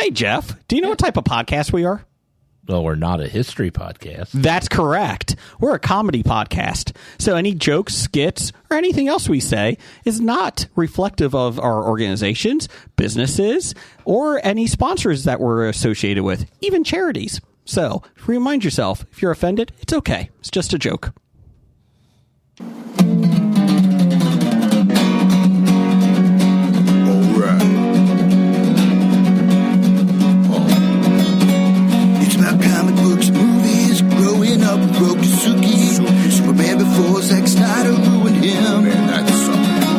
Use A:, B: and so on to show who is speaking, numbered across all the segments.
A: Hey, Jeff, do you know what type of podcast we are?
B: Well, we're not a history podcast.
A: That's correct. We're a comedy podcast. So any jokes, skits, or anything else we say is not reflective of our organizations, businesses, or any sponsors that we're associated with, even charities. So remind yourself, if you're offended, it's okay. It's just a joke.
C: Comic books, movies, growing up with Rokusuki. Superman before Zack Snyder ruined him.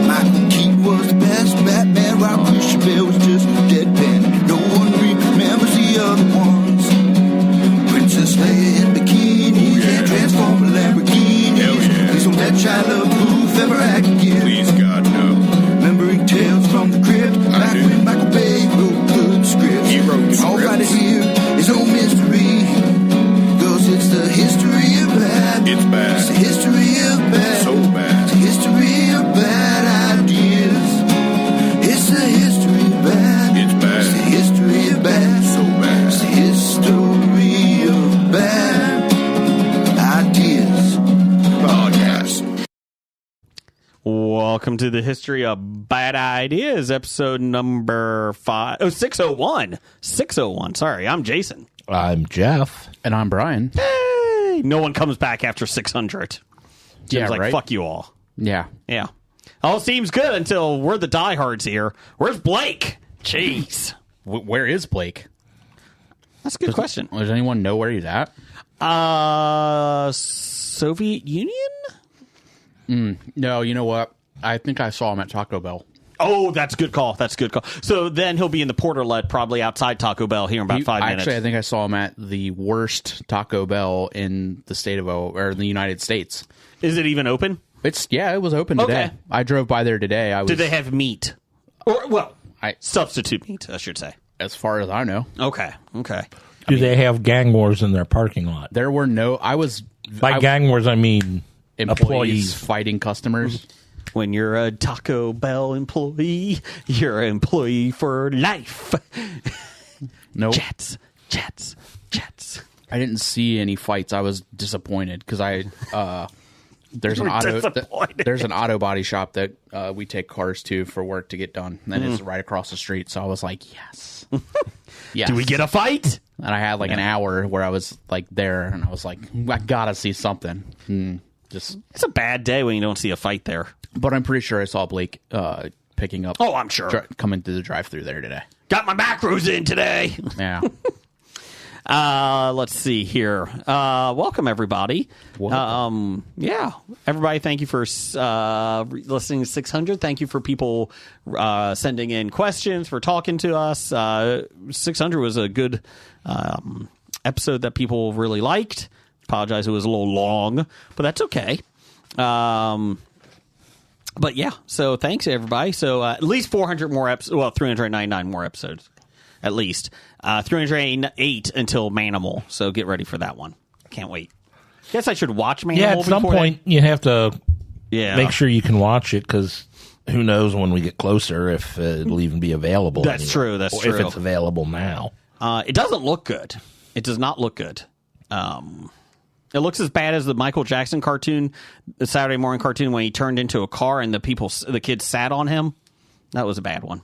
C: Michael Keaton was the best Batman, while Christian Bale was just deadpan. No one remembers the other ones. Princess Leia in bikinis and Transformer Lamborghinis. Please don't let Shia LaBeouf ever act again.
D: Please, God, no.
C: Remembering tales from the crypt, back when Michael Bay wrote good scripts.
D: He wrote the
C: All
D: scripts.
C: right here is no mystery. It's the history of bad.
D: It's bad.
C: It's the history of bad.
D: So bad.
C: It's the history of bad ideas. It's the history of bad.
D: It's bad.
C: It's the history of bad.
D: So bad.
C: It's the history of bad ideas.
D: Podcast.
A: Welcome to the History of Bad Ideas, episode number 601. 601. Sorry, I'm Jason.
B: I'm Jeff.
E: And I'm Brian.
A: Hey, no one comes back after 600. Jim's
E: Yeah,
A: like,
E: right?
A: fuck you all.
E: Yeah.
A: Yeah. All seems good until we're the diehards here. Where's Blake? Jeez.
E: Where is Blake?
A: That's a good question.
E: Does anyone know where he's at?
A: Soviet Union?
E: No, you know what? I think I saw him at Taco Bell.
A: Oh, that's a good call. That's a good call. So then he'll be in the porterlet, probably outside Taco Bell here in about 5 minutes.
E: Actually, I think I saw him at the worst Taco Bell in the state of or the United States.
A: Is it even open?
E: It was open today.
A: Okay.
E: I drove by there today.
A: Did they have meat? Or, well,
E: I-
A: substitute meat, I should say.
E: As far as I know,
A: Okay.
B: Do they have gang wars in their parking lot?
E: there were no.
B: By gang wars, I mean
E: employees
B: employees.
E: fighting customers.
A: When you're a Taco Bell employee, you're an employee for life.
E: Nope.
A: Jets.
E: I didn't see any fights. I was disappointed because there's
A: You
E: an
A: were
E: auto
A: disappointed.
E: there's an auto body shop that we take cars to for work to get done, and it's right across the street. So I was like, yes, yes.
A: Do we get a fight?
E: And I had like an hour where I was like there, and I was like, I gotta see something. Just,
A: It's a bad day when you don't see a fight there.
E: but I'm pretty sure I saw Blake picking up.
A: Oh, I'm sure.
E: Coming through the drive-through there today.
A: Got my macros in today.
E: Yeah.
A: Let's see here. Welcome, everybody.
E: Welcome.
A: Yeah, everybody, thank you for listening to 600. Thank you for people sending in questions, for talking to us. 600 was a good episode that people really liked. Apologize, it was a little long, but that's okay. But yeah, so thanks, everybody. So at least 400 more episodes. Well, 399 more episodes. At least 308 until Manimal. So get ready for that one. Can't wait. Guess I should watch Manimal.
B: Yeah, at some
A: before
B: point you have to
A: yeah,
B: make sure you can watch it because who knows when we get closer if it'll even be available.
A: That's
B: anywhere,
A: true, that's
B: or
A: true.
B: If it's available now.
A: It doesn't look good. It does not look good. It looks as bad as the Michael Jackson cartoon, the Saturday morning cartoon, when he turned into a car and the kids sat on him. That was a bad one.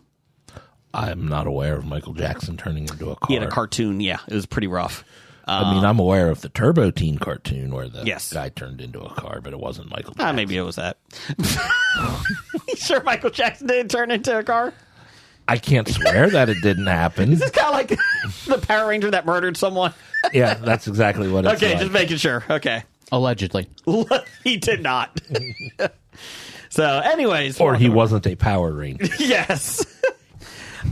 B: I'm not aware of Michael Jackson turning into a car.
A: He had a cartoon. Yeah, it was pretty rough.
B: I mean, I'm aware of the Turbo Teen cartoon where the
A: Yes.
B: guy turned into a car, but it wasn't Michael Jackson.
A: Maybe it was that. You sure Michael Jackson didn't turn into a car?
B: I can't swear that it didn't happen.
A: This is kind of like the Power Ranger that murdered someone.
B: Yeah, that's exactly what it's
A: Okay,
B: like.
A: just making sure. Okay.
E: Allegedly.
A: He did not. So, anyways.
B: Or he wasn't a Power Ranger.
A: Yes.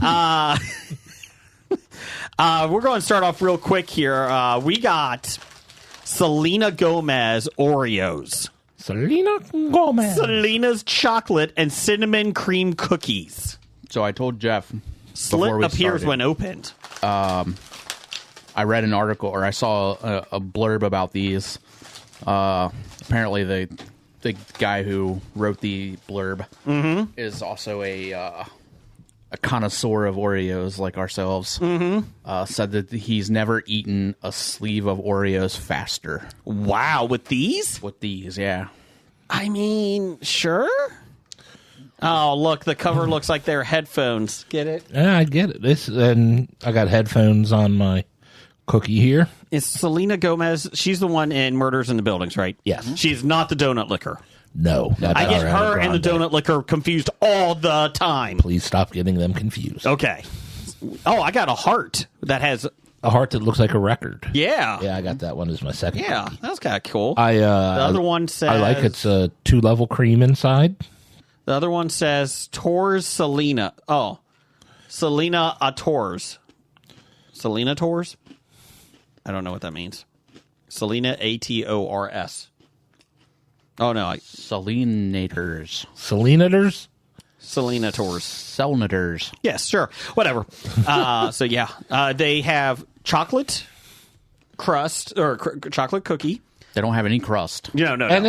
A: We're going to start off real quick here. We got Selena Gomez Oreos.
B: Selena Gomez.
A: Selena's chocolate and cinnamon cream cookies.
E: So I told Jeff.
A: Slit
E: before we
A: appears
E: started,
A: when opened.
E: I read an article, or I saw a blurb about these. Apparently, the guy who wrote the blurb is also a a connoisseur of Oreos like ourselves, said that he's never eaten a sleeve of Oreos faster.
A: Wow, with these?
E: With these, yeah.
A: I mean, sure. Oh, look, the cover looks like they're headphones. Get it?
B: Yeah, I get it. And I got headphones on my cookie here.
A: Is Selena Gomez, she's the one in Murders in the Buildings, right?
B: Yes.
A: She's not the donut licker.
B: No.
A: I get
B: Ariana
A: her and the
B: Grande.
A: donut licker confused all the time.
B: Please stop getting them confused.
A: Okay. Oh, I got a heart that has,
B: A heart that looks like a record.
A: yeah.
B: Yeah, I got that one as my second
A: Yeah,
B: cookie.
A: that's kind of cool.
B: The
A: other one says...
B: I like it's a 2-level cream inside.
A: The other one says Tours Selena. Oh, Selena a Tours. Selena Tours? I don't know what that means. Selena ATORS. Oh, no.
E: Selenators.
B: Selenators?
A: Selena Tours.
E: Selnators.
A: Yes, sure. Whatever. So, yeah. They have chocolate crust or chocolate cookie.
E: They don't have any crust.
A: No.
B: And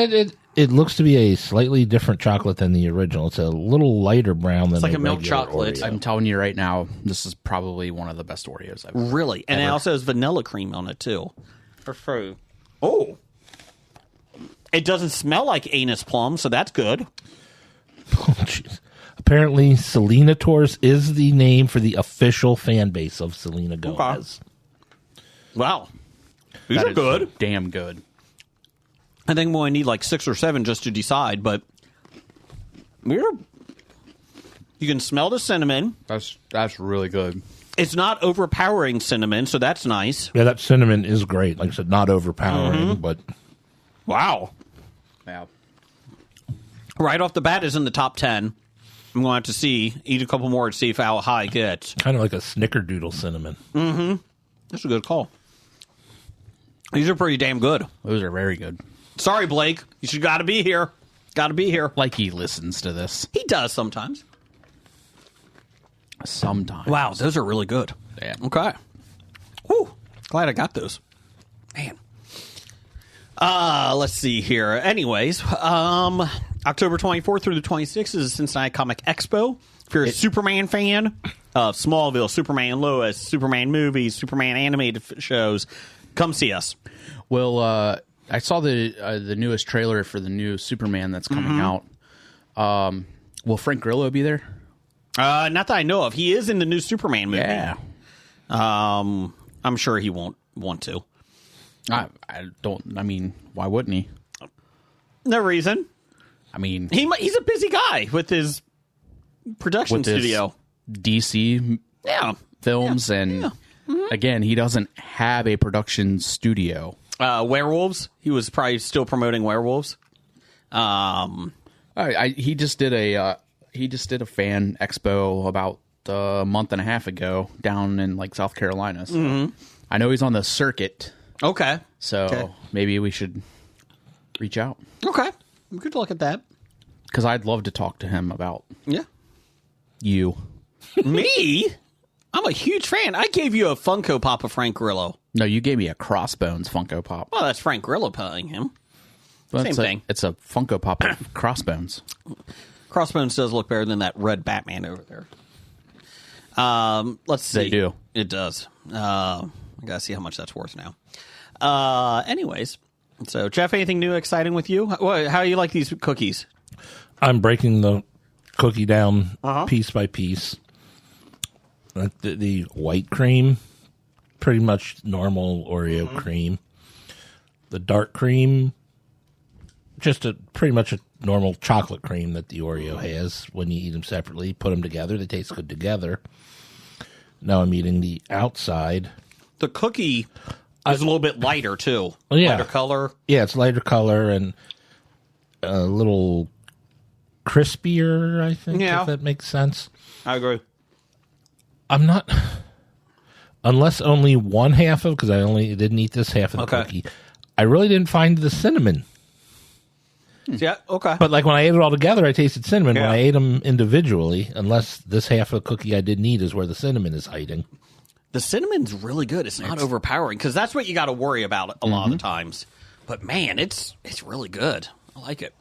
B: it looks to be a slightly different chocolate than the original. It's a little lighter brown than
A: like
B: the
A: a milk
B: regular
A: chocolate.
B: Oreo.
E: I'm telling you right now, this is probably one of the best Oreos I've ever.
A: Really? And it also has vanilla cream on it, too. For fruit. Oh. It doesn't smell like anus plum, so that's good.
B: Oh, jeez. Apparently, Selena Tours is the name for the official fan base of Selena Gomez.
A: Wow. These
E: That
A: are
E: is
A: good.
E: so damn good.
A: I think we'll need like 6 or 7 just to decide, but you can smell the cinnamon.
E: That's really good.
A: It's not overpowering cinnamon, so that's nice.
B: Yeah, that cinnamon is great. Like I said, not overpowering, but
A: Wow.
E: Yeah.
A: Right off the bat is in the top 10. I'm going to have to eat a couple more to see how high it gets.
B: kind of like a snickerdoodle cinnamon.
A: That's a good call. These are pretty damn good.
E: Those are very good.
A: Sorry, Blake. You should got to be here. Got to be here.
E: Like he listens to this
A: He does sometimes.
E: sometimes.
A: Wow, those are really good.
E: Yeah.
A: Okay. Whew. Glad I got those. Man. Let's see here. Anyways, October 24th through the 26th is the Cincinnati Comic Expo. If you're a Superman fan of Smallville, Superman Lois, Superman movies, Superman animated shows, come see us.
E: Well, I saw the newest trailer for the new Superman that's coming out. Will Frank Grillo be there?
A: Not that I know of. He is in the new Superman movie.
E: Yeah.
A: I'm sure he won't want to.
E: I don't. I mean, why wouldn't he?
A: No reason.
E: I mean,
A: He's a busy guy with his production
E: with his
A: studio.
E: DC
A: Yeah.
E: films, and again, he doesn't have a production studio.
A: Werewolves. He was probably still promoting Werewolves.
E: He just did a fan expo about a month and a half ago down in like South Carolina. So I know he's on the circuit,
A: Okay.
E: so maybe we should reach out
A: Okay. We could look at that.
E: because I'd love to talk to him about
A: Yeah.
E: you.
A: Me? I'm a huge fan. I gave you a Funko Pop of Frank Grillo.
E: No, you gave me a Crossbones Funko Pop.
A: Well, that's Frank Grillo playing him.
E: Well,
A: same thing.
E: It's a Funko Pop of Crossbones.
A: Crossbones does look better than that red Batman over there. Let's see.
E: They do.
A: It does. I gotta see how much that's worth now. Anyways, so Jeff, anything new exciting with you? How do you like these cookies?
B: I'm breaking the cookie down piece by piece. The white cream, pretty much normal Oreo cream. The dark cream, just pretty much a normal chocolate cream that the Oreo has. When you eat them separately, put them together, they taste good together. Now I'm eating the outside.
A: The cookie is a little bit lighter too.
B: Yeah.
A: Lighter color.
B: Yeah, it's lighter color and a little crispier, I think,
A: Yeah.
B: if that makes sense.
A: I agree.
B: I'm not, unless only one half of, because I only didn't eat this half of the
A: Okay.
B: cookie. I really didn't find the cinnamon.
A: Yeah. Okay.
B: But like when I ate it all together, I tasted cinnamon.
A: Yeah.
B: When I ate them individually, unless this half of the cookie I didn't eat is where the cinnamon is hiding.
A: The cinnamon's really good. It's not overpowering because that's what you got to worry about a lot of the times. But man, it's really good. I like it.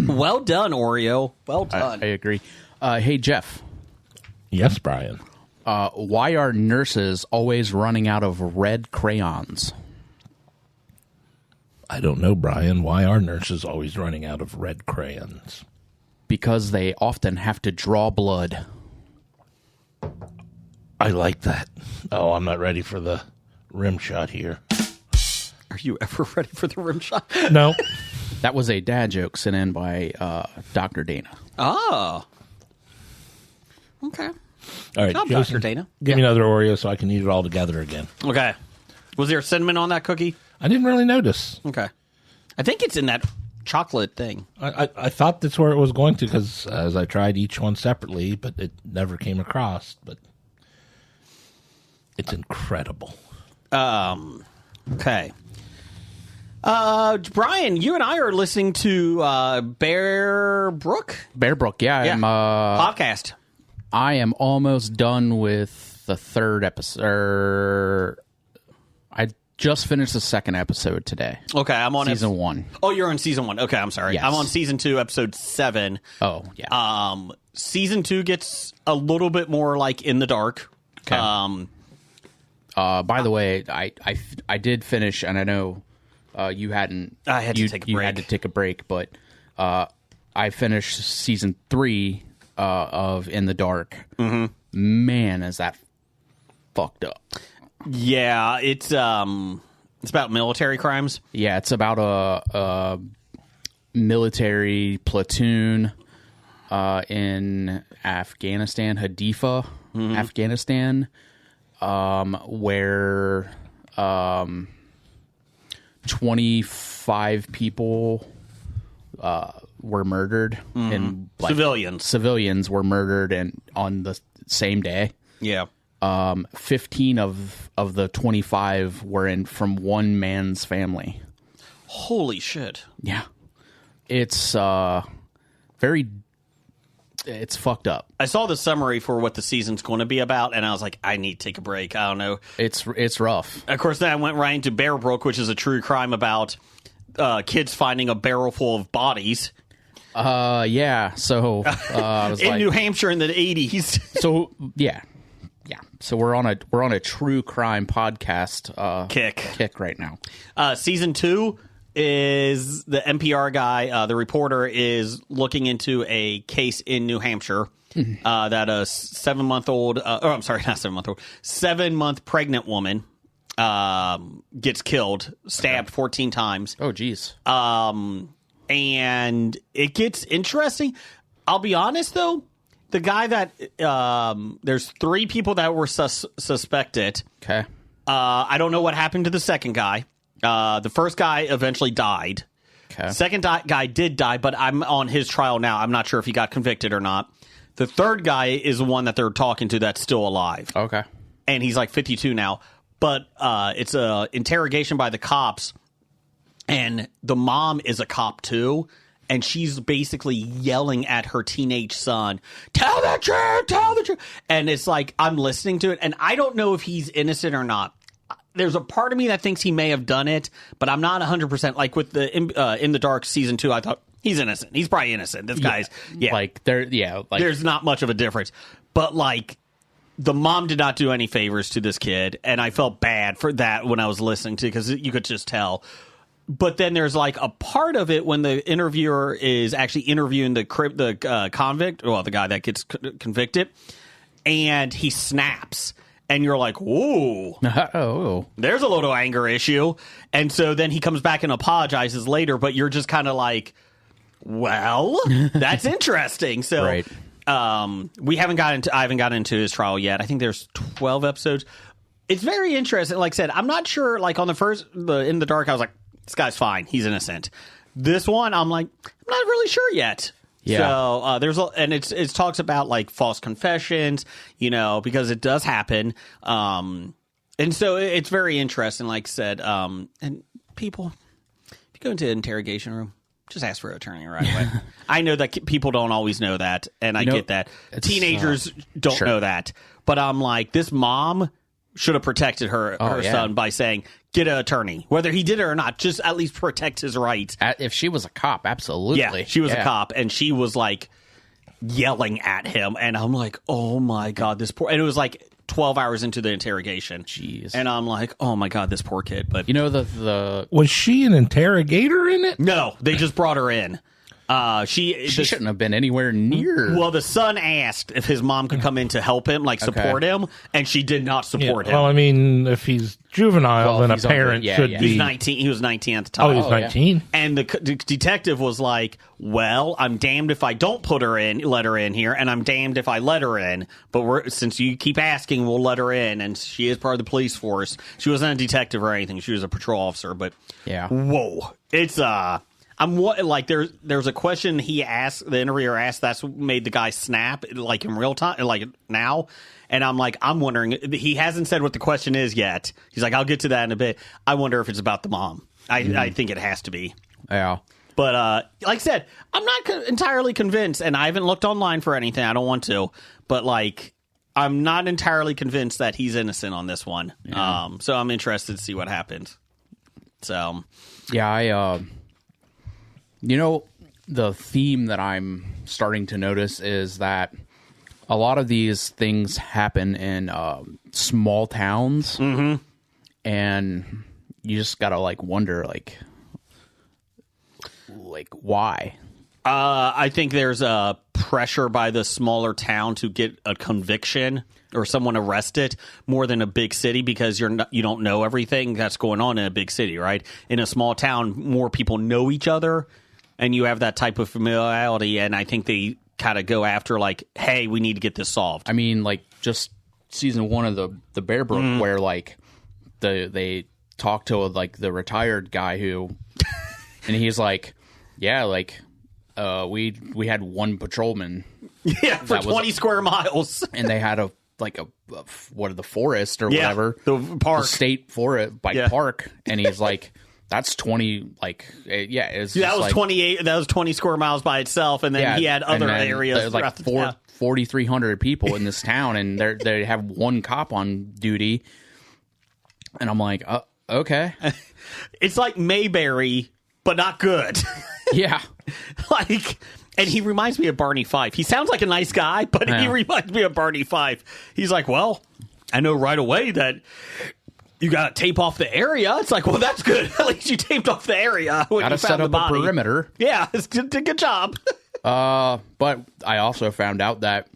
A: Well done, Oreo. Well done.
E: I agree. Hey, Jeff.
B: Yes, Brian.
E: Why are nurses always running out of red crayons?
B: I don't know, Brian. Why are nurses always running out of red crayons?
E: Because they often have to draw blood.
B: I like that. Oh, I'm not ready for the rim shot here.
A: Are you ever ready for the rim shot?
B: No.
E: That was a dad joke sent in by Dr. Dana.
A: Oh. Okay.
B: All right,
A: Job,
B: Jason,
A: Dr. Dana.
B: give me another Oreo so I can eat it all together again.
A: Okay. Was there cinnamon on that cookie?
B: I didn't really notice.
A: Okay. I think it's in that chocolate thing.
B: I thought that's where it was going to because as I tried each one separately, but it never came across. But it's incredible.
A: Okay. Brian, you and I are listening to Bear Brook
E: Bear Brook, yeah.
A: podcast.
E: I am almost done with the third episode. I just finished the second episode today.
A: Okay, I'm on
E: Season 1.
A: Oh, you're on season 1. Okay, I'm sorry.
E: Yes.
A: I'm on season 2, episode 7.
E: Oh, yeah.
A: Season 2 gets a little bit more like in the dark.
E: Okay. By the way, I did finish, and I know you hadn't.
A: I had to take a break.
E: You had to take a break, but I finished season 3 of In the Dark. Mm-hmm. Man, is that fucked up.
A: Yeah, it's about military crimes.
E: Yeah, it's about a military platoon in Afghanistan, Hadifa, Afghanistan, where 25 people were murdered, and civilians were murdered, and on the same day.
A: Yeah.
E: 15 of the 25 were from one man's family.
A: Holy shit.
E: Yeah. It's it's fucked up.
A: I saw the summary for what the season's going to be about, and I was like, I need to take a break. I don't know.
E: It's rough.
A: Of course, then I went right into Bear Brook, which is a true crime about kids finding a barrel full of bodies.
E: Yeah. So I was
A: in New Hampshire in the 80s.
E: So yeah. So we're on a true crime podcast kick right now.
A: Season 2 is the NPR guy, the reporter, is looking into a case in New Hampshire that a 7-month pregnant woman gets killed, stabbed 14 times.
E: Oh, geez.
A: And it gets interesting. I'll be honest, though. The guy that there's 3 people that were suspected.
E: Okay.
A: I don't know what happened to the second guy. The first guy eventually died.
E: Okay.
A: Second guy did die, but I'm on his trial now. I'm not sure if he got convicted or not. The third guy is the one that they're talking to that's still alive.
E: Okay.
A: And he's like 52 now. But it's a interrogation by the cops, and the mom is a cop too. And she's basically yelling at her teenage son, tell the truth, tell the truth. And it's like, I'm listening to it, and I don't know if he's innocent or not. There's a part of me that thinks he may have done it, but I'm not 100%. Like with the In the Dark season 2, I thought, he's innocent. He's probably innocent. This guy's, there's not much of a difference. But like, the mom did not do any favors to this kid, and I felt bad for that when I was listening to, because you could just tell. But then there's like a part of it when the interviewer is actually interviewing the convict, well, the guy that gets convicted, and he snaps, and you're like, "Ooh, there's a little anger issue." And so then he comes back and apologizes later, but you're just kind of like, "Well, that's interesting." So,
E: right.
A: I haven't gotten into his trial yet. I think there's 12 episodes. It's very interesting. Like I said, I'm not sure. Like on In the Dark, I was like, this guy's fine. He's innocent. This one, I'm like, I'm not really sure yet.
E: Yeah.
A: So it talks about like false confessions, because it does happen. And so it's very interesting. Like I said, and people, if you go into an interrogation room, just ask for an attorney right away. I know that people don't always know that, and I get that. Teenagers don't know that. But I'm like, this mom should have protected her son by saying, get an attorney. Whether he did it or not, just at least protect his rights.
E: If she was a cop, absolutely.
A: Yeah, she was a cop, and she was like, yelling at him, and I'm like, oh my god, this poor. And it was like 12 hours into the interrogation.
E: Jeez.
A: And I'm like, oh my god, this poor kid. But
E: You know the
B: Was she an interrogator in it?
A: no, they just brought her in. She
E: shouldn't have been anywhere near.
A: Well, the son asked if his mom could come in to help him, like support him, and she did not support him.
B: Well, I mean, if he's juvenile,
E: Well,
B: then a
E: he's under-
B: parent
E: yeah,
B: should
E: yeah.
B: be.
A: He's 19. He was 19 at the time.
B: Oh, he's 19.
A: And the detective was like, well, I'm damned if I don't let her in here, and I'm damned if I let her in. But since you keep asking, we'll let her in. And she is part of the police force. She wasn't a detective or anything. She was a patrol officer. But
E: Yeah.
A: whoa, it's like there's a question he asked, the interviewer asked, that's what made the guy snap, like in real time, like now. And I'm like, I'm wondering, he hasn't said what the question is yet. He's like, I'll get to that in a bit. I wonder if it's about the mom. I think it has to be.
E: Yeah.
A: But like I said, I'm not entirely convinced, and I haven't looked online for anything. I don't want to. But like, I'm not entirely convinced that he's innocent on this one.
E: Yeah.
A: So I'm interested to see what happens. So
E: Yeah, the theme that I'm starting to notice is that a lot of these things happen in small towns, and you just gotta like wonder like why.
A: I think there's a pressure by the smaller town to get a conviction or someone arrested more than a big city, because you don't know everything that's going on in a big city, right? In a small town, more people know each other, and you have that type of familiarity. And I think they kind of go after like, hey, we need to get this solved.
E: I mean, like just season 1 of the Bear Brook, where like they talk to like the retired guy who, and he's like, yeah, like we had one patrolman,
A: Yeah, for
E: that was-
A: 20 square miles.
E: and they had the forest or whatever,
A: the park.
E: the state forest park, and he's like, that's 20, like it's
A: That
E: just
A: was
E: like,
A: 28. That was 20 square miles by itself, and then
E: yeah,
A: he had
E: and
A: other
E: then
A: areas
E: there's like
A: throughout the town.
E: 4,300 people in this town, and they have one cop on duty, and I'm like, okay,
A: It's like Mayberry, but not good.
E: yeah.
A: Like, and he reminds me of Barney Fife. He sounds like a nice guy, but he
E: Yeah.
A: reminds me of Barney Fife. He's like, well, I know right away that you got to tape off the area. It's like, well, that's good. At least you taped off the area when
E: Gotta
A: you found
E: set
A: the
E: up a
A: body.
E: perimeter.
A: Yeah, it's good job.
E: But I also found out that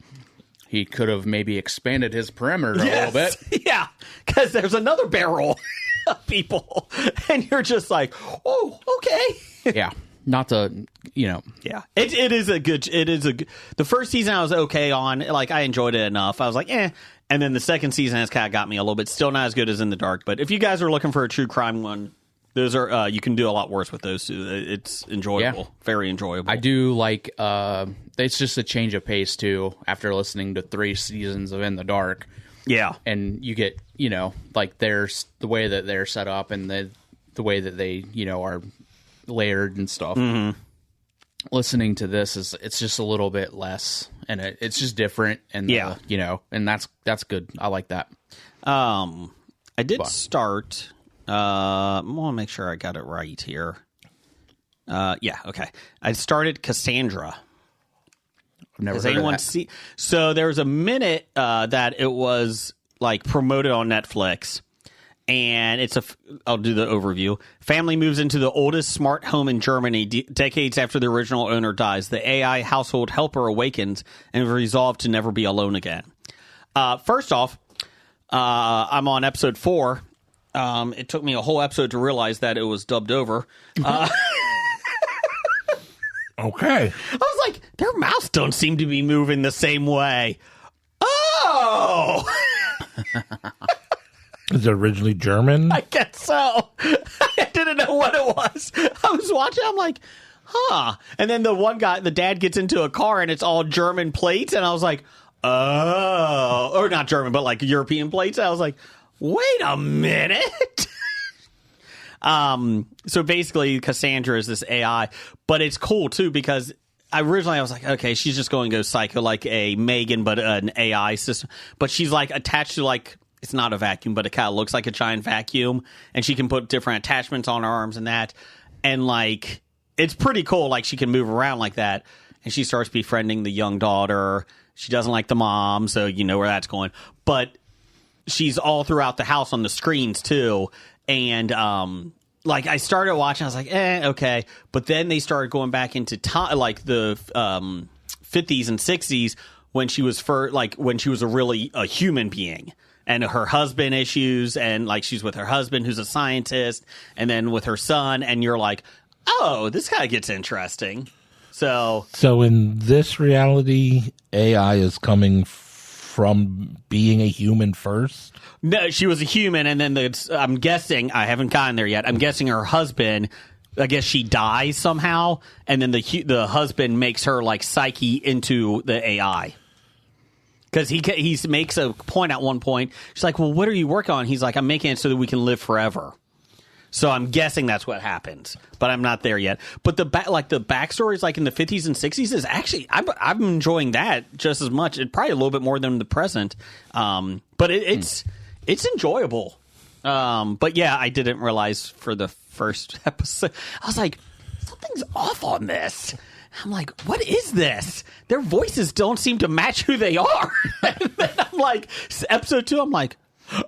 E: he could have maybe expanded his perimeter a little bit.
A: Yeah, because there's another barrel of people, and you're just like, oh, okay.
E: Yeah, not to,
A: Yeah, it is a good. The first season I was okay on. Like, I enjoyed it enough. I was like, eh. And then the second season has kind of got me a little bit. Still not as good as In the Dark. But if you guys are looking for a true crime one, those are you can do a lot worse with those two. It's enjoyable,
E: Yeah.
A: very enjoyable.
E: I do like, it's just a change of pace too, after listening to 3 seasons of In the Dark.
A: Yeah,
E: And you get, like there's the way that they're set up, and the way that they, are layered and stuff.
A: Mm-hmm.
E: Listening to this it's just a little bit less, and it's just different, and
A: Yeah.
E: and that's good. I like that.
A: I did start. I want to make sure I got it right here. Yeah, okay. I started Cassandra.
E: I've never
A: Has
E: heard of
A: anyone
E: that.
A: seen? So there was a minute that it was like promoted on Netflix, and I'll do the overview. Family moves into the oldest smart home in Germany decades after the original owner dies. The AI household helper awakens and resolved to never be alone again. First off, I'm on episode 4. It took me a whole episode to realize that it was dubbed over.
B: Okay.
A: I was like, their mouths don't seem to be moving the same way. Oh!
B: Is it originally German?
A: I guess so. I didn't know what it was. I was watching, I'm like, huh. And then the dad gets into a car and it's all German plates. And I was like, oh. Or not German, but like European plates. I was like, wait a minute. So basically Cassandra is this AI, but it's cool too, because originally I was like, okay, she's just going to go psycho like a Megan, but an AI system. But she's like attached to like, it's not a vacuum, but it kind of looks like a giant vacuum, and she can put different attachments on her arms and that. And like, it's pretty cool. Like, she can move around like that. and she starts befriending the young daughter. She doesn't like the mom, so you know where that's going. But she's all throughout the house on the screens too, and like I started watching, I was like, okay, but then they started going back into like the 50s and 60s when she was when she was a human being. And her husband issues, and like she's with her husband who's a scientist, and then with her son, and you're like, oh, this kind of gets interesting. So
B: in this reality, AI is coming from being a human first?
A: No, she was a human, and then I'm guessing, I haven't gotten there yet, I'm guessing her husband, I guess she dies somehow, and then the husband makes her like psyche into the AI. Because he makes a point at one point. She's like, well, what are you working on? He's like, I'm making it so that we can live forever. So I'm guessing that's what happens, but I'm not there yet. But the backstories, like in the 50s and 60s, is actually I'm enjoying that just as much. It probably a little bit more than the present, but it's enjoyable. But yeah, I didn't realize for the first episode, I was like, something's off on this. I'm like, what is this? Their voices don't seem to match who they are. And then I'm like, episode 2, I'm like,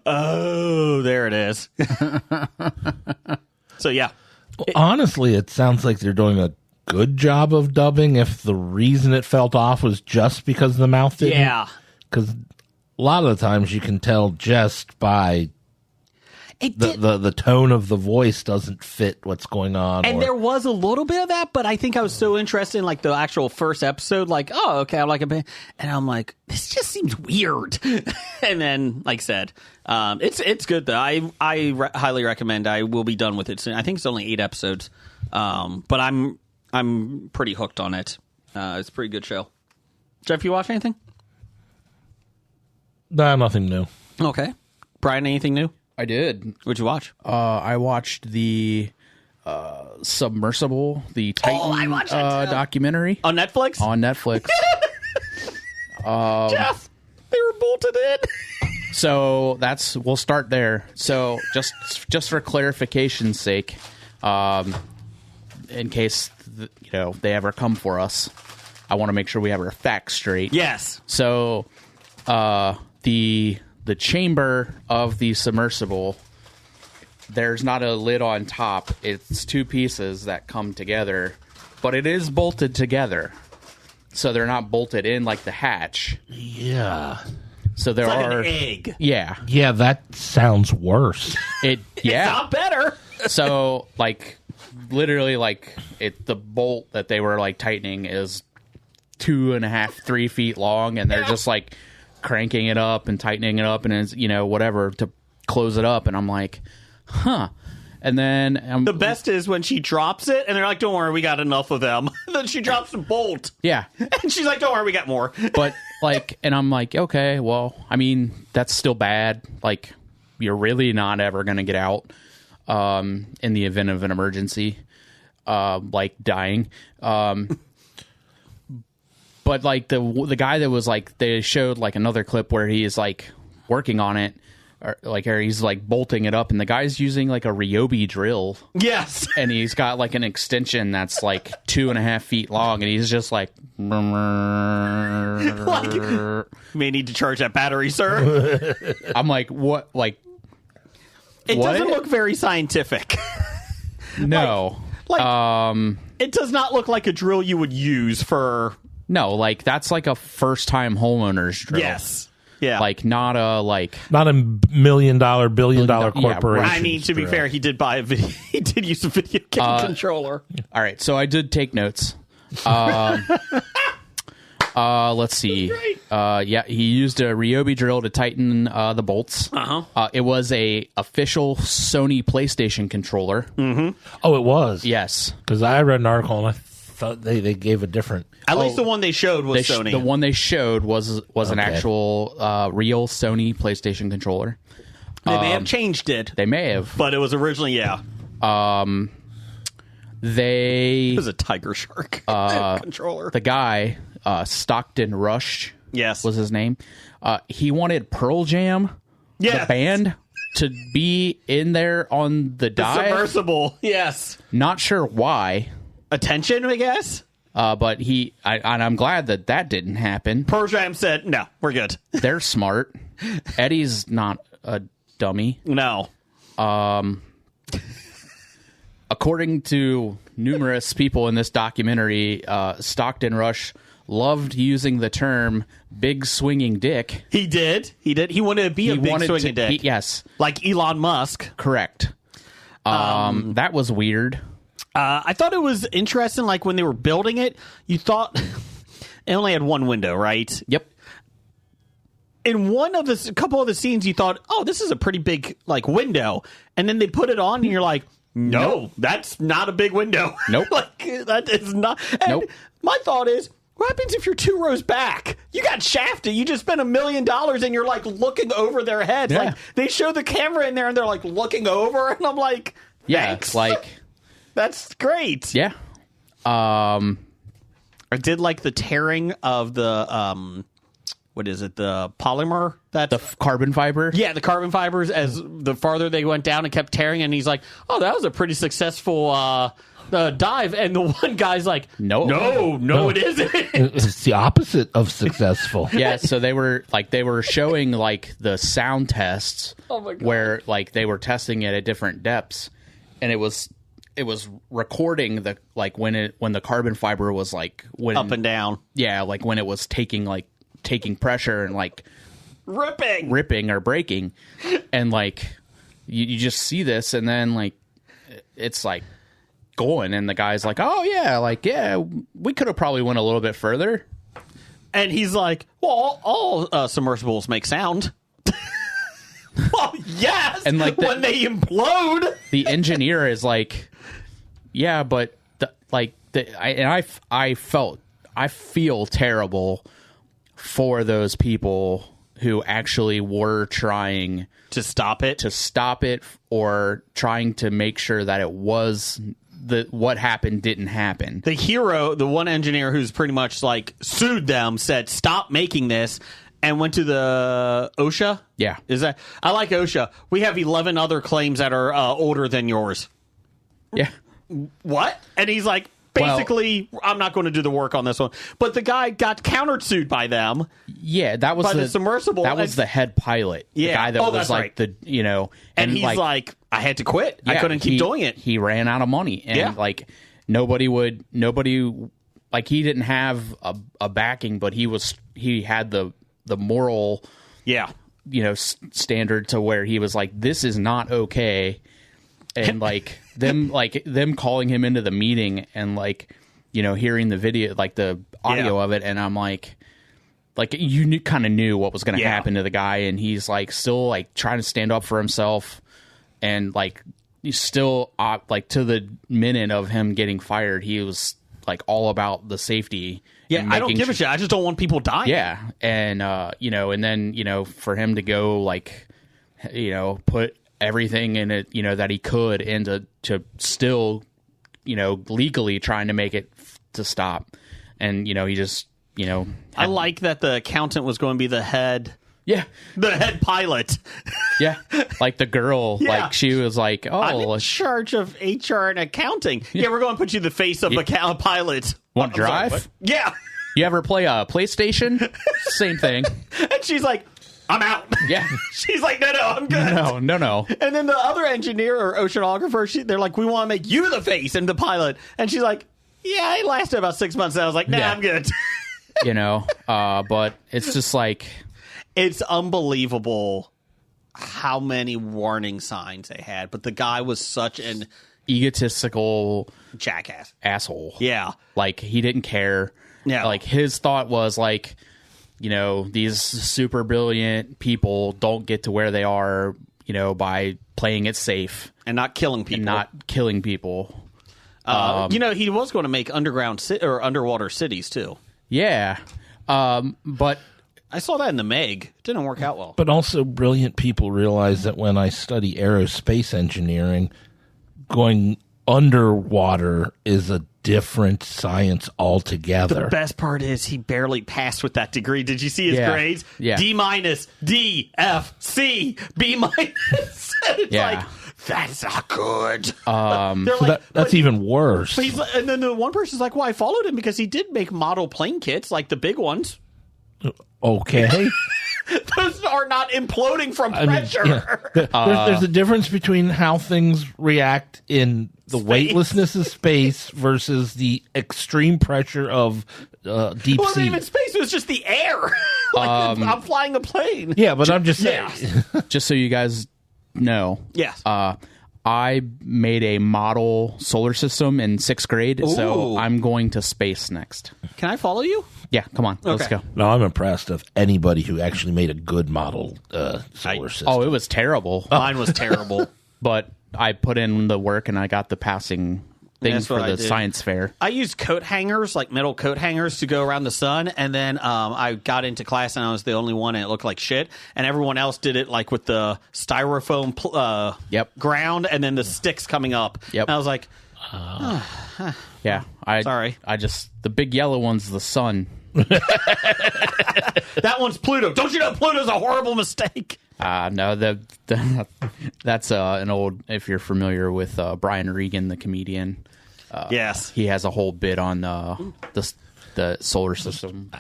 A: oh, there it is. So, yeah.
B: Honestly, it sounds like they're doing a good job of dubbing if the reason it felt off was just because the mouth didn't.
A: Yeah.
B: Because a lot of the times you can tell just by the tone of the voice doesn't fit what's going on.
A: And there was a little bit of that, but I think I was so interested in like the actual first episode, like, oh, okay, I like a band. And I'm like, this just seems weird. And then, like I said, it's good though. I highly recommend. I will be done with it soon. I think it's only 8 episodes, but I'm pretty hooked on it. It's a pretty good show. Jeff, you watch anything?
B: Nah, nothing new.
A: Okay. Brian, anything new?
E: I did.
A: What'd you watch?
E: I watched the Submersible, the Titan documentary
A: On Netflix?
E: on Netflix.
A: Jeff, they were bolted in.
E: So we'll start there. So just for clarification's sake, in case they ever come for us, I want to make sure we have our facts straight.
A: Yes.
E: So the chamber of the submersible, there's not a lid on top. It's 2 pieces that come together, but it is bolted together. So they're not bolted in like the hatch.
B: Yeah.
E: So there
A: It's like
E: are
A: an egg.
E: Yeah.
B: Yeah, that sounds worse.
E: Yeah.
A: It's not better.
E: So like literally like the bolt that they were like tightening is 2.5, 3 feet long, and they're just like cranking it up and tightening it up, and it's whatever to close it up. And I'm like, huh. And then
A: The best is when she drops it, and they're like, don't worry, we got enough of them. Then she drops the bolt.
E: Yeah.
A: And she's like, don't worry, we got more.
E: But like, and I'm like, okay, well, I mean, that's still bad. Like, you're really not ever going to get out in the event of an emergency, like dying. But like the guy that was like, they showed like another clip where he is like working on it, or he's like bolting it up, and the guy's using like a Ryobi drill.
A: Yes.
E: And he's got like an extension that's like 2.5 feet long, and he's just like,
A: You may need to charge that battery, sir.
E: I'm like, what? Like,
A: It
E: what?
A: doesn't look very scientific.
E: No.
A: It does not look like a drill you would use for...
E: No, like, that's like a first-time homeowner's drill.
A: Yes. Yeah.
E: Like, not a, like...
B: Not a $1 million, billion-dollar
E: Yeah,
B: corporation.
A: I mean, to be fair, he did buy a video. He did use a video game controller.
E: All right, so I did take notes. Let's see. Yeah, he used a Ryobi drill to tighten the bolts. It was a official Sony PlayStation controller.
B: Oh, it was?
E: Yes.
B: Because I read an article and I thought they gave a different...
A: At least the one they showed was Sony.
E: The one they showed was an actual real Sony PlayStation controller.
A: They may have changed it,
E: They may have.
A: but it was originally, yeah.
E: They...
A: It was a Tiger Shark controller.
E: The guy, Stockton Rush,
A: Yes.
E: was his name. He wanted Pearl Jam,
A: Yes.
E: the band, to be in there on the dive.
A: Submersible. Yes.
E: Not sure why.
A: Attention, I guess.
E: But and I'm glad that didn't happen.
A: Pearl Jam said, no, we're good.
E: They're smart. Eddie's not a dummy.
A: No.
E: According to numerous people in this documentary, Stockton Rush loved using the term big swinging dick.
A: He did. He wanted to be a big swinging dick.
E: Yes.
A: Like Elon Musk.
E: Correct. That was weird.
A: I thought it was interesting, like when they were building it, you thought it only had one window, right?
E: Yep.
A: In a couple of the scenes, you thought, oh, this is a pretty big like window. And then they put it on and you're like, no, that's not a big window.
E: Nope.
A: Like that is not. And
E: Nope.
A: my thought is, what happens if you're 2 rows back? You got shafted. You just spent $1 million and you're like looking over their heads.
E: Yeah.
A: Like they show the camera in there and they're like looking over and I'm like,
E: Yeah.
A: thanks.
E: It's like,
A: That's great.
E: yeah.
A: I did like the tearing of the what is it? The polymer that
E: Carbon fiber.
A: yeah, the carbon fibers. As the farther they went down and kept tearing, and he's like, "Oh, that was a pretty successful dive." And the one guy's like,
E: No.
A: no, it isn't."
B: It's the opposite of successful.
E: Yeah, so they were showing like the sound tests
A: Oh my God.
E: where like they were testing it at different depths, and it was recording the like when the carbon fiber was like when
A: Up and down,
E: yeah, like when it was taking pressure and like ripping or breaking, and like you just see this, and then like it's like going, and the guy's like, oh yeah, like yeah, we could have probably went a little bit further.
A: and he's like, "Well, all submersibles make sound." Well, yes,
E: And, like,
A: when they implode.
E: The engineer is like, yeah, but I feel terrible for those people who actually were trying
A: To stop it.
E: or trying to make sure that it was what happened didn't happen.
A: The hero, the one engineer who's pretty much like sued them, said, "Stop making this," and went to the OSHA.
E: Yeah.
A: Is that? I like OSHA. We have 11 other claims that are older than yours.
E: Yeah.
A: What? And he's like, basically, I'm not going to do the work on this one. But the guy got countersued by them.
E: Yeah, that was
A: By the submersible.
E: That was the head pilot.
A: Yeah.
E: The guy that
A: Oh,
E: was
A: that's
E: like
A: right.
E: and
A: he's like, I had to quit. I
E: yeah,
A: couldn't keep doing it.
E: He ran out of money, and
A: Yeah.
E: like nobody like he didn't have a backing, but he had the moral
A: Yeah.
E: standard to where he was like, this is not okay, and them calling him into the meeting and hearing the video, like the audio of it, and I'm like you kind of knew what was going to happen to the guy, and he's like still like trying to stand up for himself, and like he's still like to the minute of him getting fired, he was like all about the safety.
A: Yeah,
E: and
A: I don't
E: making
A: give a shit. I just don't want people dying.
E: Yeah, and and then for him to go put everything in it that he could into to still legally trying to make it to stop, and he just
A: I like that the accountant was going to be the head pilot.
E: yeah, like the girl,
A: Yeah.
E: like she was like,
A: I'm
E: oh,
A: in charge of HR and accounting. Yeah, we're going to put you the face of a pilot.
E: Want to
A: I'm sorry,
E: drive?
A: what? Yeah.
E: You ever play a PlayStation? Same thing.
A: And she's like, I'm out.
E: Yeah.
A: She's like, no, I'm good.
E: No.
A: And then the other engineer or oceanographer, they're like, we want to make you the face and the pilot. And she's like, yeah, it lasted about 6 months. And I was like, nah,
E: Yeah.
A: I'm good.
E: But it's just like,
A: It's unbelievable how many warning signs they had. But the guy was such an
E: egotistical
A: jackass.
E: asshole.
A: Yeah.
E: Like, he didn't care.
A: Yeah.
E: Like, his thought was like, these super brilliant people don't get to where they are, by playing it safe
A: And not killing people.
E: and not killing people.
A: he was going to make underwater cities, too.
E: Yeah. But
A: I saw that in the Meg. It didn't work out well.
B: But also, brilliant people realize that when I study aerospace engineering, going underwater is a different science altogether.
A: The best part is he barely passed with that degree. Did you see his grades?
E: Yeah.
A: D-, D, F, C, B-. It's
E: Yeah.
A: like that's not good. They're
B: So
A: like,
B: that's even worse.
A: but he's like, and then the one person's like, well, I followed him because he did make model plane kits, like the big ones.
B: Okay.
A: Those are not imploding from
B: I mean,
A: pressure.
B: yeah. There's a difference between how things react in the weightlessness of space versus the extreme pressure of deep
A: Well,
B: sea.
A: it wasn't even space; it was just the air. Like, I'm flying a plane.
B: Yeah, but I'm just saying.
A: Yeah.
E: Just so you guys know,
A: Yes.
E: I made a model solar system in 6th grade, so
A: Ooh.
E: I'm going to space next.
A: Can I follow you?
E: Yeah, come on, let's
A: Okay.
E: go.
B: No, I'm impressed of anybody who actually made a good model solar system.
E: Oh, it was terrible,
A: Mine was terrible.
E: but I put in the work and I got the passing thing
A: That's
E: for
A: what I
E: the
A: did.
E: science fair.
A: I used coat hangers, like metal coat hangers, to go around the sun, and then I got into class and I was the only one, and it looked like shit. And everyone else did it like with the styrofoam
E: Yep.
A: ground, and then the sticks coming up.
E: Yep.
A: And I was like,
E: Yeah,
A: Sorry.
E: I just the big yellow one's the sun.
A: that one's Pluto. Don't you know Pluto's a horrible mistake?
E: No, that's an old. If you're familiar with Brian Regan, the comedian,
A: Yes.
E: he has a whole bit on the solar system.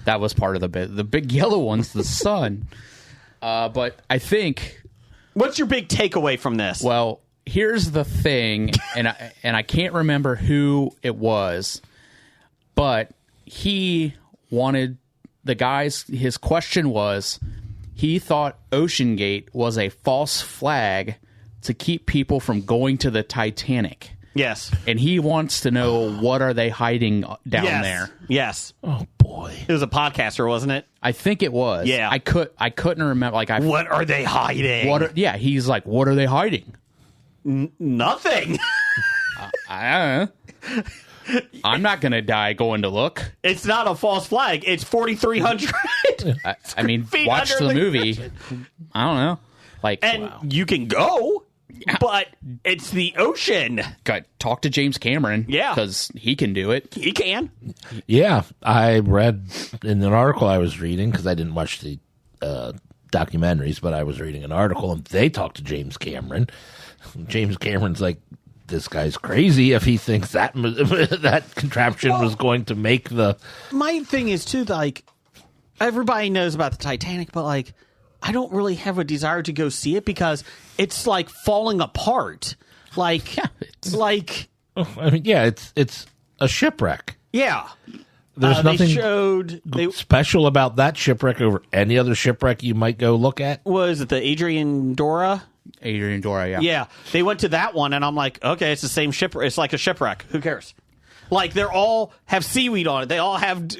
E: That was part of the bit. The big yellow one's the sun. But I think,
A: What's your big takeaway from this?
E: well, here's the thing, and I can't remember who it was, but he wanted the guys. His question was, he thought OceanGate was a false flag to keep people from going to the Titanic.
A: Yes.
E: And he wants to know, what are they hiding down
A: Yes.
E: there?
A: Yes.
B: Oh, boy.
A: It was a podcaster, wasn't it?
E: I think it was.
A: Yeah.
E: I couldn't remember. Like
A: What are they hiding?
E: yeah. He's like, what are they hiding?
A: Nothing.
E: I don't know. I'm not gonna die going to look.
A: It's not a false flag. It's 4,300.
E: I mean,
A: Feet
E: watch
A: under
E: the
A: the
E: movie. I don't know. Like,
A: And you can go, but it's the ocean.
E: talk to James Cameron.
A: Yeah.
E: because he can do it.
A: He can.
B: Yeah, I read in an article I was reading, because I didn't watch the documentaries, but I was reading an article, and they talked to James Cameron. James Cameron's like, this guy's crazy if he thinks that that contraption was going to make the...
A: My thing is, too, like, everybody knows about the Titanic, but, like, I don't really have a desire to go see it because it's, like, falling apart. Like, like,
B: I mean, yeah, it's a shipwreck.
A: yeah.
B: There's nothing
A: They showed...
B: special about that shipwreck over any other shipwreck you might go look at.
A: Was it the Adrian Dora?
E: Adrian Dora. Yeah.
A: Yeah, they went to that one, and I'm like, okay, it's the same shipwreck. It's like a shipwreck. Who cares? Like, they all have seaweed on it. They all have,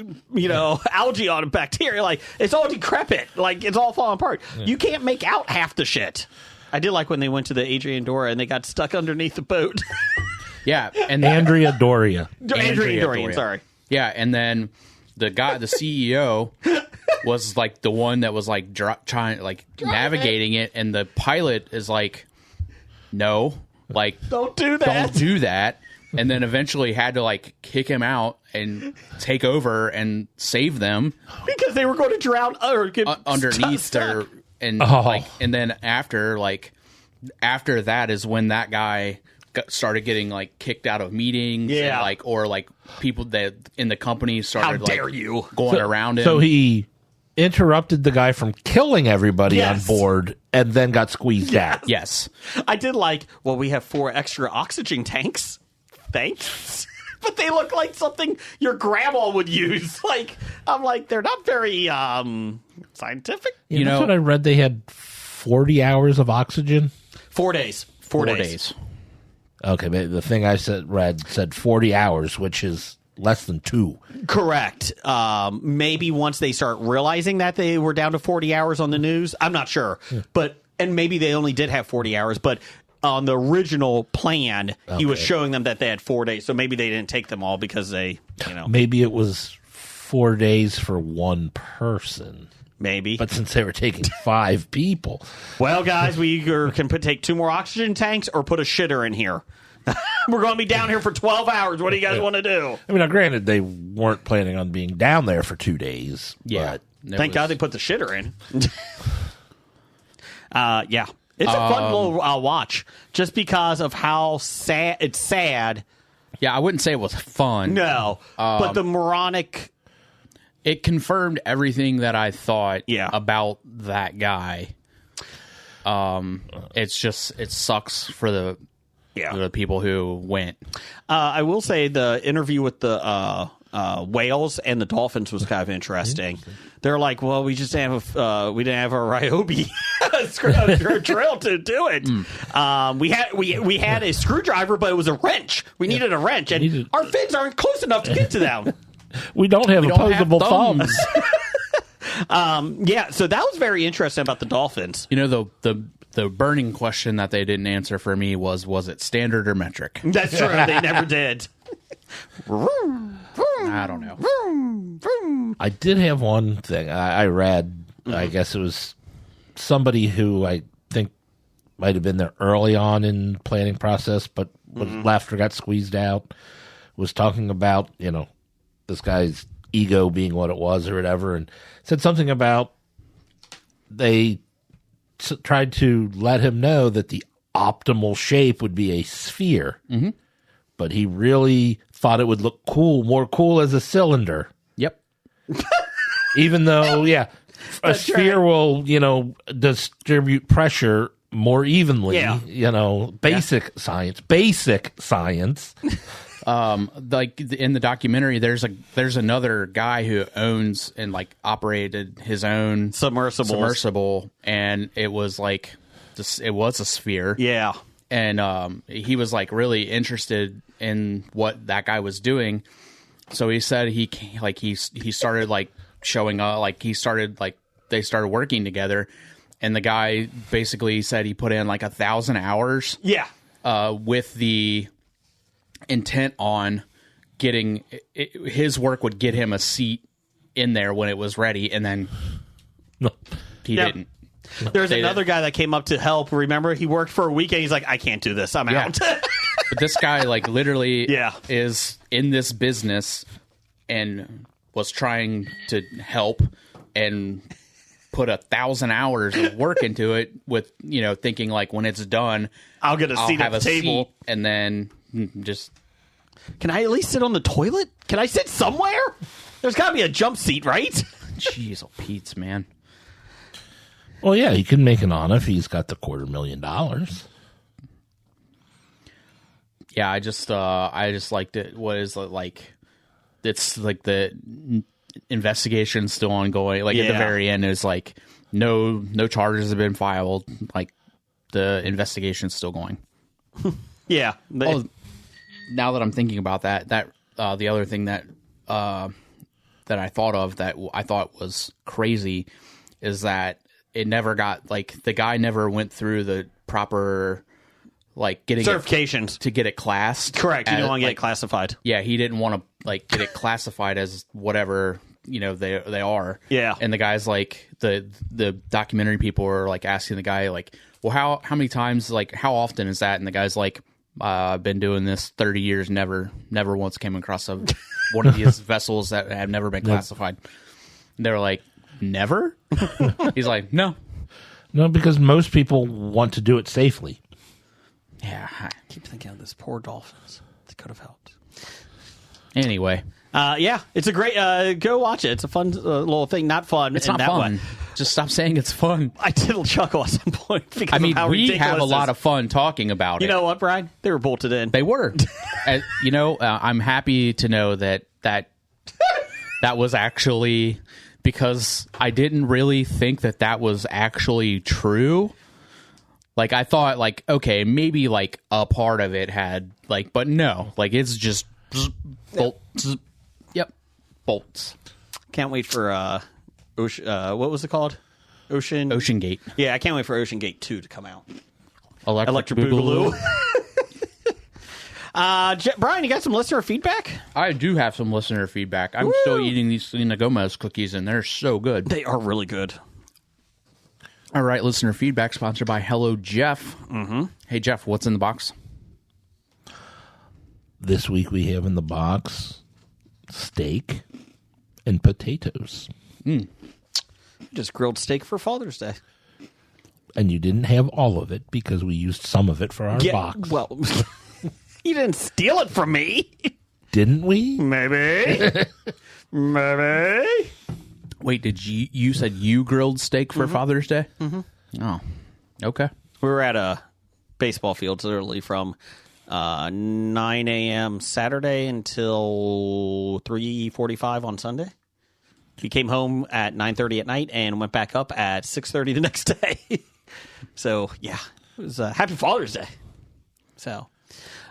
A: algae on it, bacteria. Like, it's all decrepit. Like, it's all falling apart. Yeah. You can't make out half the shit. I did like when they went to the Adrian Dora, and they got stuck underneath the boat.
E: Yeah, and
B: Andrea Doria.
A: Adrian Dorian, sorry.
E: Yeah, and then the CEO, was like the one that was like trying, like navigating it, and the pilot is like, no, like
A: don't do that.
E: Don't do that. And then eventually had to like kick him out and take over and save them
A: because they were going to drown or get
E: underneath
A: stuck.
E: And then after that is when that guy started getting like kicked out of meetings,
A: yeah,
E: and, or people that in the company started
A: how dare you
E: going around him.
B: So he interrupted the guy from killing everybody on board and then got squeezed out.
E: Yes.
A: I did like, well, we have 4 extra oxygen tanks. Thanks. But they look like something your grandma would use. Like, I'm like, they're not very scientific.
B: Yeah, that's what I read. They had 40 hours of oxygen.
A: 4 days. 4 days.
B: Okay, but the thing I read said 40 hours, which is less than 2.
A: Correct. Maybe once they start realizing that they were down to 40 hours on the news, I'm not sure. Yeah. And maybe they only did have 40 hours, but on the original plan, he was showing them that they had 4 days. So maybe they didn't take them all because they,
B: Maybe it was 4 days for one person.
A: Maybe.
B: But since they were taking 5 people.
A: Well, guys, we either can take 2 more oxygen tanks or put a shitter in here. We're going to be down here for 12 hours. What do you guys want to do?
B: I mean, now, granted, they weren't planning on being down there for 2 days.
E: Yeah.
A: Thank God they put the shitter in. Yeah. It's a fun little watch, just because of how sad it's sad.
E: Yeah, I wouldn't say it was fun.
A: No, but the moronic.
E: It confirmed everything that I thought
A: Yeah.
E: about that guy. It's just, it sucks for the people who went.
A: I will say the interview with the whales and the dolphins was kind of interesting. They're like, well, we just didn't have we didn't have a Ryobi drill to do it. We had a screwdriver, but it was a wrench. We needed a wrench, and our fins aren't close enough to get to them.
B: We don't have opposable thumbs.
A: Yeah, so that was very interesting about the dolphins.
E: You know, the burning question that they didn't answer for me was it standard or metric?
A: That's true. They never did.
E: I don't know.
B: I did have one thing I read. I guess it was somebody who I think might have been there early on in the planning process, but after got squeezed out, was talking about, you know, this guy's ego being what it was or whatever, and said something about they tried to let him know that the optimal shape would be a sphere, but he really thought it would look more cool as a cylinder.
E: Yep.
B: Even though, a sphere will, you know, distribute pressure more evenly.
A: Yeah.
B: You know, basic science.
E: Like in the documentary, there's another guy who owns and like operated his own submersible, and it was like it was a sphere.
A: Yeah.
E: And he was like really interested in what that guy was doing, so he said he started like showing up, like he started like they started working together, and the guy basically said he put in like 1,000 hours.
A: Yeah.
E: With the intent on getting his work would get him a seat in there when it was ready, and then he didn't.
A: There's another guy that came up to help. Remember, he worked for a weekend. He's like, I can't do this. I'm out.
E: But this guy, like, literally is in this business and was trying to help and put 1,000 hours of work into it with, you know, thinking like when it's done,
A: I'll get a seat at the table.
E: And then just...
A: Can I at least sit on the toilet? Can I sit somewhere? There's got to be a jump seat, right?
E: Jeez, Pete's, man.
B: Well, yeah, he can make it on if he's got the $250,000.
E: Yeah, I just liked it. What is it like? It's like the investigation still ongoing. Like at the very end, is like no charges have been filed. Like the investigation's still going.
A: Yeah.
E: Now that I'm thinking about that the other thing that that I thought of that I thought was crazy is that it never got, like, the guy never went through the proper, like, getting
A: certifications
E: to get it classed.
A: Correct. You don't want to get it classified.
E: Yeah, he didn't want to, like, get it classified as whatever, you know, they are.
A: Yeah.
E: And the guy's like, the documentary people are like asking the guy, like, well, how many times, like, how often is that? And the guy's like, I've been doing this 30 years, never once came across one of these vessels that have never been classified. And they were like, never? He's like, no,
B: because most people want to do it safely.
E: Yeah,
A: I keep thinking of this poor dolphins. They could have helped.
E: Anyway,
A: yeah, it's a great. Go watch it. It's a fun little thing. Not fun.
E: It's
A: in
E: not
A: that
E: fun.
A: way.
E: Just stop saying it's fun.
A: I did chuckle at some point because
E: I mean,
A: of how
E: we
A: ridiculous
E: have a lot
A: it
E: of fun talking about it.
A: You know what, Brian? They were bolted in.
E: They were. You know, I'm happy to know that was actually, because I didn't really think that was actually true. Like, I thought, like, okay, maybe, like, a part of it had, like, but no. Like, it's just bolts. Yep. Bolts.
A: Can't wait for, what was it called?
E: Ocean Gate.
A: Yeah, I can't wait for Ocean Gate 2 to come out.
E: Electric
A: Boogaloo. Brian, you got some listener feedback?
E: I do have some listener feedback. I'm still eating these Selena Gomez cookies, and they're so good.
A: They are really good.
E: All right, listener feedback sponsored by Hello Jeff. Mm-hmm. Hey, Jeff, what's in the box?
B: This week we have in the box steak and potatoes.
A: Just grilled steak for Father's Day.
B: And you didn't have all of it because we used some of it for our box.
A: Well, you didn't steal it from me.
B: Didn't we?
A: Maybe. Maybe.
E: Wait, did you said you grilled steak for Father's Day? Mm-hmm. Oh, okay.
A: We were at a baseball field literally from 9 a.m. Saturday until 3:45 on Sunday. We came home at 9:30 at night and went back up at 6:30 the next day. So, yeah, it was Happy Father's Day. So,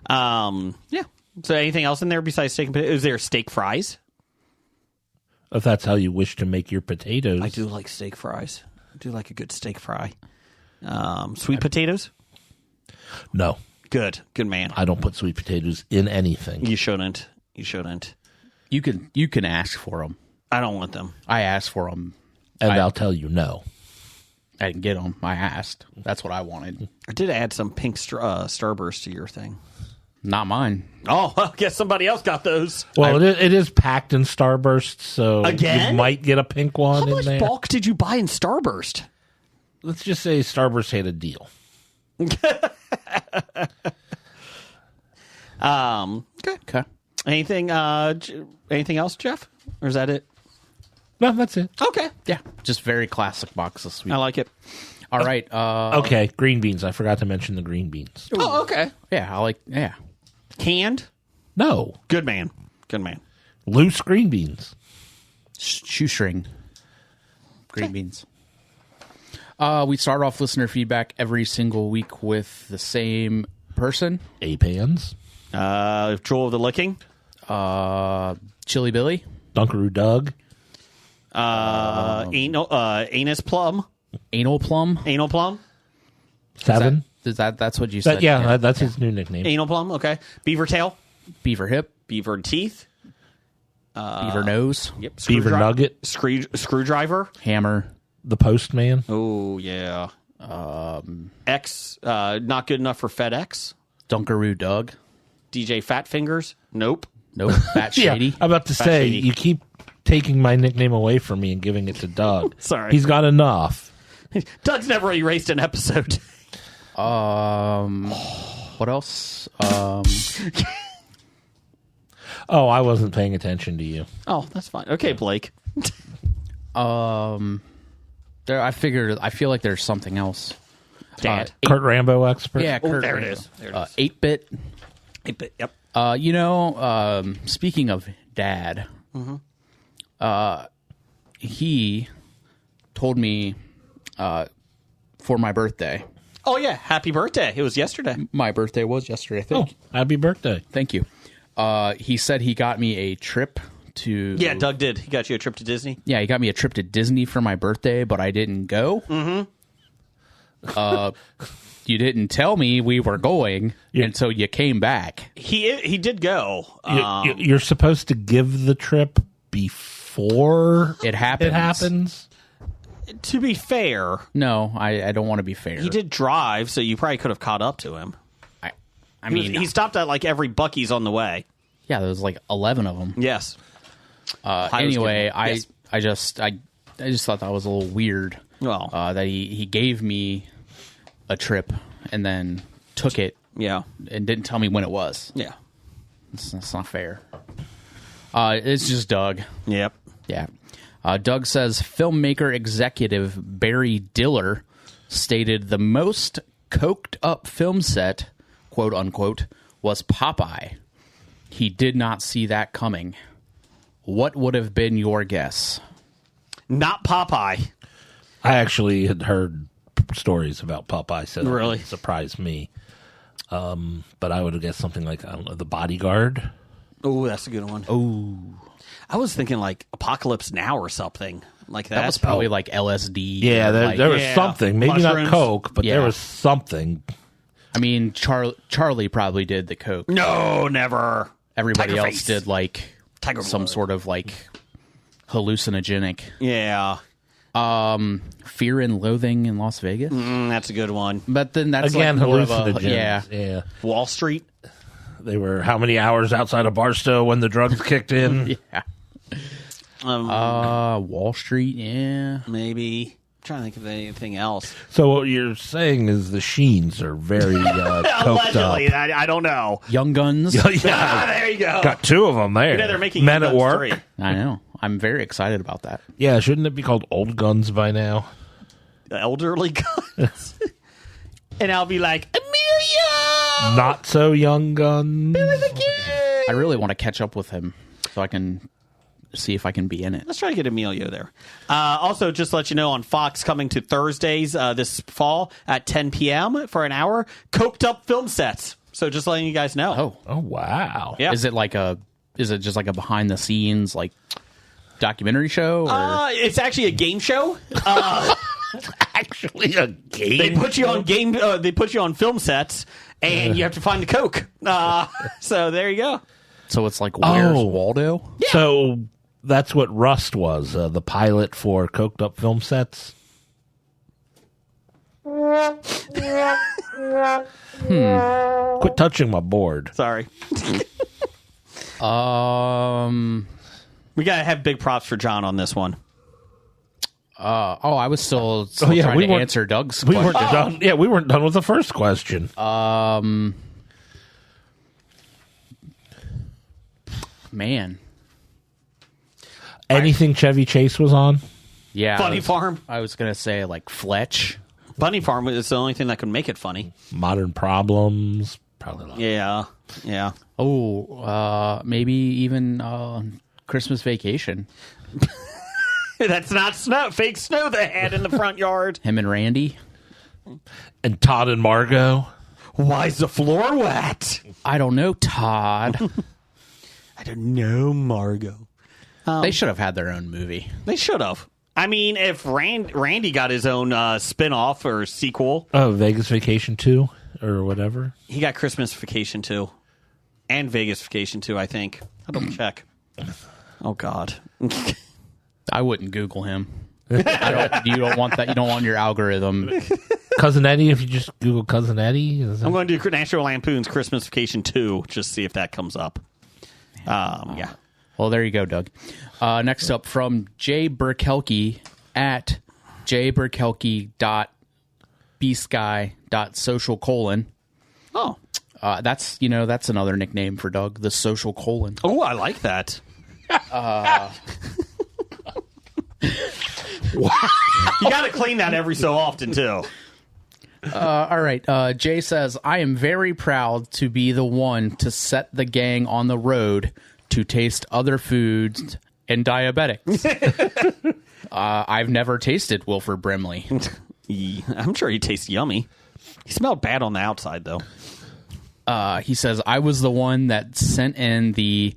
A: yeah. So anything else in there besides steak and potatoes? Is there steak fries?
B: If that's how you wish to make your potatoes.
A: I do like steak fries. I do like a good steak fry. Sweet potatoes?
B: No,
A: Good. Good man.
B: I don't put sweet potatoes in anything.
A: You shouldn't. You shouldn't.
E: You can ask for them.
A: I don't want them.
E: I asked for them.
B: And I'll tell you no.
E: I didn't get them. I asked. That's what I wanted.
A: I did add some pink Starburst to your thing.
E: Not mine.
A: Oh, I guess somebody else got those.
B: Well, it is packed in Starburst, so
A: Again?
B: you might get a pink one
A: How
B: in
A: much
B: there.
A: bulk did you buy in Starburst?
B: Let's just say Starburst had a deal.
A: Okay.
E: Okay.
A: Anything else, Jeff? Or is that it?
B: No, that's it.
A: Okay.
E: Yeah. Just very classic box of sweet.
A: I like it.
E: All right.
B: Okay, green beans. I forgot to mention the green beans.
A: Oh, okay.
E: Yeah.
A: Canned?
B: No,
A: Good man. Good man.
B: loose green beans.
E: Shoestring. Green beans. We start off listener feedback every single week with the same person.
B: A-pans.
A: Jewel of the Licking.
E: Chili Billy.
B: Dunkaroo Doug.
A: Anus Plum.
E: Anal Plum.
A: Anal Plum.
B: 7.
E: That's what you said.
B: That's his new nickname.
A: Anal Plum. Okay. Beaver Tail.
E: Beaver Hip.
A: Beaver Teeth.
E: Beaver Nose.
A: Yep.
B: Beaver Nugget.
A: Screwdriver.
E: Hammer.
B: The Postman.
A: Oh, yeah. X. Not good enough for FedEx.
E: Dunkaroo Doug.
A: DJ Fat Fingers. Nope.
E: Nope. Fat Shady.
B: Yeah, I'm about to say,
A: Shady.
B: you keep taking my nickname away from me and giving it to Doug.
A: Sorry.
B: He's got enough.
A: Doug's never erased an episode.
E: What else?
B: Oh, I wasn't paying attention to you.
A: Oh, that's fine. Okay, Blake.
E: There. I feel like there's something else.
A: Dad.
B: Kurt Rambo expert?
E: Yeah.
A: Oh,
E: Kurt
A: there it
E: Rambo.
A: is. There it is.
E: 8-bit.
A: Yep.
E: Speaking of Dad, he told me for my birthday.
A: Oh, yeah. Happy birthday. It was yesterday.
E: My birthday was yesterday.
B: Oh, happy birthday.
E: Thank you. He said he got me a trip to...
A: Yeah, Doug did. He got you a trip to Disney.
E: Yeah, he got me a trip to Disney for my birthday, but I didn't go. Mm-hmm. You didn't tell me we were going until you came back.
A: He did go.
B: You're supposed to give the trip before
E: It happens.
A: To be fair,
E: No, I don't want to be fair.
A: he did drive, so you probably could have caught up to him.
E: I
A: He stopped at like every Buc-ee's on the way.
E: yeah, there was like 11 of them.
A: Yes.
E: Anyway,
A: Yes.
E: I just thought that was a little weird.
A: Well.
E: That he gave me a trip and then took it
A: Yeah.
E: and didn't tell me when it was.
A: Yeah.
E: That's not fair. It's just Doug.
A: Yep.
E: Yeah. Doug says filmmaker executive Barry Diller stated the most coked up film set, quote unquote, was Popeye. He did not see that coming. What would have been your guess?
A: Not Popeye.
B: I actually had heard stories about Popeye, so
A: Really?
B: it surprised me. But I would have guessed something like, I don't know, The Bodyguard.
A: Oh, that's a good one.
E: Oh,
A: I was thinking like Apocalypse Now or something like that.
E: that was probably like LSD.
B: Yeah, there was
A: yeah,
B: something. Maybe
A: mushrooms.
B: not Coke, but
E: Yeah.
B: there was something.
E: I mean, Charlie probably did the coke.
A: No, never.
E: Everybody
A: Tiger
E: else
A: face.
E: did like
A: Tiger
E: some
A: blood.
E: sort of like hallucinogenic.
A: Yeah.
E: Fear and Loathing in Las Vegas.
A: That's a good one.
E: But then that's
B: Again,
E: like more of a
B: hallucinogens.
E: yeah.
A: Wall Street.
B: They were how many hours outside of Barstow when the drugs kicked in?
E: Yeah.
A: Um,
E: Wall Street, yeah.
A: maybe. trying to think of anything else.
B: So what you're saying is the Sheens are very coked up.
A: Allegedly, I don't know.
E: Young Guns.
A: Ah, there you go.
B: Got two of them there.
A: You know, they're making
B: Men
A: Young
B: at
A: Guns
B: Work.
A: 3.
E: I know. I'm very excited about that.
B: Yeah, shouldn't it be called Old Guns by now?
A: The elderly guns. And I'll be like, Emilio!
B: Not so young guns.
E: I really want to catch up with him so I can see if I can be in it.
A: Let's try to get Emilio there. Also, just to let you know, on Fox coming to Thursdays this fall at 10 p.m. for an hour, coked up film sets. So just letting you guys know.
B: Oh wow.
A: Yeah.
E: Is it just like a behind the scenes like documentary show? Or?
A: It's actually a game show.
B: Actually a game.
A: They put you on game. They put you on film sets, and you have to find the coke. So there you go.
E: So it's like Where's
B: Oh.
E: Waldo?
B: So that's what Rust was, the pilot for coked up film sets. Quit touching my board.
A: Sorry.
E: Um.
A: We gotta have big props for John on this one.
E: I was still
B: yeah,
E: trying
B: we
E: to
B: weren't-
E: answer Doug's
B: We
E: question.
B: weren't done. Yeah, we weren't done with the first question.
E: Man.
B: Anything Chevy Chase was on?
E: Yeah.
A: Funny Farm.
E: I was gonna say like Fletch.
A: Bunny Farm is the only thing that could make it funny.
B: Modern Problems. Probably not.
A: Yeah.
E: Oh, maybe even Christmas Vacation.
A: That's not snow. Fake snow they had in the front yard.
E: Him and Randy.
B: And Todd and Margot.
A: Why's the floor wet?
E: I don't know, Todd.
A: I don't know, Margot.
E: They should have had their own movie.
A: They should have. I mean, if Randy got his own spin-off or sequel,
B: Oh, Vegas Vacation 2 or whatever.
A: he got Christmas Vacation 2 and Vegas Vacation 2, I think. I'll double check. Oh, God.
E: I wouldn't Google him. You don't want that. You don't want your algorithm.
B: Cousin Eddie, if you just Google Cousin Eddie.
A: I'm going to do National Lampoon's Christmas Vacation 2, just see if that comes up. Yeah.
E: Well, there you go, Doug. Next up from Jay Burkelke at jburkelke.bsky.social:.
A: Oh.
E: That's another nickname for Doug, the social colon.
A: Oh, I like that. You got to clean that every so often, too.
E: All right. Jay says, I am very proud to be the one to set the gang on the road to taste other foods and diabetics. I've never tasted Wilford Brimley.
A: I'm sure he tastes yummy. He smelled bad on the outside, though.
E: He says, I was the one that sent in the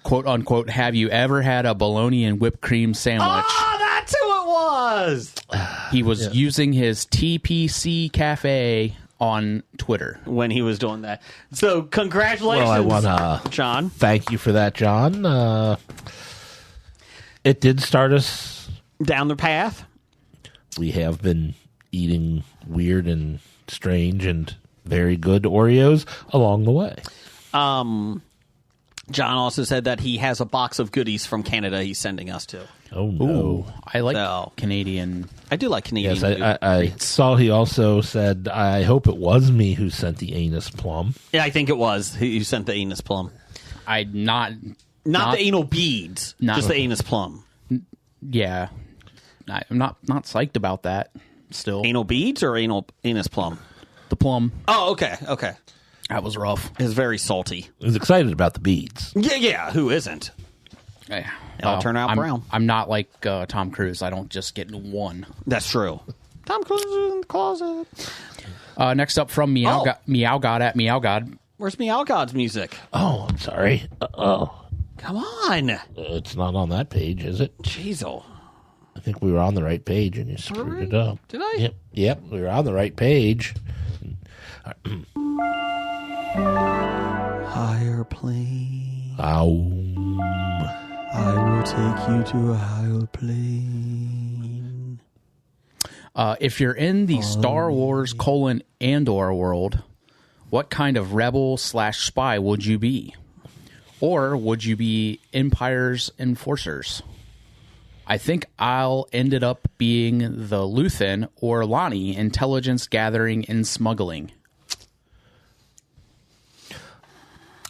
E: quote-unquote, have you ever had a bologna and whipped cream sandwich?
A: Oh, that's who it was!
E: He was using his TPC Cafe on Twitter.
A: When he was doing that. So, congratulations,
B: Well, I want to
A: John.
B: thank you for that, John. It did start us.
A: Down the path.
B: We have been eating weird and strange and very good Oreos along the way.
A: John also said that he has a box of goodies from Canada he's sending us to.
B: Oh, no.
E: Ooh, I like
A: So-
E: Canadian.
A: I do like Canadian
B: Yes,
A: food.
B: I saw he also said, I hope it was me who sent the anus plum.
A: Yeah, I think it was. He sent the anus plum.
E: Not
A: Not the anal beads,
E: not-
A: just the anus plum.
E: Yeah. I'm not psyched about that still.
A: Anal beads or anus plum?
E: The plum.
A: Oh, okay, okay.
E: That was rough.
A: It's very salty.
B: I was excited about the beads.
A: Yeah, who isn't?
E: Yeah.
A: It'll turn out brown.
E: I'm not like Tom Cruise. I don't just get one.
A: That's true. Tom Cruise is in the closet.
E: Next up from Meow God at Meow God.
A: Where's Meow God's music?
B: Oh, I'm sorry.
A: Come on.
B: It's not on that page, is it?
A: Jeez.
B: I think we were on the right page and you screwed it up.
A: Did I?
B: Yep, we were on the right page.
A: Higher plane.
B: Ow.
A: I will take you to a higher plane.
E: If you're in the Star Wars Andor world, what kind of rebel / spy would you be? Or would you be Empire's enforcers? I think I'll ended up being the Luthen or Lonnie, intelligence gathering and smuggling.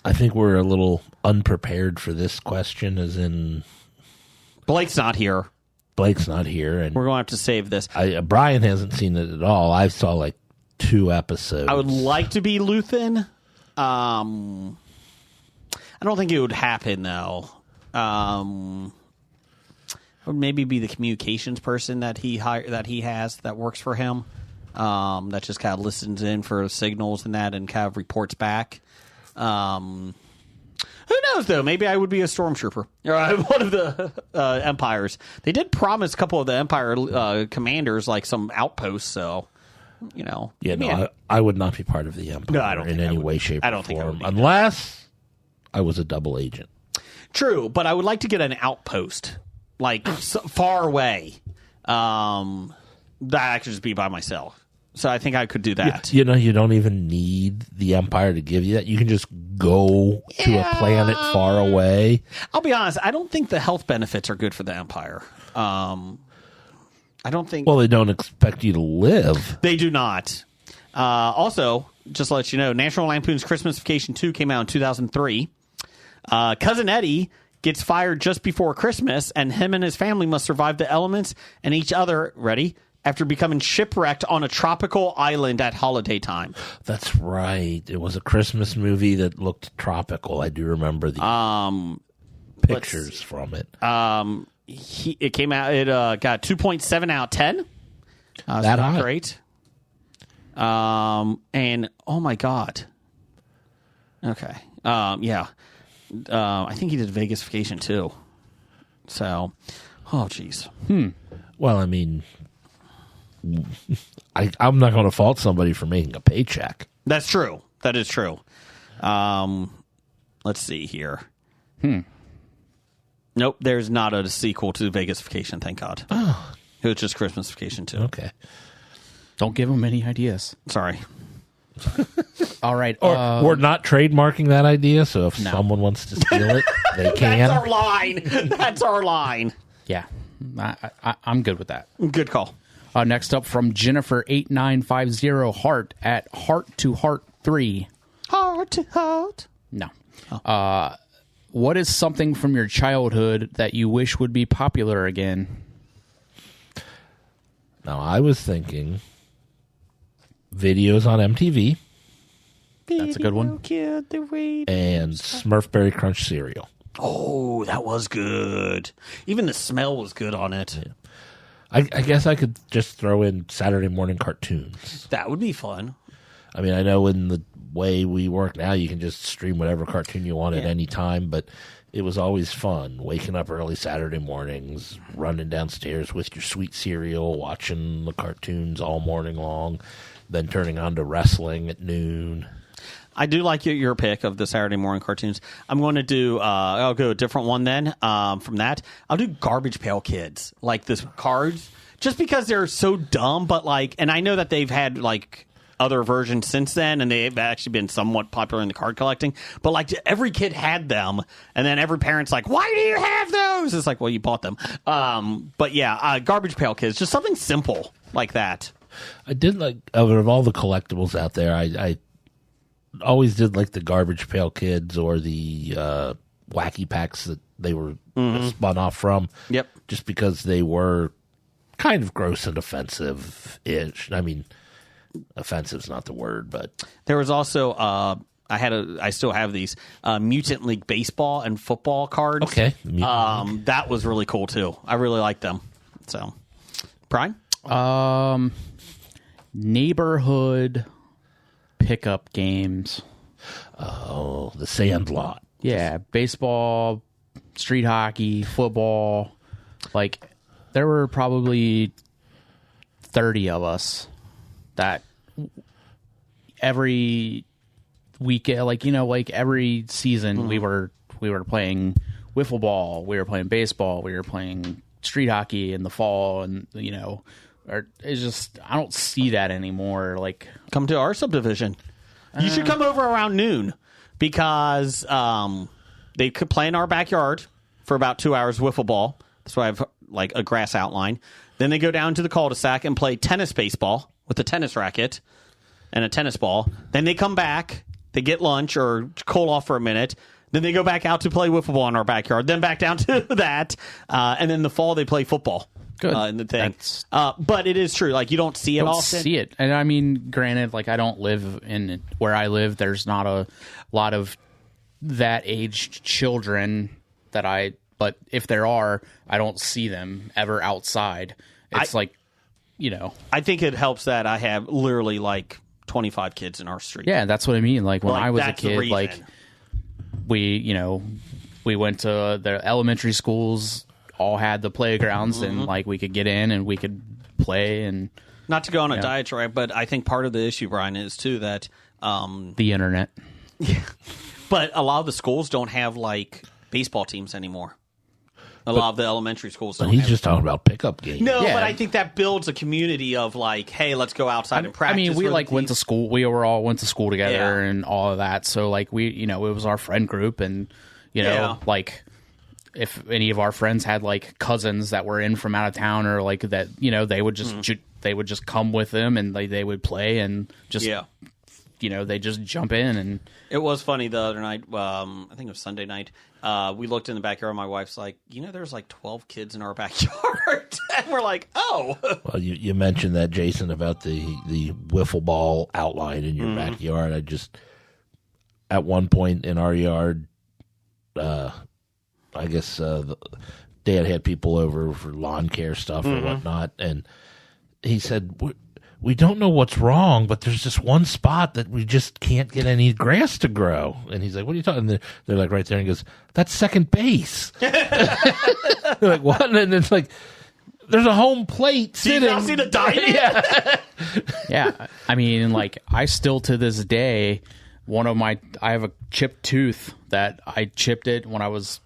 B: I think we're a little unprepared for this question, as in
A: Blake's not here.
B: Blake's not here, and
A: We're going to have to save this.
B: Brian hasn't seen it at all. I saw like 2 episodes.
A: I would like to be Luthen. I don't think it would happen, though. Or maybe be the communications person that he has that works for him. That just kind of listens in for signals and that, and kind of reports back. Who knows, though? Maybe I would be a stormtrooper. One of the Empires. They did promise a couple of the Empire commanders like some outposts, so, you know.
B: Yeah, no, I would not be part of the Empire
A: I don't
B: in
A: think I
B: any
A: would.
B: way, shape,
A: I
B: or
A: don't think I
B: form,
A: would either.
B: unless I was a double agent.
A: True, but I would like to get an outpost, like far away. That I could just be by myself. So I think I could do that.
B: You know, you don't even need the Empire to give you that. You can just go to a planet far away.
A: I'll be honest, I don't think the health benefits are good for the Empire. I don't think...
B: Well, they don't expect you to live.
A: They do not. Also, just to let you know, National Lampoon's Christmas Vacation 2 came out in 2003. Cousin Eddie gets fired just before Christmas, and him and his family must survive the elements and each other, ready, after becoming shipwrecked on a tropical island at holiday time.
B: That's right. It was a Christmas movie that looked tropical. I do remember the pictures from it.
A: It came out, it got 2.7 out of 10.
B: That high?
A: Great. And, oh my God. Okay. Yeah. I think he did Vegas Vacation too. So, oh geez.
B: Well, I mean, I'm not going to fault somebody for making a paycheck.
A: That's true. That is true. Let's see here. Nope, there's not a sequel to Vegas Vacation, thank God. Oh. It was just Christmas Vacation too.
B: Okay.
E: Don't give them any ideas.
A: Sorry.
E: All right.
B: We're not trademarking that idea, so if someone wants to steal it, they can.
A: That's our line. That's our line.
E: Yeah, I'm good with that.
A: Good call.
E: Next up from Jennifer8950 Heart at Heart to Heart 3.
A: Heart to heart.
E: No. What is something from your childhood that you wish would be popular again?
B: Now, I was thinking videos on MTV
E: That's a good one.
B: and Smurfberry Crunch cereal.
A: Oh, that was good. Even the smell was good on it.
B: Yeah. I guess I could just throw in Saturday morning cartoons.
A: That would be fun.
B: I mean, I know in the way we work now, you can just stream whatever cartoon you want at any time, but it was always fun. Waking up early Saturday mornings, running downstairs with your sweet cereal, watching the cartoons all morning long, then turning on to wrestling at noon.
A: I do like your pick of the Saturday morning cartoons. I'm going to do, I'll go a different one then from that. I'll do Garbage Pail Kids, like this cards, just because they're so dumb, but like, and I know that they've had like other versions since then, and they've actually been somewhat popular in the card collecting, but like every kid had them, and then every parent's like, why do you have those? It's like, well, you bought them. But yeah, Garbage Pail Kids, just something simple like that.
B: I did like, of all the collectibles out there, I always did like the Garbage Pail Kids or the Wacky Packs that they were spun off from.
A: Yep.
B: Just because they were kind of gross and offensive-ish. I mean, offensive's not the word, but
A: There was also I still have these Mutant League baseball and football cards.
B: okay.
A: That was really cool too. I really like them. So, Brian?
E: Neighborhood pickup games.
B: Oh, the Sandlot.
E: Yeah, baseball, street hockey, football. Like, there were probably 30 of us that every weekend, like, you know, like every season we were playing wiffle ball, we were playing baseball, we were playing street hockey in the fall, and, you know, it's just, I don't see that anymore. Like,
A: Come to our subdivision. You should come over around noon because they could play in our backyard for about 2 hours wiffle ball. That's what I've like a grass outline. Then they go down to the cul-de-sac and play tennis baseball with a tennis racket and a tennis ball. Then they come back, they get lunch or cool off for a minute. Then they go back out to play wiffle ball in our backyard. Then back down to that. And then in the fall, they play football.
E: Good.
A: In the thing. But it is true. Like, you don't see it often.
E: See it. And I mean, granted, like, I don't live in where I live. There's not a lot of that aged children but if there are, I don't see them ever outside. It's like, you know.
A: I think it helps that I have literally like 25 kids in our street.
E: Yeah, that's what I mean. Like, when I was a
A: that's the
E: kid,
A: reason.
E: like, we went to the elementary schools, all had the playgrounds, and like we could get in and we could play. And
A: not to go on a diatribe, but I think part of the issue, Brian, is too that
E: the internet.
A: But a lot of the schools don't have like baseball teams anymore. A lot of the elementary schools don't.
B: He's
A: have
B: just talking about pickup games.
A: No,
E: Yeah.
A: but I think that builds a community of like, hey, let's go outside and practice.
E: I mean, we
A: with
E: like
A: the
E: went to
A: team.
E: school. We were all went to school together
A: Yeah.
E: and all of that. So like it was our friend group, and
A: Yeah.
E: like if any of our friends had like cousins that were in from out of town or like that, they would just they would just come with them and they would play and just they just jump in. And
A: It was funny the other night. I think it was Sunday night. We looked in the backyard. My wife's like, there's like 12 kids in our backyard. And we're like, oh.
B: Well, you mentioned that, Jason, about the wiffle ball outline in your
A: Mm-hmm.
B: backyard. At one point in our yard, I guess Dad had people over for lawn care stuff
A: Mm-hmm.
B: or whatnot, and he said, we don't know what's wrong, but there's this one spot that we just can't get any grass to grow. And he's like, what are you talking? And they're like right there, and he goes, that's second base. They're like, what? And it's like, there's a home plate
A: Do
B: sitting.
A: you now see the diamond?
E: yeah, I mean, like I still to this day, I have a chipped tooth that I chipped it when I was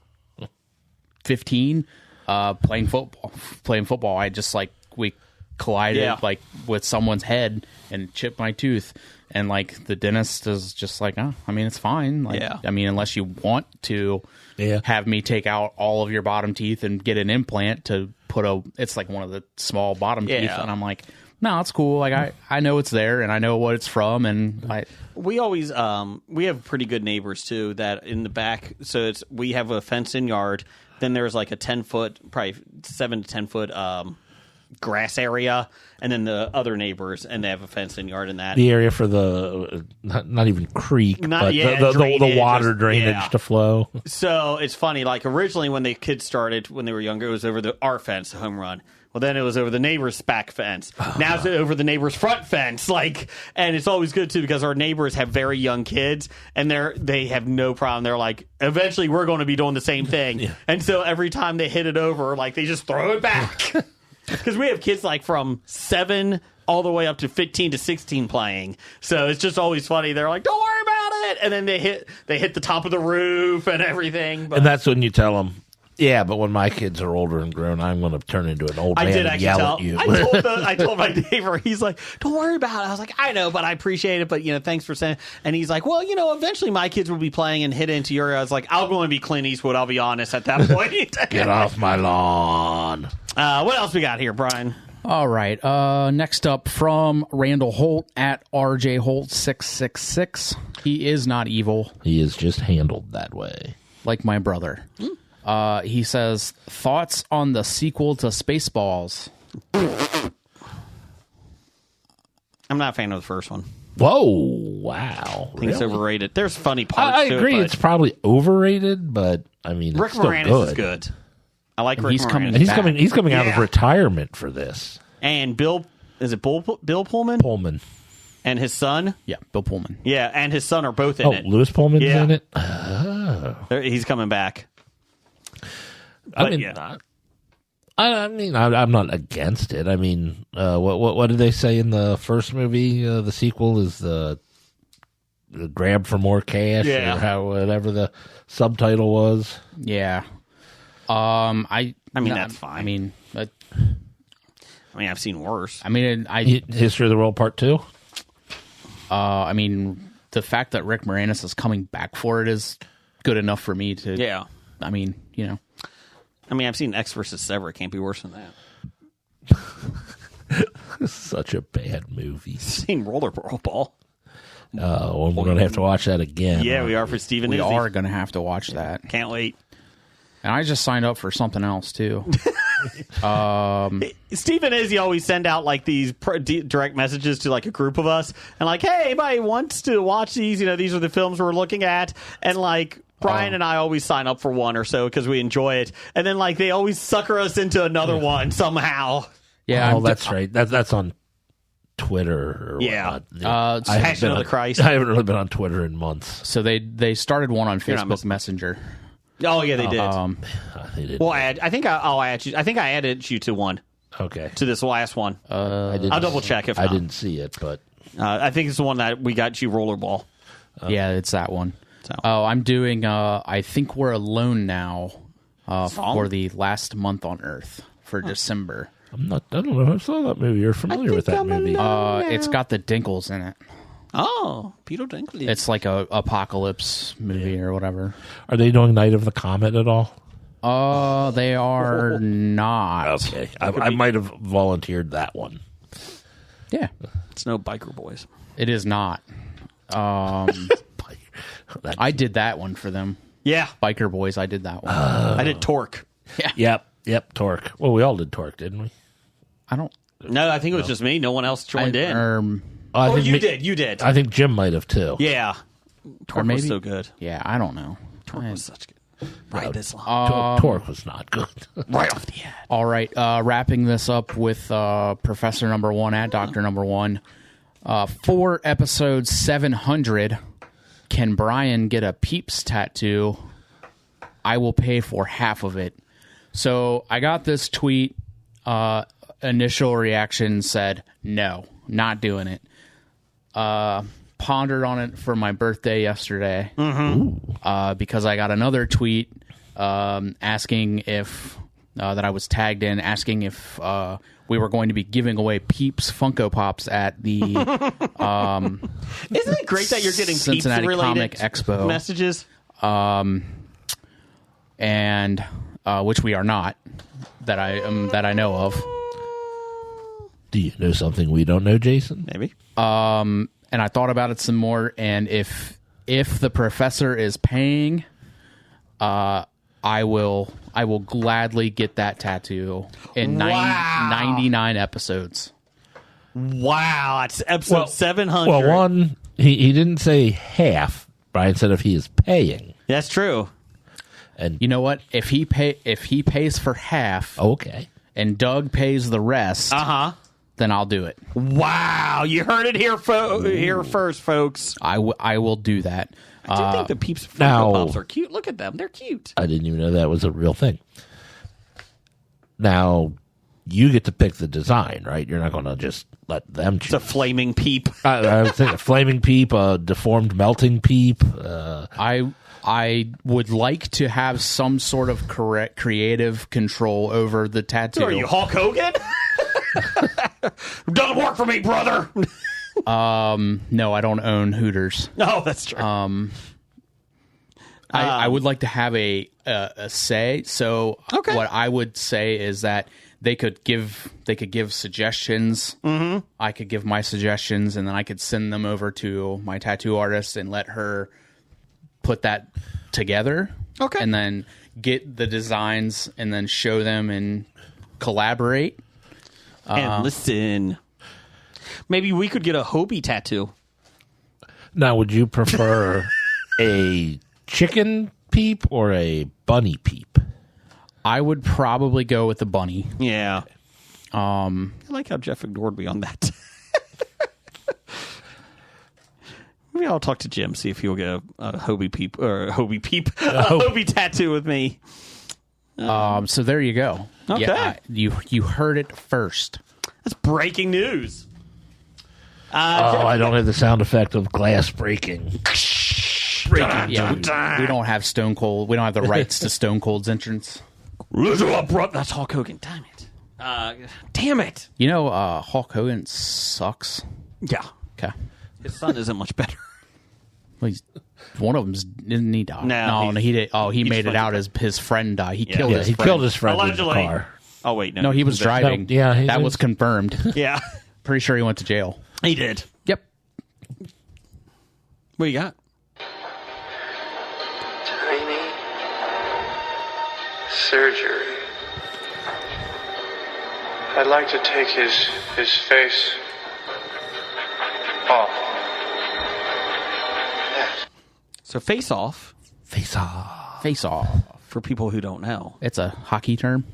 E: 15, playing football. I just we collided like with someone's head and chipped my tooth, and like the dentist is just like, oh, I mean, it's fine. Like, I mean, unless you want to have me take out all of your bottom teeth and get an implant to put it's like one of the small bottom teeth, and I'm like, no, it's cool. Like I know it's there and I know what it's from, and
A: We always we have pretty good neighbors too. That in the back, so we have a fenced-in yard. Then there's like a 10-foot, probably 7 to 10 foot grass area, and then the other neighbors, and they have a fenced-in yard in that.
B: The area for the not even creek, but the
A: drainage,
B: water drainage to flow.
A: So it's funny. Like originally, when the kids started when they were younger, it was over our fence, the home run. Well, then it was over the neighbor's back fence. Now it's over the neighbor's front fence. And it's always good too because our neighbors have very young kids, and they have no problem. They're like, eventually we're going to be doing the same thing, and so every time they hit it over, like they just throw it back. Because we have kids like from 7 all the way up to 15 to 16 playing, so it's just always funny. They're like, "Don't worry about it," and then they hit the top of the roof and everything. But
B: And that's when you tell them, yeah, but when my kids are older and grown, I'm going to turn into an old man
A: I did
B: and
A: actually
B: yell
A: tell.
B: at you.
A: I told my neighbor. He's like, "Don't worry about it." I was like, "I know, but I appreciate it. But thanks for saying." And he's like, "Well, eventually my kids will be playing and hit into your." I was like, "I'll go and be Clint Eastwood. I'll be honest at that point."
B: Get off my lawn.
A: What else we got here, Brian?
E: All right. Next up from Randall Holt at RJ Holt 666. He is not evil,
B: He is just handled that way.
E: like my brother. He says, thoughts on the sequel to Spaceballs?
A: I'm not a fan of the first one.
B: Whoa, wow.
A: I think it's
B: Really?
A: overrated. There's funny parts.
B: I
A: to
B: agree.
A: It,
B: It's probably overrated, but I mean,
A: Rick
B: it's still
A: Moranis
B: good.
A: is good. I like Rick
E: he's
A: Moranis.
E: coming-
B: And he's
E: Back.
B: coming. He's coming out of
A: Yeah.
B: retirement for this.
A: And Bill Pullman
B: Pullman.
A: and his son.
E: Yeah, Bill Pullman.
A: Yeah, and his son are both in
B: Oh,
A: it.
B: Lewis Pullman's
A: Yeah.
B: in it.
A: He's coming back.
B: I
A: But
B: mean,
A: yeah.
B: I'm not against it. I mean, what did they say in the first movie? The sequel is the grab for more cash,
A: Yeah.
B: or whatever the subtitle was.
E: Yeah. I mean,
A: that's fine.
E: I mean,
A: I've seen worse.
B: History of the World Part 2.
E: I mean, the fact that Rick Moranis is coming back for it is good enough for me to.
A: Yeah.
E: I mean,
A: I mean, I've seen X versus Sever. It can't be worse than that.
B: Such a bad movie.
A: I've seen Rollerball.
B: Well, we're going to have to watch that again.
A: Yeah, we are for Steven.
E: We
A: Izzy.
E: are going to have to watch that.
A: Can't wait.
E: And I just signed up for something else, too.
A: Steve and Izzy always send out like these direct messages to like a group of us and like, hey, anybody wants to watch these? You know, these are the films we're looking at. And like Brian and I always sign up for one or so because we enjoy it. And then like they always sucker us into another one somehow.
E: Yeah.
B: Oh, that's right. That's on Twitter. Or
A: Yeah.
B: whatnot. I haven't
A: Passion
B: been
A: of
B: on-
A: the Christ.
B: I haven't really been on Twitter in months.
E: So they started one on
A: You're not
E: Facebook
A: missing-
E: Messenger.
A: Oh yeah, they did.
B: They didn't.
A: Well, I think I'll add you. I think I added you to one,
B: Okay.
A: to this last one.
B: I didn't,
A: I'll double check if
B: I
A: not.
B: didn't see it, but
A: I think it's the one that we got you Rollerball.
E: Yeah, it's that one.
A: So.
E: Oh, I'm doing I Think We're Alone Now
A: Song?
E: for the last month on Earth for December.
B: I don't know if I saw that movie. You're familiar with that movie.
E: It's got the Dinkles in it.
A: Oh, Peter Dinklage.
E: It's like a apocalypse movie or whatever.
B: Are they doing Night of the Comet at all?
E: They are not.
B: Okay. I might have volunteered that one.
E: Yeah,
A: It's no Biker Boys.
E: it is not. I did that one for them.
A: Yeah,
E: Biker Boys, I did that one.
A: I did Torque.
B: Yep, Torque. Well, we all did Torque, didn't we?
E: I don't.
A: No, I think it was just me. No one else joined in.
B: I
A: Oh,
B: think
A: you did. You did.
B: I think Jim might have too.
A: Yeah. Torque
E: maybe-
A: was so good.
E: Yeah, I don't know.
A: Torque was such good. Right this long.
B: Torque was not good.
A: Right off the head.
E: All right, wrapping this up with Professor Number One at Doctor Number One. For episode 700, can Brian get a Peeps tattoo? I will pay for half of it. So I got this tweet. Initial reaction said, no, not doing it. Pondered on it for my birthday yesterday because I got another tweet asking if that I was tagged in, asking if we were going to be giving away Peeps Funko Pops at the
A: Isn't it great that you're getting
E: Cincinnati
A: Peeps-related
E: Comic Expo
A: messages?
E: and which we are not that I know of.
B: Do you know something we don't know, Jason?
A: Maybe.
E: And I thought about it some more, and if the professor is paying, I will gladly get that tattoo in
A: Wow.
E: 99 episodes.
A: Wow. It's episode 700.
B: Well, one, he didn't say half. Brian said if he is paying.
A: That's true.
B: And
E: You know what? If he pays for half
B: okay.
E: and Doug pays the rest,
A: Uh-huh.
E: then I'll do it.
A: Wow. You heard it here, here first, folks.
E: I will do that.
A: I do think the Peeps Funko
B: now-
A: Pops are cute. Look at them. They're cute.
B: I didn't even know that was a real thing. Now, you get to pick the design, right? You're not going to just let them
A: It's a
B: choose.
A: flaming peep.
B: I was thinking a flaming peep, a deformed melting peep.
E: I would like to have some sort of creative control over the tattoo.
A: Are you Hulk Hogan? Doesn't work for me, brother.
E: No, I don't own Hooters.
A: No, that's true.
E: I would like to have a say. So
A: Okay.
E: what I would say is that they could give suggestions. Mm-hmm. I could give my suggestions, and then I could send them over to my tattoo artist and let her put that together.
A: Okay.
E: And then get the designs and then show them and collaborate.
A: And listen, maybe we could get a Hobie tattoo.
B: Now, would you prefer a chicken peep or a bunny peep?
E: I would probably go with the bunny.
A: Yeah. I like how Jeff ignored me on that. Maybe I'll talk to Jim, see if he'll get a Hobie peep or a Hobie tattoo with me.
E: So there you go.
A: Okay.
E: Yeah, you heard it first.
A: That's breaking news.
B: I don't have the sound effect of glass breaking.
E: Yeah, we don't have Stone Cold. We don't have the rights to Stone Cold's entrance.
A: That's Hulk Hogan. Damn it. Damn it.
E: You know, Hulk Hogan sucks.
A: Yeah.
E: Okay.
A: His son isn't much better.
E: Well, one of them's didn't he die?
A: No,
E: he did. Oh, he
A: he's
E: made it
A: funny.
E: out as his friend died. He killed
B: Yeah,
E: his
B: he
E: friend.
B: killed his friend
A: Allegedly.
B: in the car.
A: Oh, wait.
E: No, he was driving.
B: No, yeah,
E: that was confirmed.
A: Yeah,
E: Pretty sure he went to jail.
A: he did.
E: Yep.
A: What you got?
F: Tiny surgery. I'd like to take his face off. Yes.
A: So Face Off,
B: Face off.
E: Face off.
A: for people who don't know.
E: It's a hockey term.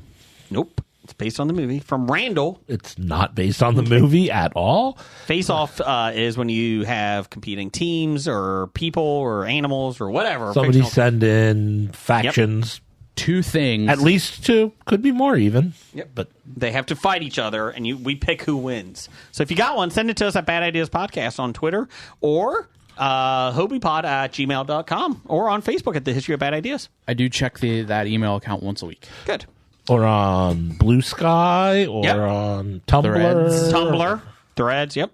A: Nope. It's based on the movie. From Randall,
B: It's not based on the movie at all.
A: Face Off is when you have competing teams or people or animals or whatever.
B: Somebody
A: fictional-
B: send in factions.
E: Two things.
B: At least two. Could be more even.
A: Yep.
B: But
A: They have to fight each other, and we pick who wins. So if you got one, send it to us at Bad Ideas Podcast on Twitter or hobiepod@gmail.com or on Facebook at The History of Bad Ideas.
E: I do check that email account once a week.
A: Good.
B: or on Blue Sky or
A: Yep.
B: on Tumblr.
E: Threads.
A: Tumblr, Threads, yep.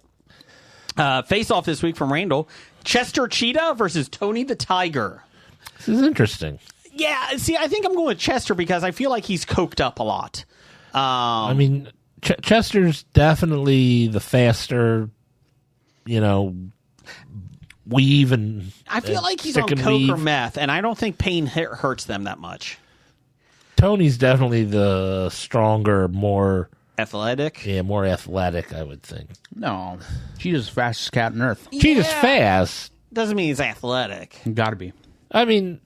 A: Face Off this week from Randall. Chester Cheetah versus Tony the Tiger.
B: This is interesting.
A: Yeah, see, I think I'm going with Chester because I feel like he's coked up a lot.
B: I mean, Chester's definitely the faster, weave and
A: I feel like he's
B: stick
A: on
B: and
A: coke or
B: weave.
A: meth, and I don't think pain hurts them that much.
B: Tony's definitely the stronger, more
A: Athletic.
B: more athletic, I would think.
E: No. Cheetah's the fastest cat on earth.
B: Cheetah's fast.
A: Doesn't mean he's athletic.
E: Gotta be.
B: I mean,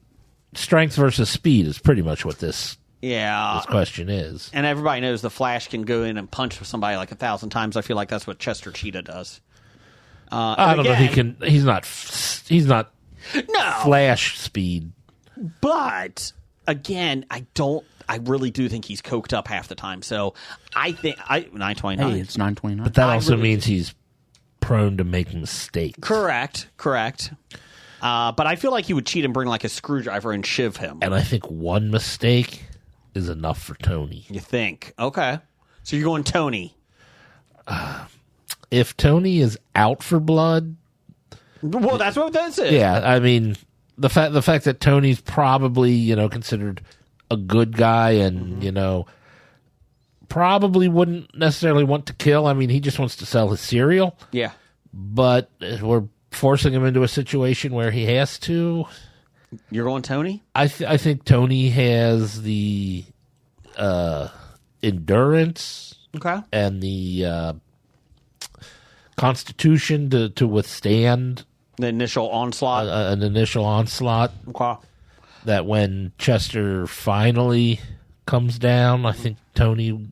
B: strength versus speed is pretty much what this
A: Yeah.
B: question is.
A: And everybody knows the Flash can go in and punch somebody like 1,000 times. I feel like that's what Chester Cheetah does.
B: I don't know if he can. He's not
A: No.
B: Flash speed.
A: But again, I really do think he's coked up half the time. So I think 929.
E: Hey, it's 9:29.
B: But that
A: I
B: also
A: really-
B: means he's prone to making mistakes.
A: Correct. But I feel like he would cheat and bring like a screwdriver and shiv him.
B: And I think one mistake is enough for Tony.
A: You think? Okay. So you're going Tony.
B: If Tony is out for blood,
A: Well, that's what this is.
B: yeah, I mean the fact that Tony's probably, considered a good guy and, probably wouldn't necessarily want to kill. I mean, he just wants to sell his cereal,
A: Yeah.
B: but we're forcing him into a situation where he has to.
A: You're going Tony?
B: I think Tony has the endurance
A: Okay.
B: and the constitution to withstand
A: The initial onslaught.
B: an initial onslaught.
A: Okay.
B: That when Chester finally comes down, I think Tony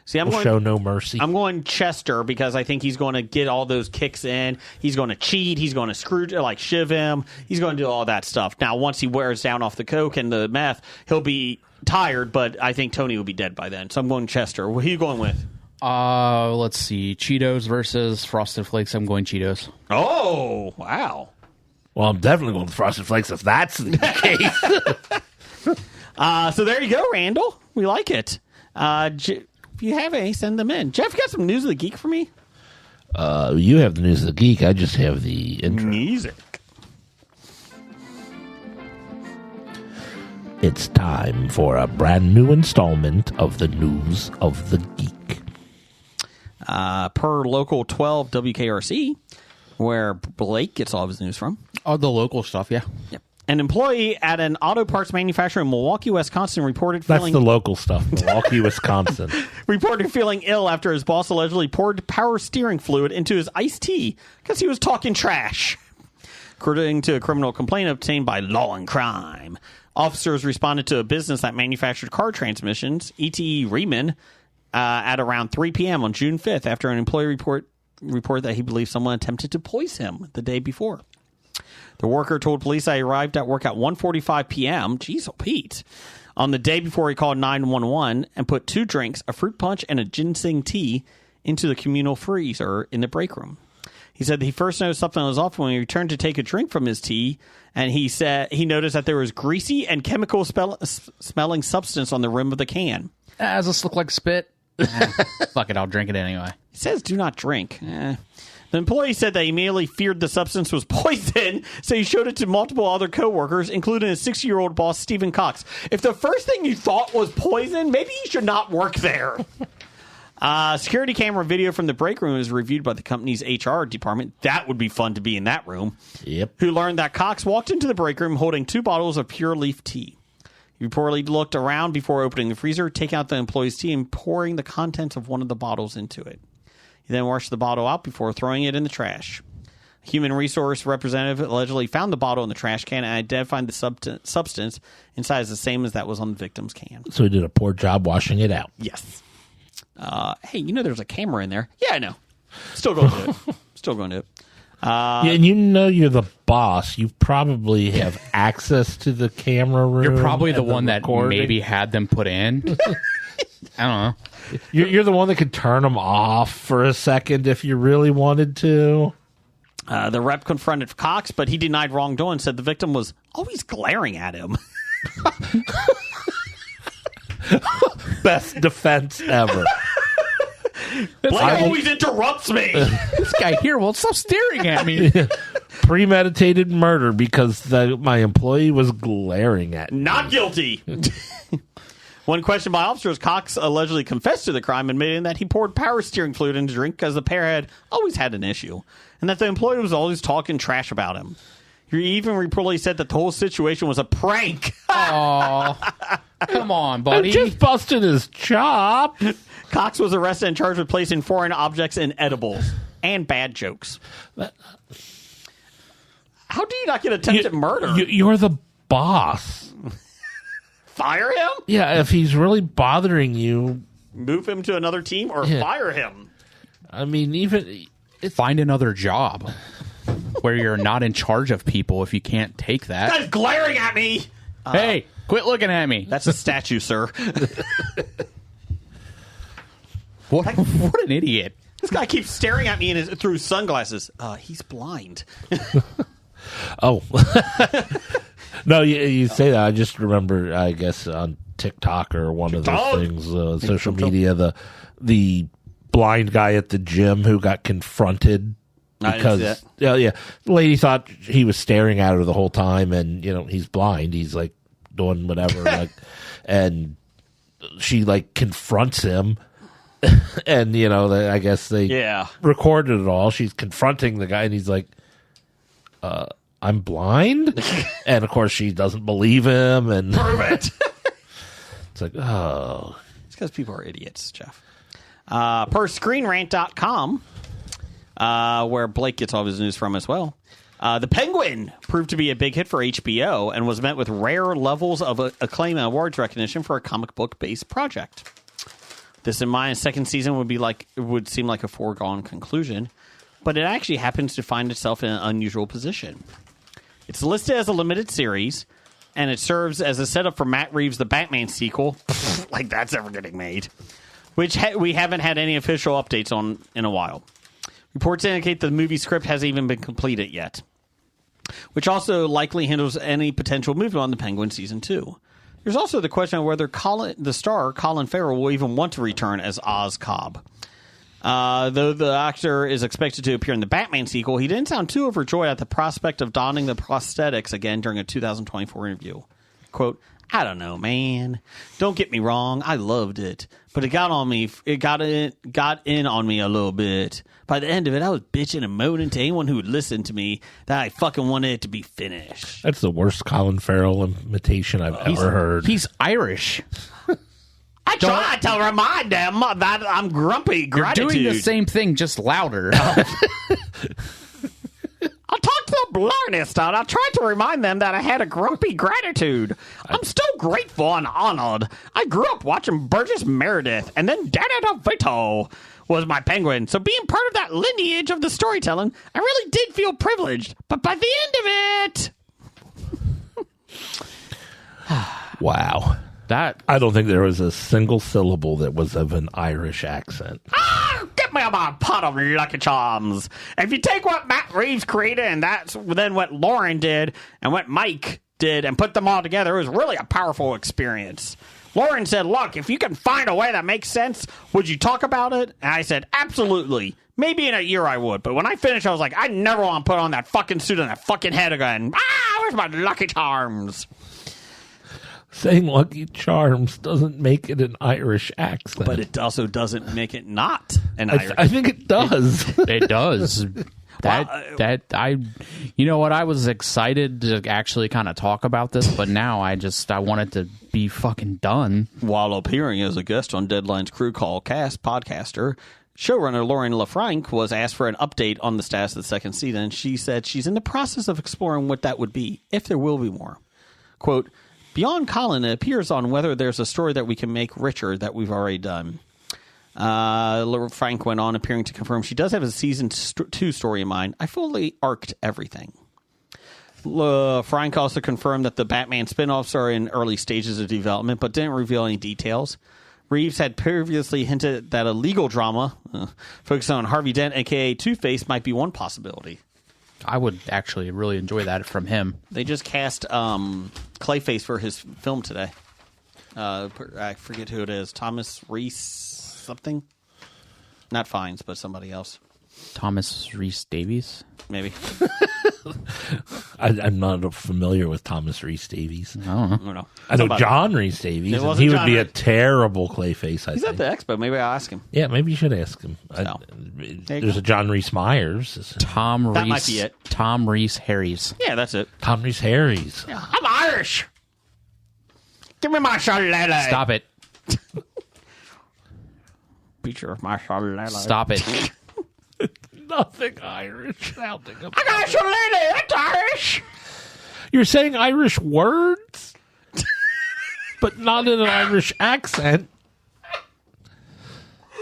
A: See, I'm
B: will
A: going
B: show no mercy.
A: I'm going Chester because I think he's going to get all those kicks in. He's going to cheat. He's going to shiv him. He's going to do all that stuff. Now, once he wears down off the coke and the meth, he'll be tired, but I think Tony will be dead by then. So I'm going Chester. Who are you going with?
E: Let's see. Cheetos versus Frosted Flakes. I'm going Cheetos.
A: Oh, wow.
B: Well, I'm definitely going with Frosted Flakes if that's the case.
A: So there you go, Randall. We like it. If you have any, send them in. Jeff, you got some news of the geek for me?
B: You have the news of the geek. I just have the intro.
A: Music.
B: It's time for a brand new installment of the news of the geek.
A: Per local 12 WKRC, where Blake gets all of his news from.
E: Oh, the local stuff, yeah.
A: Yep. An employee at an auto parts manufacturer in Milwaukee, Wisconsin, reported
B: That's
A: feeling
B: the local stuff. Milwaukee, Wisconsin.
A: reported feeling ill after his boss allegedly poured power steering fluid into his iced tea because he was talking trash. According to a criminal complaint obtained by Law and Crime, officers responded to a business that manufactured car transmissions, ETE Riemann, at around 3 p.m. on June 5th after an employee report that he believed someone attempted to poison him the day before. The worker told police that he arrived at work at 1:45 p.m. Jeez, oh Pete. On the day before, he called 911 and put 2 drinks, a fruit punch and a ginseng tea, into the communal freezer in the break room. He said that he first noticed something was off when he returned to take a drink from his tea, and he said he noticed that there was greasy and chemical smelling substance on the rim of the can.
E: Does this look like spit? Fuck it, I'll drink it anyway.
A: It says do not drink. The employee said they immediately feared the substance was poison, so he showed it to multiple other coworkers, including his 60-year-old boss, Stephen Cox. If the first thing you thought was poison, maybe you should not work there. Security camera video from the break room is reviewed by the company's HR department. That would be fun to be in that room.
B: Yep.
A: Who learned that Cox walked into the break room holding 2 bottles of Pure Leaf tea. He reportedly looked around before opening the freezer, taking out the employee's tea, and pouring the contents of one of the bottles into it. He then washed the bottle out before throwing it in the trash. A human resource representative allegedly found the bottle in the trash can and identified the substance inside as the same as that was on the victim's can.
B: So he did a poor job washing it out.
A: Yes. Hey, there's a camera in there. Yeah, I know. Still going to do it. Still going to do it.
B: Yeah, and you're the boss. You probably have access to the camera room.
E: You're probably the one that
B: recording.
E: maybe had them put in. I don't know.
B: You're the one that could turn them off for a second if you really wanted to.
A: The rep confronted Cox, but he denied wrongdoing, said the victim was always glaring at him.
B: Best defense ever.
A: Blake always interrupts me.
E: This guy here won't stop staring at me.
B: Premeditated murder because my employee was glaring at me.
A: Not guilty. When questioned by officers, Cox allegedly confessed to the crime, admitting that he poured power steering fluid into drink because the pair had always had an issue, and that the employee was always talking trash about him. He even reportedly said that the whole situation was a prank.
E: Aw. Come on, buddy.
B: I'm just busting his chop.
A: Cox was arrested and charged with placing foreign objects in edibles and bad jokes. How do you not get attempted murder?
B: You're the boss.
A: Fire him?
B: Yeah, if he's really bothering you,
A: Move him to another team or fire him?
B: I mean,
E: Find another job where you're not in charge of people if you can't take that.
A: Guy's glaring at me.
E: Hey, quit looking at me.
A: That's a statue, sir.
E: What an idiot.
A: This guy keeps staring at me through sunglasses. He's blind.
B: Oh. No, you say that. I just remember, I guess, on TikTok or one of those things, social media, the blind guy at the gym who got confronted because the lady thought he was staring at her the whole time, and he's blind. He's like doing whatever, and she confronts him. And I guess they recorded it all. She's confronting the guy, and he's like, I'm blind? And of course she doesn't believe him, and
A: Prove it.
B: it's like, oh.
A: It's because people are idiots, Jeff. Per ScreenRant.com, where Blake gets all of his news from as well, The Penguin proved to be a big hit for HBO and was met with rare levels of acclaim and awards recognition for a comic book-based project. This, in my second season, would seem like a foregone conclusion, but it actually happens to find itself in an unusual position. It's listed as a limited series, and it serves as a setup for Matt Reeves' The Batman sequel, like that's ever getting made, which we haven't had any official updates on in a while. Reports indicate the movie script hasn't even been completed yet, which also likely hinders any potential movement on The Penguin Season 2. There's also the question of whether the star, Colin Farrell, will even want to return as Oz Cobb. Though the actor is expected to appear in the Batman sequel, he didn't sound too overjoyed at the prospect of donning the prosthetics again during a 2024 interview. Quote, I don't know, man. Don't get me wrong, I loved it. But it got on me. It got in on me a little bit. By the end of it, I was bitching and moaning to anyone who would listen to me that I fucking wanted it to be finished.
B: That's the worst Colin Farrell imitation I've ever heard.
E: He's Irish.
A: I tried to remind them that I'm grumpy gratitude.
E: You're doing the same thing, just louder.
A: I talked to the blindest and I tried to remind them that I had a grumpy gratitude. I'm still grateful and honored. I grew up watching Burgess Meredith, and then Danny DeVito was my Penguin. So being part of that lineage of the storytelling, I really did feel privileged. But by the end of it...
B: Wow. I don't think there was a single syllable that was of an Irish accent.
A: Get me my pot of Lucky Charms. If you take what Matt Reeves created and that's then what Lauren did and what Mike did and put them all together. It was really a powerful experience. Lauren said, look, if you can find a way that makes sense, would you talk about it? And I said, absolutely. Maybe in a year I would. But when I finished, I was like, I never want to put on that fucking suit on that fucking head again. Where's my Lucky Charms?
B: Saying Lucky Charms doesn't make it an Irish accent.
A: But it also doesn't make it not an Irish.
B: I think it does.
E: It does. You know what? I was excited to actually kind of talk about this, but now I want it to be fucking done.
A: While appearing as a guest on Deadline's Crew Call Cast podcaster, showrunner Lauren LaFranc was asked for an update on the status of the second season. She said she's in the process of exploring what that would be, if there will be more. Quote, beyond Colin, it appears on whether there's a story that we can make richer that we've already done. LaFranc went on, appearing to confirm she does have a season 2 story in mind. I fully arced everything. Frank also confirmed that the Batman spinoffs are in early stages of development, but didn't reveal any details. Reeves had previously hinted that a legal drama focused on Harvey Dent, a.k.a. Two-Face, might be one possibility.
E: I would actually really enjoy that from him.
A: They just cast Clayface for his film today. I forget who it is. Thomas Rhys something? Not Fiennes, but somebody else.
E: Thomas Rhys Davies?
A: Maybe.
B: I'm not familiar with Thomas Rhys Davies.
E: I don't know.
B: I know John Rhys Davies.
A: It
B: And
A: wasn't
B: he would
A: John
B: be a
A: Rhys.
B: terrible Clayface, I
A: He's
B: think.
A: at the expo. Maybe I'll ask him.
B: Yeah, maybe you should ask him.
A: So,
B: There's a John Rhys Myers.
E: Tom
A: That
E: Rhys.
A: might be it.
E: Tom Rhys Harries.
A: Yeah, that's it.
B: Tom Rhys Harries.
A: I'm Irish. Give me my shillelagh.
E: Stop it.
A: Picture of my shillelagh.
E: Stop it.
B: Nothing Irish sounding about.
A: I got a shillelagh. That's Irish.
B: You're saying Irish words, but not in an Irish accent.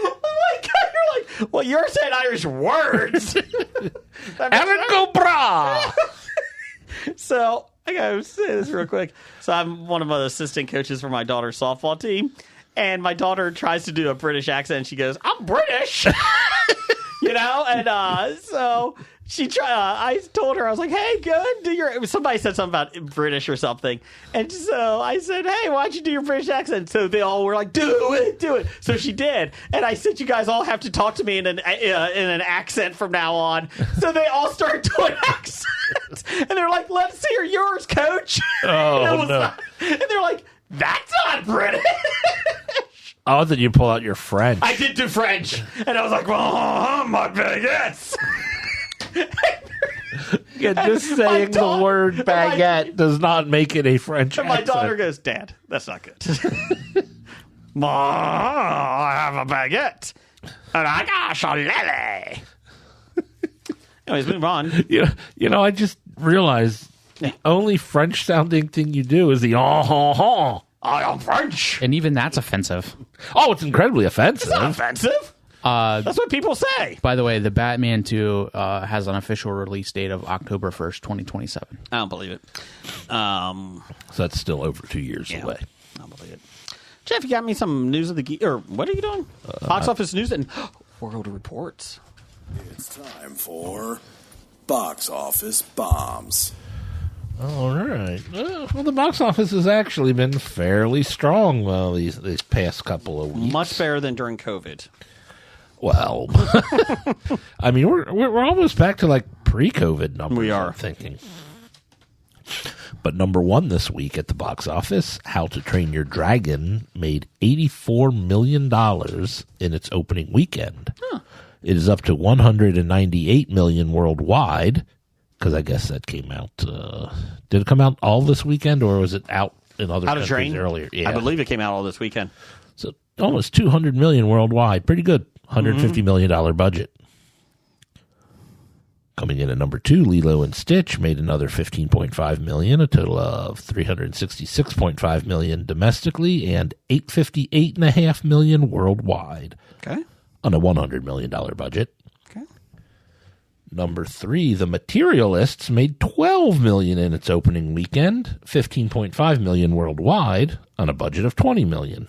A: Oh my God, you're like, well, you're saying Irish words.
B: Evan go bra.
A: So I gotta say this real quick. So I'm one of the assistant coaches for my daughter's softball team, and my daughter tries to do a British accent. And she goes, "I'm British," you know. And so she I told her, I was like, "Hey, good. Do your." Somebody said something about British or something, and so I said, "Hey, why don't you do your British accent?" So they all were like, "Do it, do it." So she did, and I said, "You guys all have to talk to me in an accent from now on." So they all started doing accents, and they're like, "Let's hear yours, Coach."
B: Oh,
A: And it was
B: no.
A: not- and they're like, "That's not British."
B: Oh, then you pull out your French.
A: I did do French, and I was like, "Oh, my baguettes."
B: Yeah, just
A: my
B: saying the
A: daughter-
B: word
A: and my-
B: baguette does not make it a French
A: And my
B: accent.
A: daughter goes, "Dad, that's not good." Mom, I have a baguette, and I got a shillelagh. Anyways, move on.
B: You know, I just realized the only French-sounding thing you do is the oh.
A: I am French.
E: And even that's offensive.
B: Oh, it's incredibly offensive.
A: It's not offensive. That's what people say.
E: By the way, the Batman 2 has an official release date of October 1st, 2027.
A: I don't believe it.
B: So that's still over 2 years away.
A: I don't believe it. Jeff, you got me some news of the geek, or what are you doing? Box office news and world reports.
D: It's time for Box Office Bombs.
B: All right. Well, the box office has actually been fairly strong these past couple of weeks.
A: Much better than during COVID.
B: Well, I mean, we're almost back to like pre-COVID numbers.
A: We are.
B: I'm thinking. But number one this week at the box office, How to Train Your Dragon made $84 million in its opening weekend. Huh. It is up to $198 million worldwide, because I guess that came out. Did it come out all this weekend, or was it out in other
A: How to
B: countries
A: Train
B: earlier? Yeah.
A: I believe it came out all this weekend.
B: So almost $200 million worldwide. Pretty good. $150 million budget. Coming in at number two, Lilo and Stitch made another $15.5 million, a total of $366.5 million domestically and $858.5 million worldwide
A: Okay.
B: on a $100 million budget.
A: Okay.
B: Number three, The Materialists made $12 million in its opening weekend, $15.5 million worldwide on a budget of $20 million.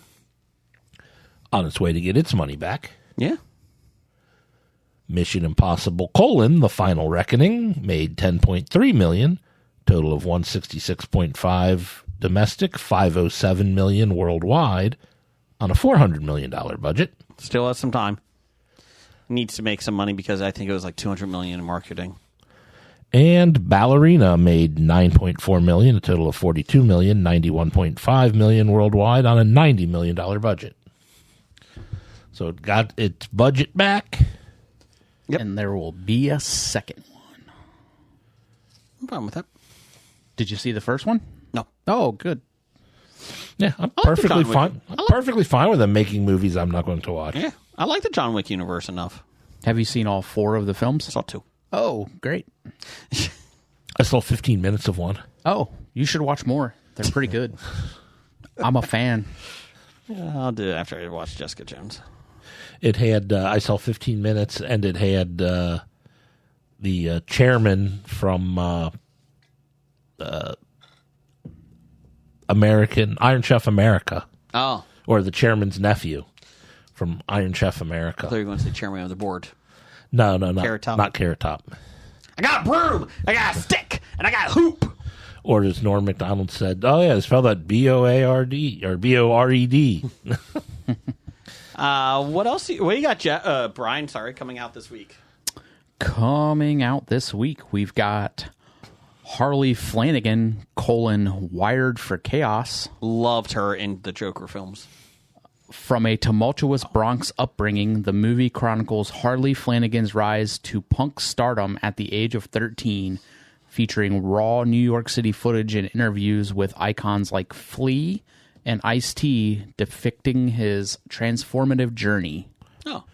B: On its way to get its money back.
A: Yeah.
B: Mission Impossible: The Final Reckoning made $10.3 million, total of 166.5 domestic, 507 million worldwide on a $400 million budget.
A: Still has some time. Needs to make some money because I think it was like $200 million in marketing.
B: And Ballerina made 9.4 million, a total of 42 million, 91.5 million worldwide on a $90 million budget. So it got its budget back.
A: Yep.
E: And there will be a second one.
A: No problem with that.
E: Did you see the first one?
A: No.
E: Oh, good.
B: Yeah, I'm
A: the
B: perfectly
A: John Wick.
B: fine. I'm perfectly fine with them making movies I'm not going to watch.
A: Yeah. I like the John Wick universe enough.
E: Have you seen all 4 of the films?
A: I saw 2.
E: Oh, great.
B: I saw 15 minutes of one.
E: Oh, you should watch more. They're pretty good. I'm a fan.
A: Yeah, I'll do it after I watch Jessica Jones.
B: It had, I saw 15 minutes, and it had the chairman from Iron Chef America,
A: Oh.
B: or the chairman's nephew from Iron Chef
A: I
B: America.
A: thought you were going to say chairman of the board.
B: No,
A: Carrot Top?
B: not Carrot Top.
A: I got a broom, I got a stick, and I got a hoop.
B: Or as Norm MacDonald said, oh yeah, it's spelled out B-O-A-R-D or B-O-R-E-D.
A: What else? What you got, Brian? Sorry, coming out this week.
E: Coming out this week, we've got Harley Flanagan, Wired for Chaos.
A: Loved her in the Joker films.
E: From a tumultuous Bronx upbringing, the movie chronicles Harley Flanagan's rise to punk stardom at the age of 13, featuring raw New York City footage and interviews with icons like Flea and Ice-T depicting his transformative journey.
A: Oh.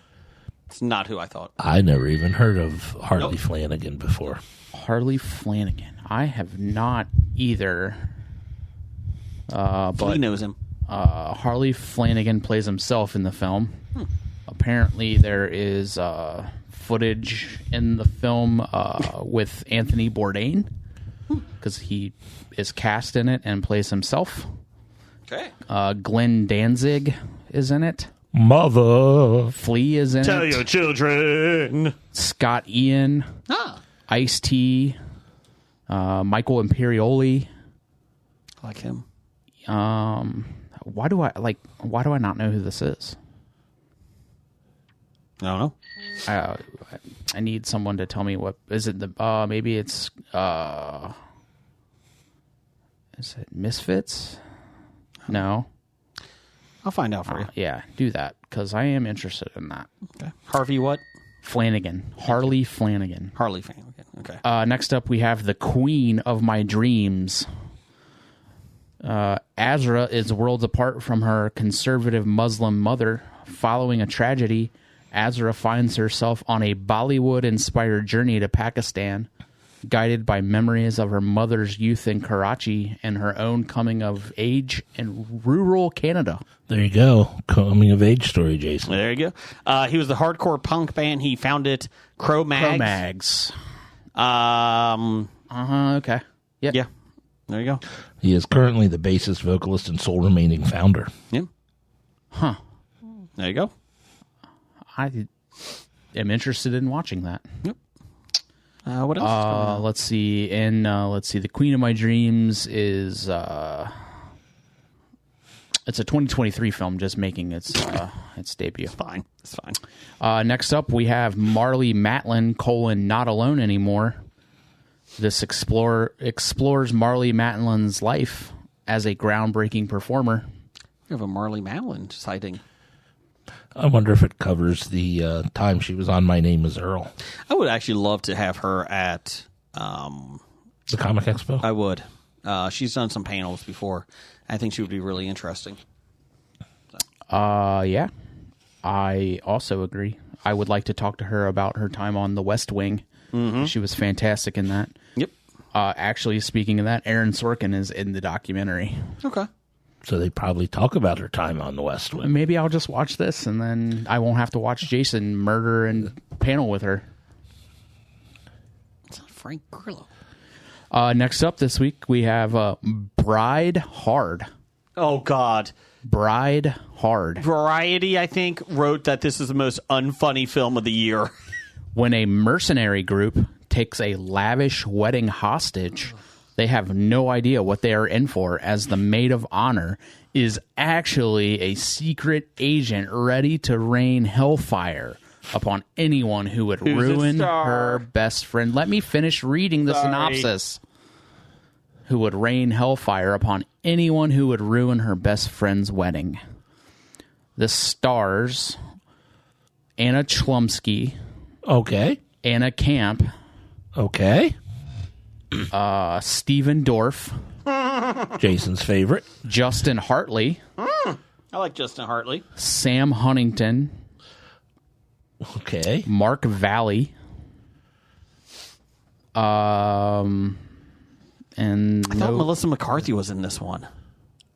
A: It's not who I thought.
B: I never even heard of Harley Flanagan before.
E: Harley Flanagan. I have not either.
A: Flea
E: But
A: knows him.
E: Harley Flanagan plays himself in the film. Apparently, there is footage in the film with Anthony Bourdain because he is cast in it and plays himself.
A: Okay.
E: Glenn Danzig is in it.
B: Mother.
E: Flea is in
A: Tell
E: it.
A: your children.
E: Scott Ian,
A: Ah.
E: Ice-T, Michael Imperioli.
A: I like him.
E: Why do I not know who this is?
A: I don't know.
E: I need someone to tell me what is it. Maybe it's is it Misfits? No.
A: I'll find out for you.
E: Yeah, do that because I am interested in that.
A: Okay. Harvey what?
E: Flanagan, Harley Flanagan.
A: Harley Flanagan. Okay.
E: Next up, we have the Queen of My Dreams. Azra is worlds apart from her conservative Muslim mother. Following a tragedy, Azra finds herself on a Bollywood-inspired journey to Pakistan, guided by memories of her mother's youth in Karachi and her own coming of age in rural Canada.
B: There you go. Coming of age story, Jason.
A: There you go. He was the hardcore punk band. He founded Cro-Mags.
E: Okay. Yep.
A: Yeah. There you go.
B: He is currently the bassist, vocalist, and sole remaining founder.
A: Yeah.
E: Huh.
A: There you go.
E: I am interested in watching that.
A: Yep. What else?
E: Let's see. The Queen of My Dreams is it's a 2023 film just making its debut.
A: Fine. It's fine.
E: Next up, we have Marlee Matlin, Not Alone Anymore. This explores Marlee Matlin's life as a groundbreaking performer.
A: We have a Marlee Matlin sighting.
B: I wonder if it covers the time she was on My Name is Earl.
A: I would actually love to have her at
B: The Comic Expo?
A: I would. She's done some panels before. I think she would be really interesting.
E: Yeah. I also agree. I would like to talk to her about her time on The West Wing. Mm-hmm. She was fantastic in that.
A: Yep.
E: Actually, speaking of that, Aaron Sorkin is in the documentary.
A: Okay.
B: So they probably talk about her time on the West Wing.
E: Maybe I'll just watch this, and then I won't have to watch Jason murder and panel with her.
A: It's not Frank Grillo.
E: Next up this week, we have Bride Hard.
A: Oh, God.
E: Bride Hard.
A: Variety, I think, wrote that this is the most unfunny film of the year.
E: When a mercenary group takes a lavish wedding hostage, They have no idea what they are in for, as the maid of honor is actually a secret agent ready to rain hellfire upon anyone who would ruin her best friend. Let me finish reading the synopsis. Who would rain hellfire upon anyone who would ruin her best friend's wedding. This stars Anna Chlumsky,
B: Okay.
E: Anna Camp,
B: Okay.
E: Stephen Dorff,
B: Jason's favorite.
E: Justin Hartley,
A: I like Justin Hartley.
E: Sam Huntington,
B: Okay.
E: Mark Valley, and
A: I thought Melissa McCarthy was in this one.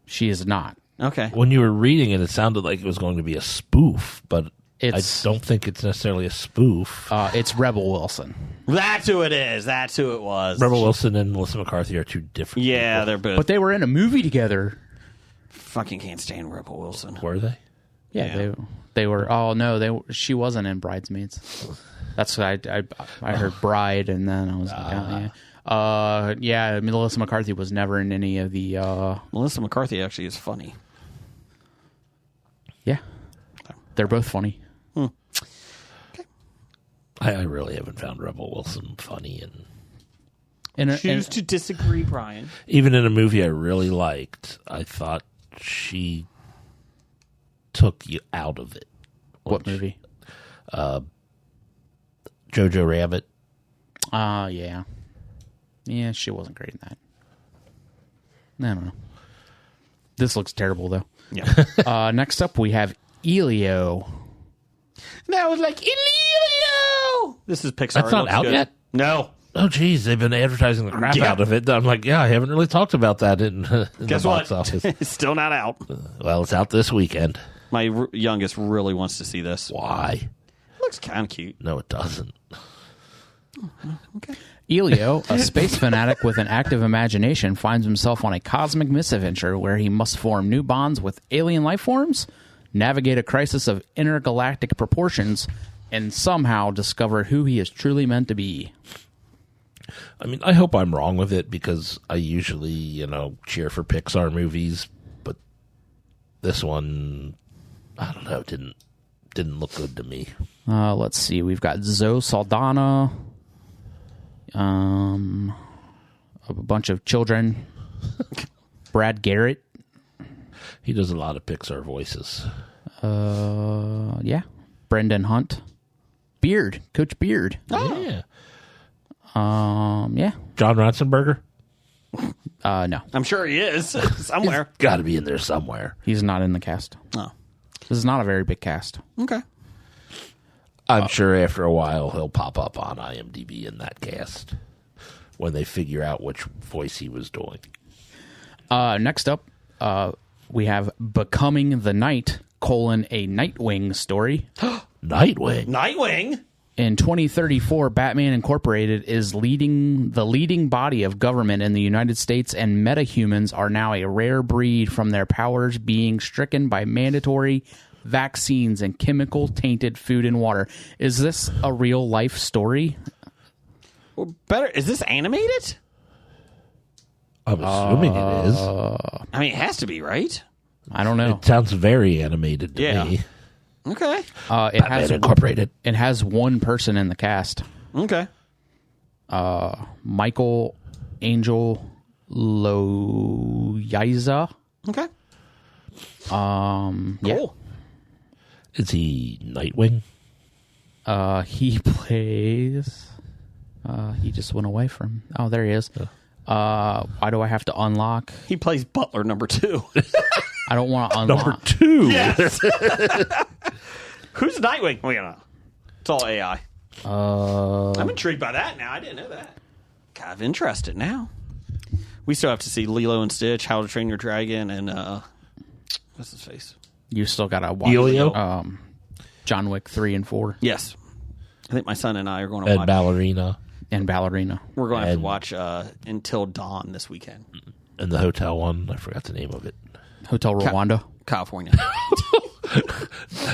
E: she is not.
A: Okay.
B: When you were reading it, it sounded like it was going to be a spoof, but
E: It's
B: I don't think it's necessarily a spoof.
E: it's Rebel Wilson.
A: That's who it is. That's who it was.
B: Rebel Wilson and Melissa McCarthy are two different
A: Yeah,
B: people.
A: they're both.
E: But they were in a movie together.
A: Fucking can't stand Rebel Wilson.
B: Were they?
E: Yeah, they were. Oh no, she wasn't in Bridesmaids. That's what I heard Bride, and then I was like, yeah, Melissa McCarthy was never in any of the.
A: Melissa McCarthy actually is funny.
E: Yeah, they're both funny.
B: I really haven't found Rebel Wilson funny, and
A: Choose to disagree, Brian.
B: even in a movie I really liked, I thought she took you out of it.
E: What movie?
B: Jojo Rabbit.
E: Yeah. Yeah, she wasn't great in that. I don't know. This looks terrible, though.
A: Yeah.
E: Next up, we have Elio.
A: That was like Elio. This is Pixar.
B: That's not
A: Looks
B: out
A: good.
B: yet?
A: No.
B: Oh, geez, they've been advertising the crap
A: Yeah.
B: out of it. I'm like, yeah, I haven't really talked about that in
A: Guess
B: the
A: what?
B: box office.
A: It's still not out.
B: Well, it's out this weekend.
A: My youngest really wants to see this.
B: Why?
A: Looks kind of cute.
B: No, it doesn't.
E: Elio, a space fanatic with an active imagination, finds himself on a cosmic misadventure where he must form new bonds with alien life forms, navigate a crisis of intergalactic proportions, and somehow discover who he is truly meant to be.
B: I mean, I hope I'm wrong with it because I usually, cheer for Pixar movies, but this one, I don't know, didn't look good to me.
E: Let's see. We've got Zoe Saldana, a bunch of children, Brad Garrett.
B: He does a lot of Pixar voices.
E: Yeah, Brendan Hunt, Beard, Coach Beard.
B: Yeah.
E: Yeah.
B: John Ratzenberger?
E: No,
A: I'm sure he is somewhere.
B: Got to be in there somewhere.
E: he's not in the cast.
A: Oh,
E: This is not a very big cast.
A: okay.
B: I'm sure after a while he'll pop up on IMDb in that cast when they figure out which voice he was doing.
E: Next up, we have Becoming the Night, a Nightwing story.
B: Nightwing.
A: Nightwing.
E: In 2034, Batman Incorporated is the leading body of government in the United States, and metahumans are now a rare breed from their powers being stricken by mandatory vaccines and chemical-tainted food and water. Is this a real-life story?
A: Well, better. Is this animated?
B: I'm assuming it is.
A: I mean, it has to be, right?
E: I don't know.
B: It sounds very animated to
A: Yeah.
B: me.
A: Okay.
E: It
B: Batman Incorporated.
E: has one person in the cast.
A: Okay.
E: Michael Angel Loaiza.
A: Okay.
E: Yeah.
A: Cool.
B: Is he Nightwing?
E: He plays. He just went away from. Oh, there he is. Why do I have to unlock?
A: He plays Butler number 2.
E: I don't want to unlock.
B: Number 2.
A: Yes. Who's Nightwing? It's all AI. I'm intrigued by that now. I didn't know that. Kind of interested now. We still have to see Lilo and Stitch, How to Train Your Dragon, and what's his face?
E: You still gotta watch.
B: Elio?
E: John Wick 3 and 4
A: Yes. I think my son and I are going to
B: And
A: watch.
B: Ballerina.
E: and Ballerina.
A: We're going to have to
B: and-
A: watch Until Dawn this weekend.
B: And the hotel one. I forgot the name of it.
E: Hotel Rwanda.
A: California.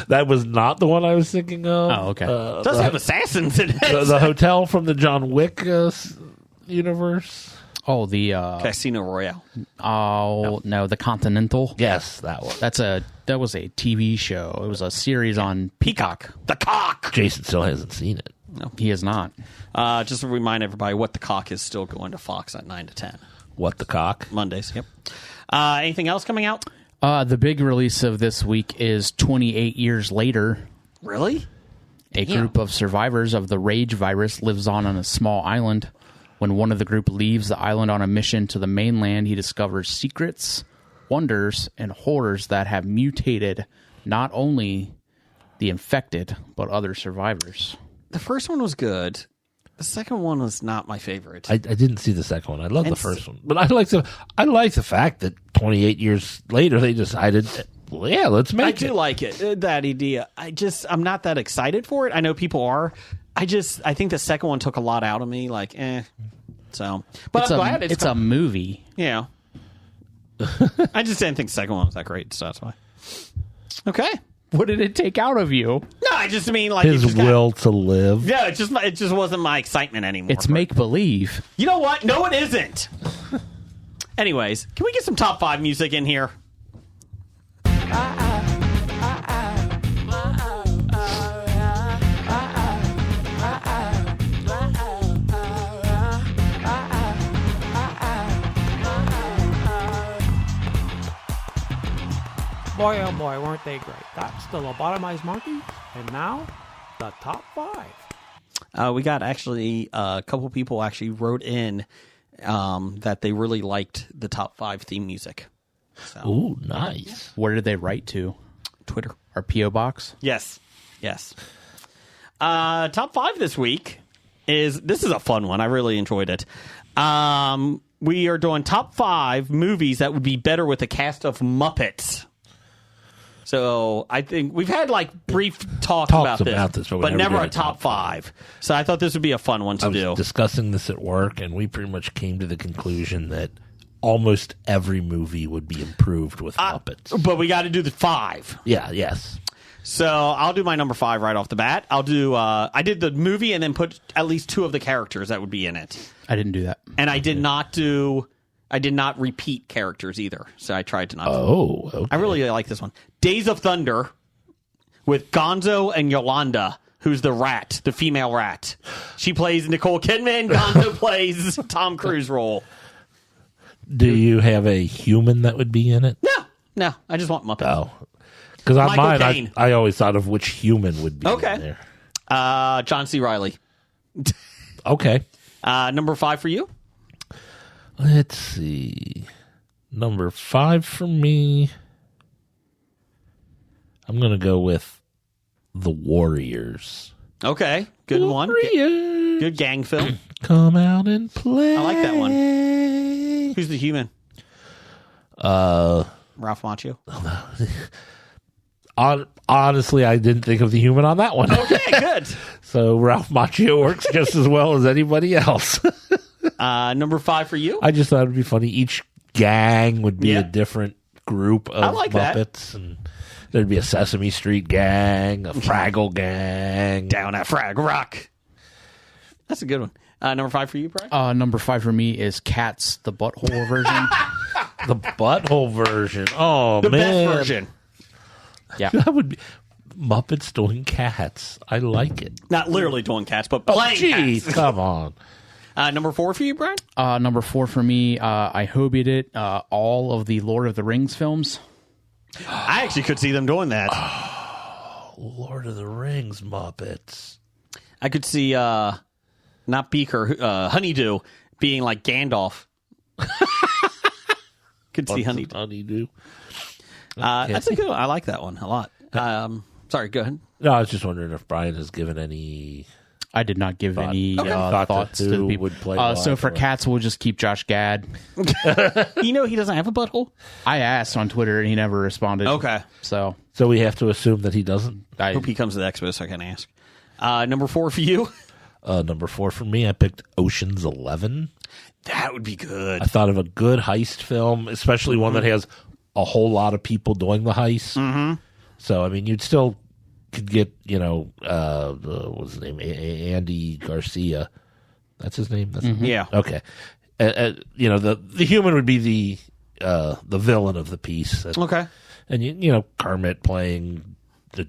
B: That was not the one I was thinking of.
E: Oh, okay.
A: It does have assassins in it.
B: The hotel from the John Wick universe.
E: Oh, the
A: Casino Royale.
E: no, the Continental.
B: Yes, that one.
E: That was a TV show. It was a series on Peacock.
A: The Cock.
B: Jason still hasn't seen it.
E: He is not.
A: Just to remind everybody, What the Cock is still going to Fox at 9 to 10
B: What the Cock?
A: Mondays. Yep. Anything else coming out?
E: The big release of this week is 28 years later.
A: Really?
E: A group of survivors of the rage virus lives on a small island. When one of the group leaves the island on a mission to the mainland, he discovers secrets, wonders, and horrors that have mutated not only the infected, but other survivors.
A: The first one was good. The second one was not my favorite.
B: I didn't see the second one. I love the first one, but I like the fact that 28 years later they decided, well, yeah, let's make it.
A: I do like it, that idea. I'm not that excited for it. I know people are. I think the second one took a lot out of me. Like, So, but I'm glad
E: it's a movie.
A: Yeah. I just didn't think the second one was that great, so that's why. Okay.
E: What did it take out of you?
A: No, I just mean like
B: His will to live.
A: Yeah, it just wasn't my excitement anymore.
E: It's make believe.
A: You know what? No, it isn't. Anyways, can we get some top 5 music in here?
G: Boy, oh boy, weren't they great. That's the Lobotomized Monkey, and now, the top 5.
A: We got actually a couple people actually wrote in that they really liked the top 5 theme music. So,
B: Ooh, nice.
E: Where did they write to?
A: Twitter.
E: Our P.O. box?
A: Yes. Top 5 this week this is a fun one. I really enjoyed it. We are doing top 5 movies that would be better with a cast of Muppets. So I think we've had like brief talks about this, but never a top 5. So I thought this would be a fun one to do.
B: I was discussing this at work, and we pretty much came to the conclusion that almost every movie would be improved with Muppets.
A: But we got to do the 5.
B: Yeah, yes.
A: So I'll do my number 5 right off the bat. I'll do. I did the movie and then put at least 2 of the characters that would be in it.
E: I didn't do that,
A: and I did not repeat characters either. So I tried to not.
B: Oh, okay.
A: I really like this one. Days of Thunder with Gonzo and Yolanda, who's the rat, the female rat. She plays Nicole Kidman. Gonzo plays Tom Cruise role.
B: Do you have a human that would be in it?
A: No. I just want Muppets.
B: Oh. Because on mine, I always thought of which human would be in there.
A: John C. Reilly.
B: Okay.
A: Number 5 for you?
B: Let's see. Number 5 for me. I'm going to go with The Warriors.
A: Okay. Good one. Good gang film.
B: Come out and play.
A: I like that one. Who's the human? Ralph Macchio.
B: Honestly, I didn't think of the human on that one.
A: Okay, good.
B: So Ralph Macchio works just as well as anybody else.
A: Number 5 for you?
B: I just thought it would be funny. Each gang would be a different group of Muppets. And there'd be a Sesame Street gang, a Fraggle gang.
A: Down at Frag Rock. That's a good one. Number 5 for you, Brian?
E: Number 5 for me is Cats, the butthole version.
B: The butthole version. Oh,
A: the
B: man.
A: best version.
E: Yeah.
B: That would be Muppets doing Cats. I like it.
A: Not literally doing cats, but playing cats.
B: Come on.
A: Number 4 for you, Brian?
E: Number 4 for me, I hobied it. All of the Lord of the Rings films.
A: I actually could see them doing that.
B: Oh, Lord of the Rings Muppets.
A: I could see, not Beaker, Honeydew being like Gandalf. Could see Honeydew. That's a good one. I like that one a lot. Sorry, go ahead.
B: No, I was just wondering if Brian has given any...
E: I did not give any thoughts
B: to
E: the people.
B: Would play
E: so for Cats, we'll just keep Josh Gad.
A: You know he doesn't have a butthole?
E: I asked on Twitter, and he never responded.
A: Okay.
E: So
B: we have to assume that he doesn't?
A: I hope he comes to the expo so I can ask. Number 4 for you?
B: Number 4 for me, I picked Ocean's 11.
A: That would be good.
B: I thought of a good heist film, especially one that has a whole lot of people doing the heist. Mm-hmm. So, I mean, you'd still could get, what's his name? Andy Garcia. That's his name?
A: Yeah.
B: Okay. you know, the human would be the villain of the piece.
A: Okay.
B: And you know, Kermit playing the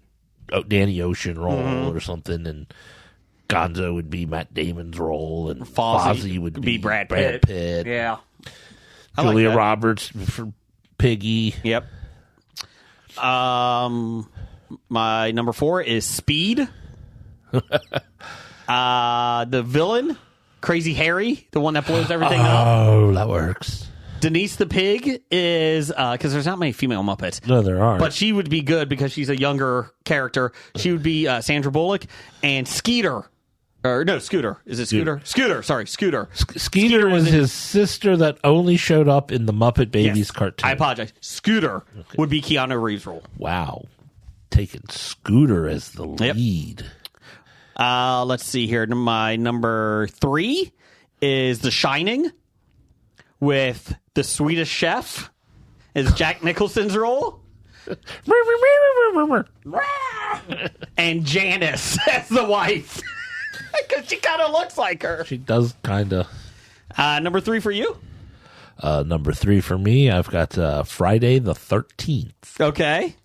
B: Danny Ocean role or something, and Gonzo would be Matt Damon's role, and Fozzie would be
A: Brad Pitt. Yeah.
B: Julia Roberts for Piggy.
A: Yep. My number 4 is Speed. The villain, Crazy Harry, the one that blows everything up.
B: Oh, that works.
A: Denise the pig is because there's not many female Muppets.
B: No, there aren't.
A: But she would be good because she's a younger character. She would be Sandra Bullock. And Skeeter. Or no, Scooter. Is it Scooter? Scooter. Sorry, Scooter.
B: Skeeter was his sister that only showed up in the Muppet Babies cartoon.
A: I apologize. Scooter would be Keanu Reeves' role.
B: Wow. Taking Scooter as the lead.
A: Let's see here. My number 3 is The Shining with the Swedish Chef as Jack Nicholson's role. And Janice as the wife. Because she kind of looks like her.
B: She does kind of.
A: Number 3 for you?
B: Number 3 for me, I've got Friday the 13th.
A: Okay.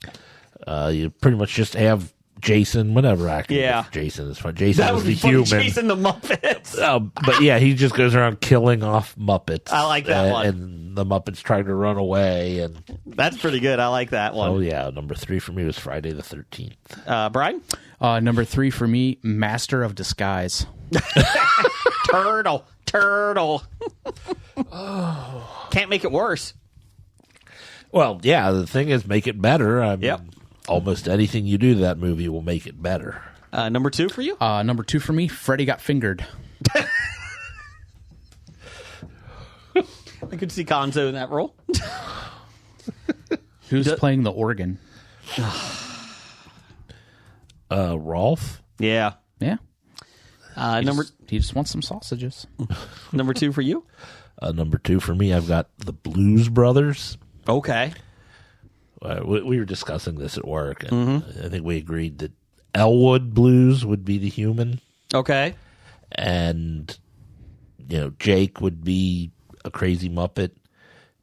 B: You pretty much just have Jason, whatever actor.
A: Yeah.
B: Jason is fun. Jason
A: That
B: is
A: would
B: the
A: be funny,
B: human.
A: Jason the Muppets.
B: But yeah, he just goes around killing off Muppets.
A: I like that one.
B: And the Muppets try to run away. And
A: That's pretty good. I like that one.
B: oh yeah, number 3 for me was Friday the 13th.
A: Brian?
E: Number 3 for me, Master of Disguise.
A: Turtle. Can't make it worse.
B: Well, yeah, the thing is, make it better. I mean,
A: Yep.
B: almost anything you do to that movie will make it better.
A: Number 2 for you?
E: Number 2 for me, Freddy Got Fingered.
A: I could see Gonzo in that role.
E: Who's playing the organ?
B: Rolf?
A: Yeah.
E: Yeah.
A: He
E: just wants some sausages.
A: Number 2 for you?
B: Number 2 for me, I've got the Blues Brothers.
A: Okay.
B: We were discussing this at work, and I think we agreed that Elwood Blues would be the human,
A: Okay.
B: and you know, Jake would be a crazy Muppet,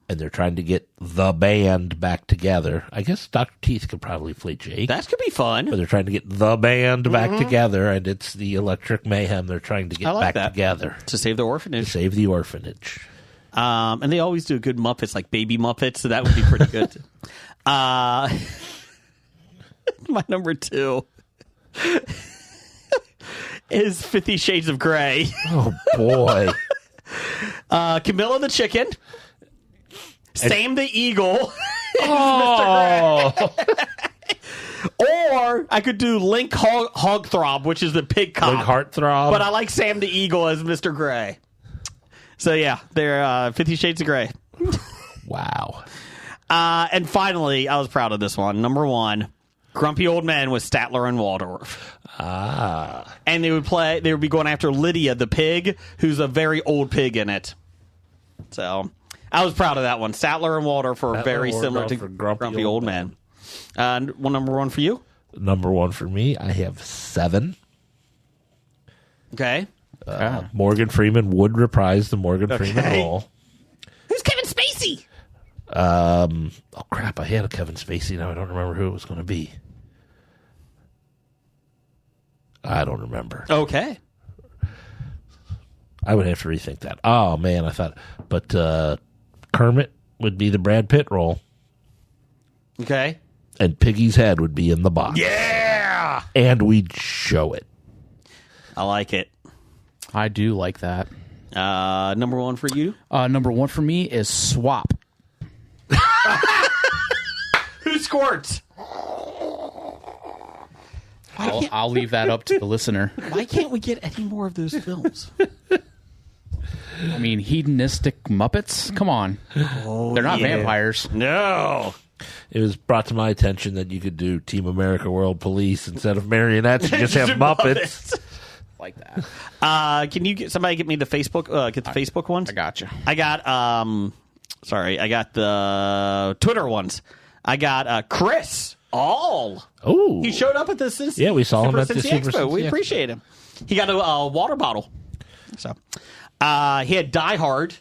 B: and they're trying to get the band back together. I guess Dr. Teeth could probably play Jake.
A: That could be fun.
B: But they're trying to get the band back together, and it's the Electric Mayhem they're trying to
A: I
B: get
A: like
B: back
A: that.
B: together
A: To save the
B: to
A: orphanage.
B: save the orphanage.
A: And they always do good Muppets, like baby Muppets, so that would be pretty good. My number 2 is 50 Shades of Grey.
B: Oh, boy.
A: Camilla the Chicken. Sam the Eagle.
B: Oh,
A: Or I could do Link Hogthrob, which is the pig cop.
B: Big Heartthrob.
A: But I like Sam the Eagle as Mr. Gray. So yeah, they're 50 Shades of Grey.
B: Wow.
A: And finally, I was proud of this one. Number 1, Grumpy Old Men with Statler and Waldorf. And they would be going after Lydia the pig, who's a very old pig in it. So I was proud of that one. Statler and Waldorf are very similar to Grumpy Old Men. Number 1 for you?
B: Number 1 for me, I have 7.
A: Okay.
B: Morgan Freeman would reprise the Morgan Freeman role.
A: Who's Kevin Spacey?
B: Oh, crap. I had a Kevin Spacey. Now I don't remember who it was going to be. I don't remember.
A: Okay.
B: I would have to rethink that. Oh, man, I thought. But Kermit would be the Brad Pitt role,
A: Okay.
B: and Piggy's head would be in the box.
A: Yeah.
B: And we'd show it.
A: I like it.
E: I do like that.
A: Number 1 for you?
E: Number 1 for me is Swap.
A: Who squirts?
E: I'll leave that up to the listener.
A: Why can't we get any more of those films?
E: I mean, hedonistic Muppets? Come on. They're not vampires.
A: No.
B: It was brought to my attention that you could do Team America World Police instead of marionettes. You just have Muppets.
E: Like that.
A: Can you get me the Facebook? Get the Facebook ones.
E: I gotcha.
A: I got I got the Twitter ones. I got Chris All.
B: Oh,
A: He showed up at the
B: Yeah, we saw him at the
A: Cincy
B: Super
A: Expo. We
B: Cincy
A: appreciate him. He got a water bottle. So he had Die Hard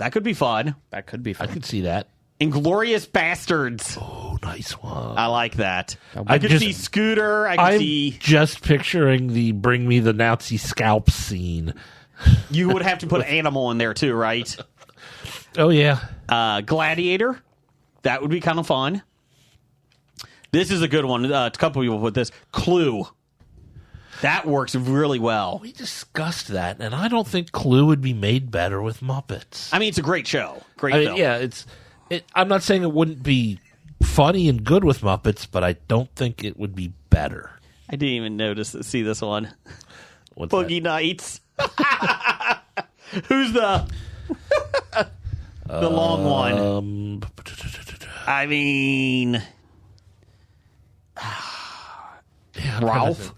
A: That could be fun.
E: That could be
B: I
E: fun.
B: could see that.
A: Inglorious Bastards.
B: Oh, nice one.
A: I like that.
B: I
A: I could
B: just-
A: see Scooter. I could
B: I'm
A: see.
B: just picturing the bring me the Nazi scalps scene.
A: You would have to put Animal in there too, right?
B: Oh, yeah.
A: Gladiator. That would be kind of fun. This is a good one. A couple people put this. Clue. That works really well.
B: We discussed that, and I don't think Clue would be made better with Muppets.
A: I mean, it's a great show. Great
B: I mean,
A: film.
B: yeah, I'm not saying it wouldn't be funny and good with Muppets, but I don't think it would be better.
A: I didn't even see this one.
B: What's
A: Boogie Nights. Who's the the long one?
B: that?
A: I mean, Ralph.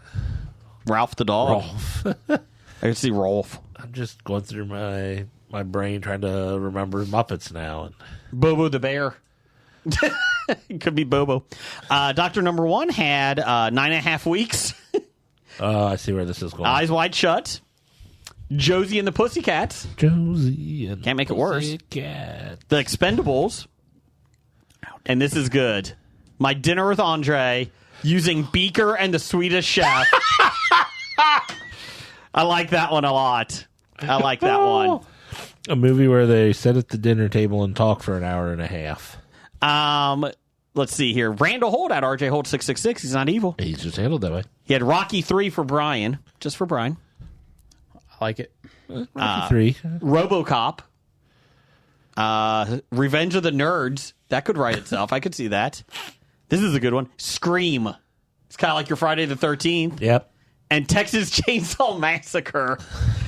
A: Ralph the dog.
B: Rolf.
A: I can see Rolf.
B: I'm just going through my brain trying to remember Muppets now. And
A: Bobo the bear. Could be Bobo. Doctor Number One had 9.5 weeks.
B: I see where this is going.
A: Eyes Wide Shut. Josie and the Pussycats.
B: Josie and
A: Can't make it worse.
B: Pussycat.
A: The Expendables. And this is good. My Dinner with Andre using Beaker and the Swedish Chef. I like that one a lot. I like that one.
B: A movie where they sit at the dinner table and talk for an hour and a half.
A: Let's see here. Randall Holt at RJ Holt 666. He's not evil.
B: He's just handled that way.
A: He had Rocky 3 for Brian. Just for Brian.
E: I like it.
B: Rocky 3.
A: RoboCop. Revenge of the Nerds. That could write itself. I could see that. This is a good one. Scream. It's kind of like your Friday the 13th.
B: Yep.
A: And Texas Chainsaw Massacre.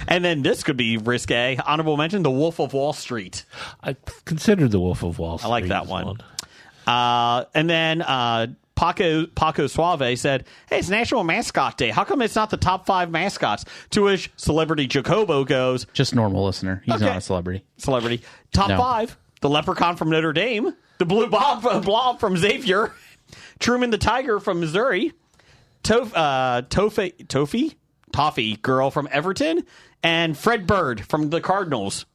A: And then this could be risque. Honorable mention, The Wolf of Wall Street.
B: I considered The Wolf of Wall Street.
A: I like that
B: as
A: one. And then Paco Suave said, hey, it's National Mascot Day. How come it's not the top 5 mascots? To which Celebrity Jacobo goes,
E: Just normal listener. He's
A: Okay.
E: not a celebrity.
A: Celebrity. Top
E: No.
A: 5, the Leprechaun from Notre Dame, the Blue Blob from Xavier, Truman the Tiger from Missouri, Toffee Girl from Everton, and Fred Bird from the Cardinals.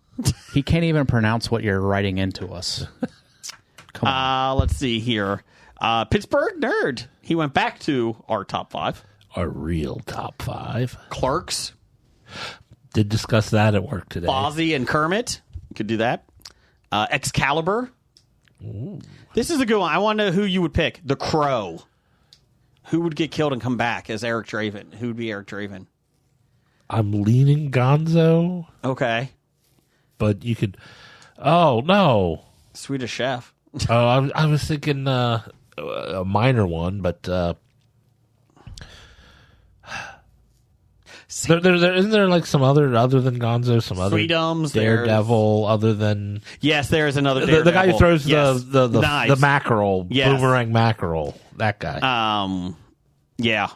E: He can't even pronounce what you're writing into us. Come on.
A: Let's see here. Pittsburgh Nerd. He went back to our top 5.
B: A real top 5.
A: Clerks,
B: Did discuss that at work today.
A: Fozzie and Kermit. You could do that. Excalibur. This is a good one. I want to know who you would pick. The Crow. Who would get killed and come back as Eric Draven? Who would be Eric Draven?
B: I'm leaning Gonzo,
A: Okay.
B: but you could. Oh, no.
A: Swedish Chef.
B: Oh, I was thinking a minor one, but there isn't there like some other than Gonzo, some other
A: Sweetums,
B: Daredevil other than
A: Yes, there is another
B: the guy who throws
A: Yes.
B: the
A: Knives.
B: mackerel,
A: Yes.
B: boomerang mackerel, that guy.
A: Yeah.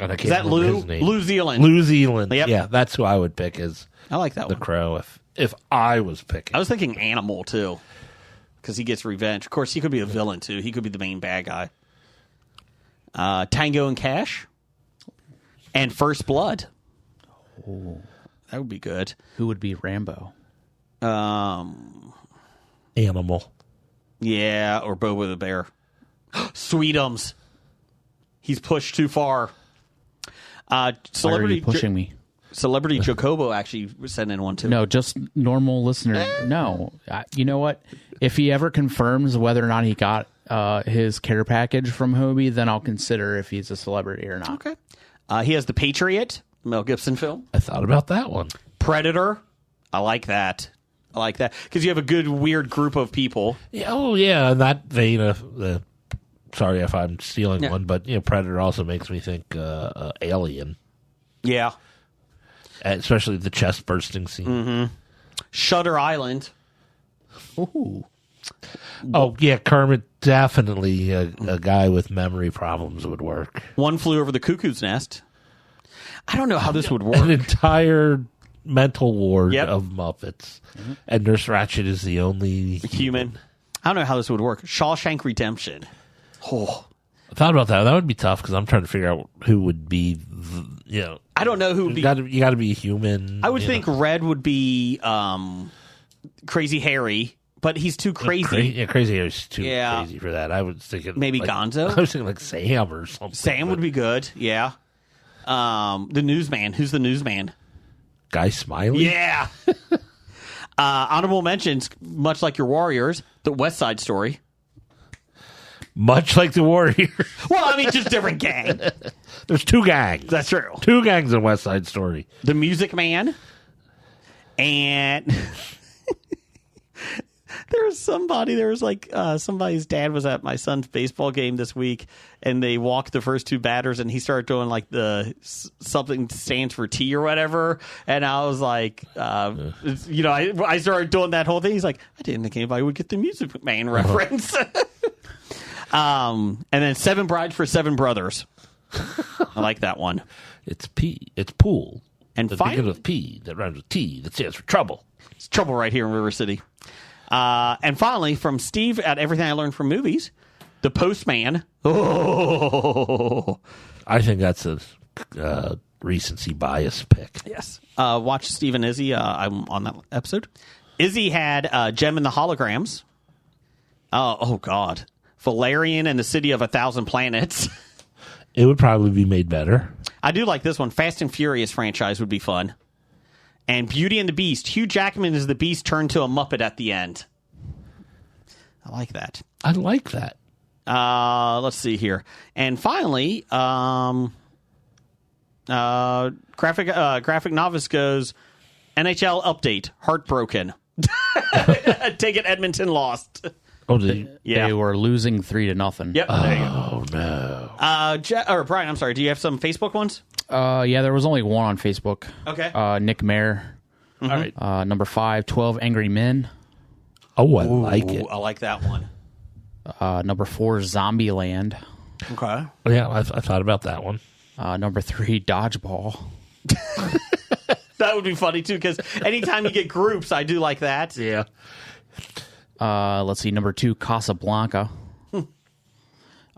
B: And I can't
A: Is that
B: remember
A: Lou?
B: his name.
A: Lou Zealand.
B: New Zealand.
A: Yep.
B: Yeah, that's who I would pick as
A: I like that
B: the
A: one.
B: Crow if I was picking.
A: I was thinking Animal, too. Because he gets revenge. Of course, he could be a villain, too. He could be the main bad guy. Tango and Cash. And First Blood.
E: Oh.
A: That would be good.
E: Who would be Rambo?
B: Animal.
A: Yeah, or Bobo the Bear. Sweetums. He's pushed too far.
E: Why are
A: Celebrity
E: you pushing me?
A: Celebrity Jacobo actually sent in one, too.
E: No, just normal listener. No. You know what? If he ever confirms whether or not he got his care package from Hobie, then I'll consider if he's a celebrity or not.
A: Okay. He has The Patriot, Mel Gibson film.
B: I thought about that one.
A: Predator. I like that. Because you have a good, weird group of people.
B: Yeah, oh yeah, in that vein of sorry if I'm stealing
A: Yeah.
B: one, but Predator also makes me think Alien,
A: Yeah.
B: especially the chest bursting scene.
A: Shutter Island.
E: Ooh.
B: Oh yeah, Kermit definitely a guy with memory problems would work.
A: One Flew Over the Cuckoo's Nest. I don't know how this would
B: An
A: work.
B: entire mental ward
A: Yep.
B: of Muppets, and Nurse Ratched is the only
A: Human. I don't know how this would work. Shawshank Redemption. Oh.
B: I thought about that. That would be tough because I'm trying to figure out who would be.
A: I don't know who would be.
B: You got to be a human.
A: I would think Red would be Crazy Harry, but he's too crazy.
B: Crazy Harry's too
A: Yeah.
B: crazy for that. I was thinking
A: Maybe
B: like,
A: Gonzo?
B: I was thinking like Sam or something.
A: Sam would be good. Yeah. The newsman. Who's the newsman?
B: Guy Smiley.
A: Yeah. Honorable mentions, much like your Warriors, the West Side Story.
B: Much like the Warriors.
A: Well, I mean, just different gang.
B: There's two gangs.
A: That's true.
B: Two gangs in West Side Story.
A: The Music Man. And somebody's dad was at my son's baseball game this week, and they walked the first two batters, and he started doing like the something stands for T or whatever. And I was like, I started doing that whole thing. He's like, I didn't think anybody would get the Music Man reference. And then 7 Brides for 7 Brothers. I like that one.
B: It's P. It's pool.
A: And
B: that
A: finally,
B: begins with P that rhymes with T that stands for trouble.
A: it's trouble right here in River City. And finally, from Steve at Everything I Learned from Movies, The Postman. Oh,
B: I think that's a recency bias pick.
A: yes. Watch Steve and Izzy. I'm on that episode. Izzy had Gem and the Holograms. Oh God. Valerian and the City of 1,000 Planets.
B: It would probably be made better.
A: I do like this one. Fast and Furious franchise would be fun. And Beauty and the Beast. Hugh Jackman is the Beast turned to a Muppet at the end. I like that.
B: I like that.
A: Let's see here. And finally, Graphic Novice goes, NHL update, heartbroken. Take it, Edmonton lost.
B: Oh, did you?
A: Yeah.
E: They were losing 3-0.
A: Yep. There you go.
B: Oh, no.
A: Or Brian, I'm sorry. Do you have some Facebook ones?
E: Yeah, there was only one on Facebook.
A: Okay.
E: Nick Mayer.
B: All right.
E: Number 5, 12 Angry Men.
B: Oh, I like it.
A: I like that one.
E: Number 4, Zombieland.
A: Okay.
B: Yeah, I thought about that one.
E: Number 3, Dodgeball.
A: That would be funny, too, because anytime you get groups, I do like that.
B: Yeah.
E: Let's see. Number 2, Casablanca.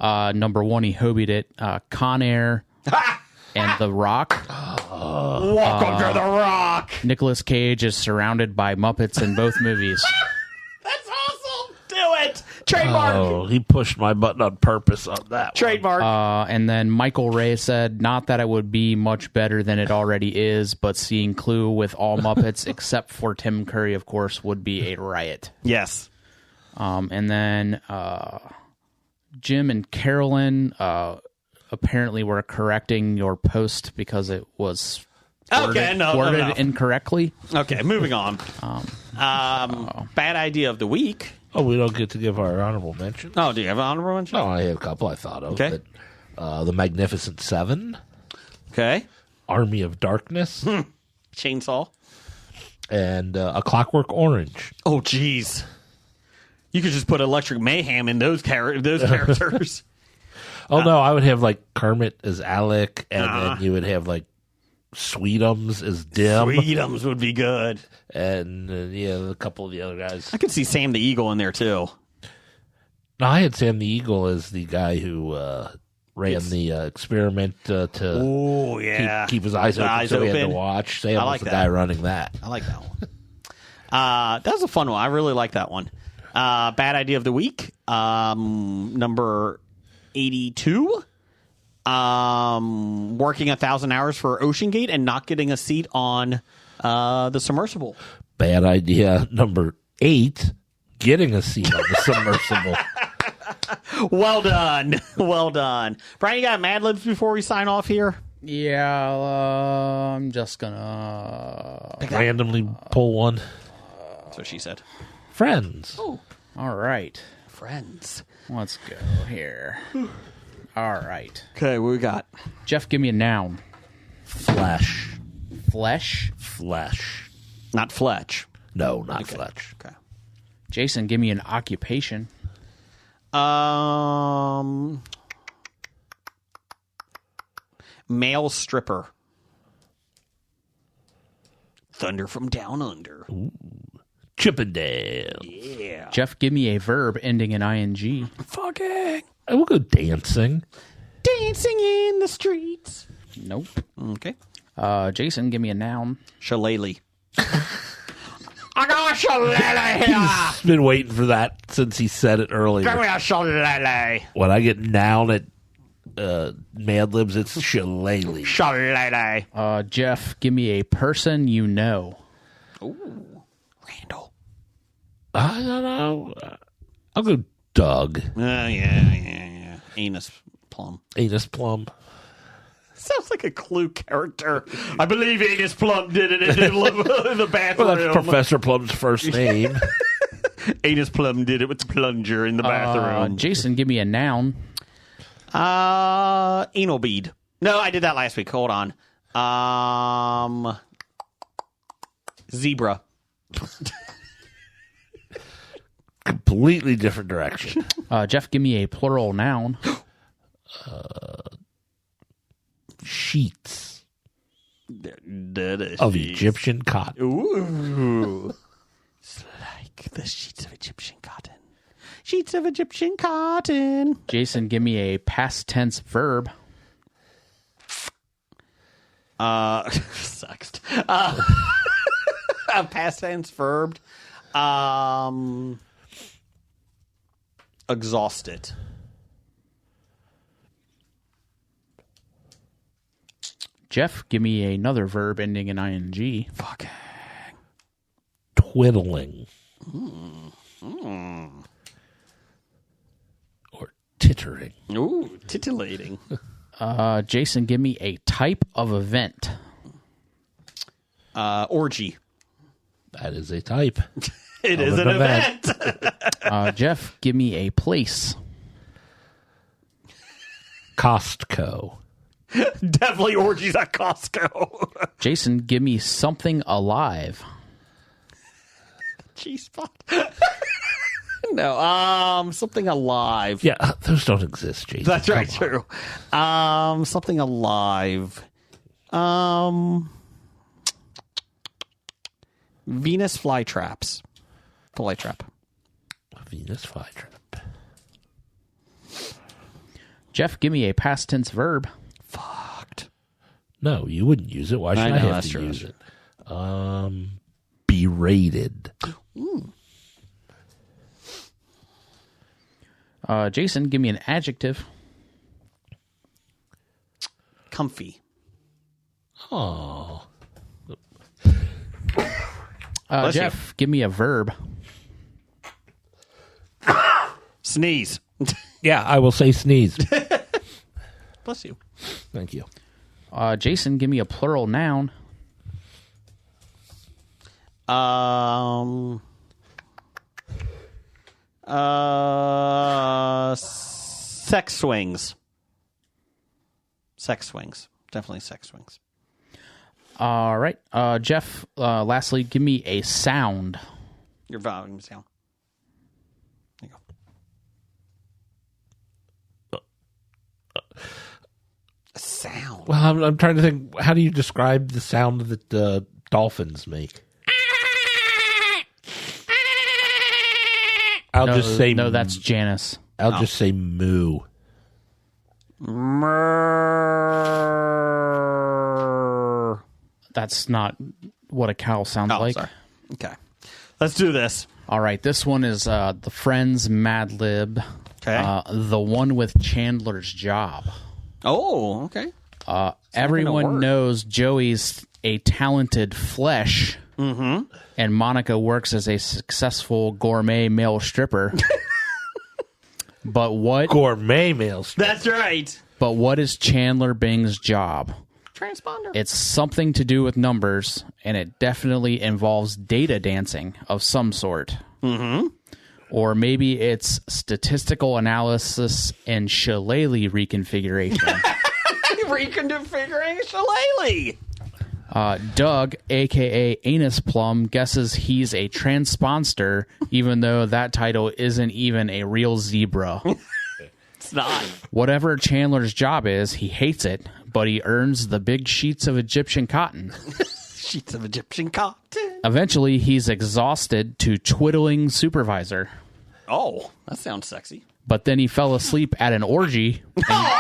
E: Number 1, he hobied it. Con Air and The Rock.
A: Walk under the rock.
E: Nicolas Cage is surrounded by Muppets in both movies.
A: That's awesome. Do it. Trademark.
B: Oh, he pushed my button on purpose on that
A: Trademark.
E: And then Michael Ray said, not that it would be much better than it already is, but seeing Clue with all Muppets except for Tim Curry, of course, would be a riot.
A: Yes.
E: And then Jim and Carolyn apparently were correcting your post because it was worded incorrectly.
A: Okay, moving on. Bad idea of the week.
B: Oh, we don't get to give our honorable mention?
A: Oh, do you have an honorable mention?
B: No, I have a couple I thought of.
A: Okay.
B: But, The Magnificent Seven,
A: Okay.
B: Army of Darkness,
A: Chainsaw.
B: and A Clockwork Orange.
A: Oh, jeez. You could just put Electric Mayhem in those characters.
B: Oh, no, I would have, like, Kermit as Alec, and then you would have, like, Sweetums as Dim.
A: Sweetums would be good.
B: And, a couple of the other guys.
A: I could see Sam the Eagle in there, too.
B: No, I had Sam the Eagle as the guy who ran the experiment to keep his eyes open, so he had to watch. Sam was the guy running that.
A: I like that one. That was a fun one. I really like that one. Bad idea of the week. Number 82. Working 1,000 hours for OceanGate and not getting a seat on the submersible.
B: Bad idea. Number 8. Getting a seat on the submersible.
A: Well done. Well done. Brian, you got Mad Libs before we sign off here?
E: Yeah, I'm just gonna
B: randomly pull one.
A: That's what she said.
B: Friends.
A: Oh.
E: All right.
A: Friends.
E: Let's go here. All right.
A: Okay, what we got?
E: Jeff, give me a noun.
B: Flesh.
E: Flesh?
B: Flesh.
A: Not Fletch.
B: No, not Fletch.
A: Okay.
E: Jason, give me an occupation.
A: Male stripper. Thunder from Down Under.
B: Ooh. Chippendale.
A: Yeah.
E: Jeff, give me a verb ending in ing.
A: Fucking.
B: I will go dancing.
A: Dancing in the streets.
E: Nope.
A: Okay.
E: Jason, give me a noun.
A: Shillelagh. I got a shillelagh here.
B: He's been waiting for that since he said it earlier.
A: Give me a shillelagh.
B: When I get down at Mad Libs, it's shillelagh.
A: Shillelagh.
E: Jeff, give me a person you know.
A: Ooh. Randall.
B: I don't know. I'll go Doug.
A: Yeah. Anus Plum.
B: Anus Plum.
A: Sounds like a Clue character. I believe Anus Plum did it in the bathroom.
B: Well, that's Professor Plum's first name.
A: Anus Plum did it with the plunger in the bathroom.
E: Jason, give me a noun.
A: Anal bead. No, I did that last week. Hold on. Zebra.
B: Completely different direction.
E: Jeff, give me a plural noun.
B: Sheets of Egyptian cotton.
A: Ooh. It's like the sheets of Egyptian cotton. Sheets of Egyptian cotton.
E: Jason, give me a past tense verb.
A: Sucked. A past tense verb. Exhausted.
E: Jeff, give me another verb ending in ing.
A: Fuck.
B: Twiddling. Or tittering.
A: Ooh, titillating.
E: Jason, give me a type of event.
A: Orgy.
B: That is a type.
A: It is an event.
E: Jeff, give me a place.
B: Costco.
A: Definitely orgies at Costco.
E: Jason, give me something alive.
A: G-spot. No, something alive.
B: Yeah, those don't exist, Jason.
A: That's right,
B: Come
A: true.
B: on.
A: Something alive. Venus flytraps. Flytrap.
B: Venus flytrap.
E: Jeff, give me a past tense verb.
A: Fucked.
B: No, you wouldn't use it. Why should I
A: know,
B: have
A: that's
B: to
A: true.
B: use it? Berated.
E: Jason, give me an adjective.
A: Comfy.
B: Oh.
E: Jeff, give me a verb.
A: Sneeze.
B: Yeah, I will say sneeze.
A: Bless you.
B: Thank you.
E: Jason, give me a plural noun.
A: Sex swings. Sex swings. Definitely sex swings.
E: All right. Jeff, lastly, give me a sound.
A: Your volume is down. There you go. A sound.
B: Well, I'm trying to think. How do you describe the sound that dolphins make? I'll just say
E: no. That's Janice.
B: I'll just say moo.
E: That's not what a cow sounds like.
A: Sorry. Okay. Let's do this.
E: All right. This one is the Friends Mad Lib.
A: Okay.
E: The one with Chandler's job.
A: Oh, okay.
E: Everyone
A: word.
E: knows Joey's a talented flesh. Mm-hmm. And Monica works as a successful gourmet male stripper. But what?
B: Gourmet male.
A: That's right.
E: But what is Chandler Bing's job?
A: Transponder.
E: It's something to do with numbers, and it definitely involves data dancing of some sort. Mm-hmm. Or maybe it's statistical analysis and shillelagh reconfiguration.
A: Reconfiguring shillelagh.
E: Doug, a.k.a. Anus Plum, guesses he's a transponster, even though that title isn't even a real zebra.
A: It's not.
E: Whatever Chandler's job is, he hates it, but he earns the big sheets of Egyptian cotton.
A: Sheets of Egyptian cotton.
E: Eventually, he's exhausted to twiddling supervisor.
A: Oh, that sounds sexy.
E: But then he fell asleep at an orgy
A: Fine.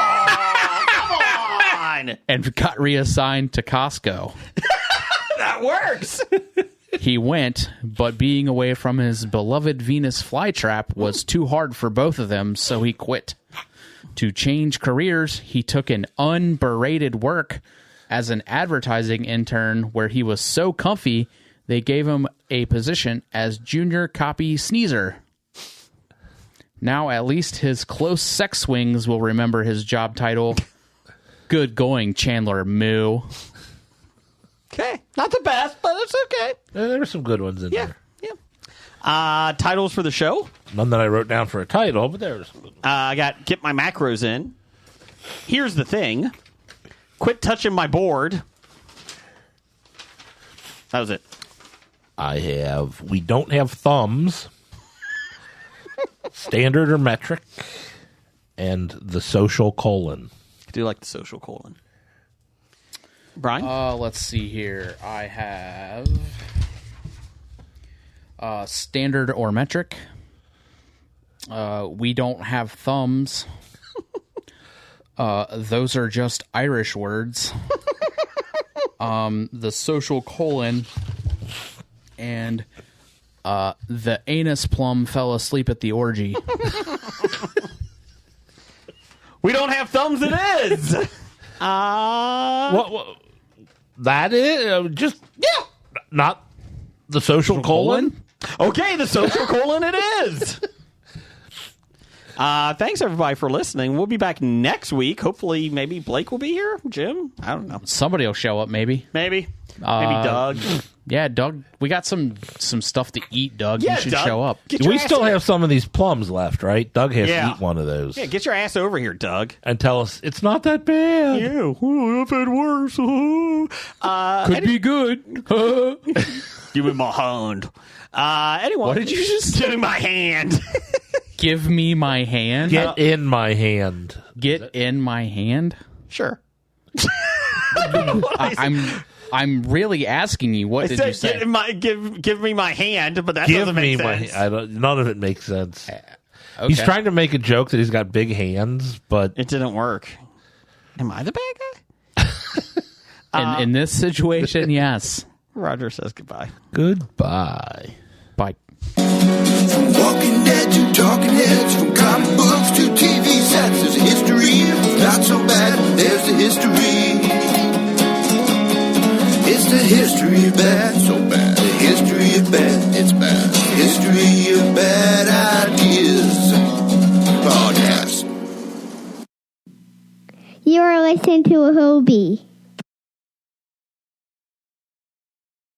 E: and got reassigned to Costco.
A: That works.
E: He went, but being away from his beloved Venus flytrap was too hard for both of them, so he quit. To change careers, he took an unberated work as an advertising intern where he was so comfy, they gave him a position as junior copy sneezer. Now at least his close sex swings will remember his job title. Good going, Chandler Moo.
A: Okay. Not the best, but it's okay.
B: There were some good ones in
A: Yeah.
B: there.
A: Yeah. Titles for the show?
B: None that I wrote down for a title, but there was some good ones.
A: I got Get My Macros In. Here's the Thing. Quit Touching My Board. That was it.
B: I have We Don't Have Thumbs, Standard or Metric, and The Social Colon.
A: I do like the social colon. Brian?
E: Let's see here. I have standard or metric. We don't have thumbs. Those are just Irish words. The social colon and the anus plum fell asleep at the orgy.
A: We don't have thumbs, it is!
B: What that is? Just, yeah. Not The Social Colon?
A: Okay, the social colon it is. Thanks, everybody, for listening. We'll be back next week. Hopefully, maybe Blake will be here. Jim? I don't know.
E: Somebody will show up, maybe.
A: Maybe. Maybe Doug.
E: Yeah, Doug. We got some stuff to eat, Doug.
A: Yeah,
E: you should
A: Doug.
E: show up.
A: Get your
B: We
A: ass
B: still
A: here.
B: have some of these plums left, right? Doug has
A: Yeah.
B: to eat one of those.
A: Yeah, get your ass over here, Doug.
B: And tell us it's not that bad.
A: Yeah, I've had worse.
E: Could be good.
A: Give me my hand. Anyone?
E: What did you just
A: Give me my hand.
E: Give me my hand.
B: Get in my hand.
E: Get in my hand.
A: Sure.
E: I'm really asking you. What
A: I
E: did
A: said
E: you say?
A: give me my hand, but that
B: Give
A: doesn't
B: me
A: make
B: my
A: sense.
B: none of it makes sense.
E: Okay.
B: He's trying to make a joke that he's got big hands, but
A: It didn't work. Am I the bad guy?
E: In this situation, yes.
A: Roger says goodbye.
B: goodbye.
E: Bye.
C: From Walking Dead to Talking Heads, from comic books to TV sets, there's a history. Not so bad, there's the history. It's the history of bad, so bad. The history of bad, it's bad. The history of bad ideas. Podcast.
H: You are listening to a Hobie.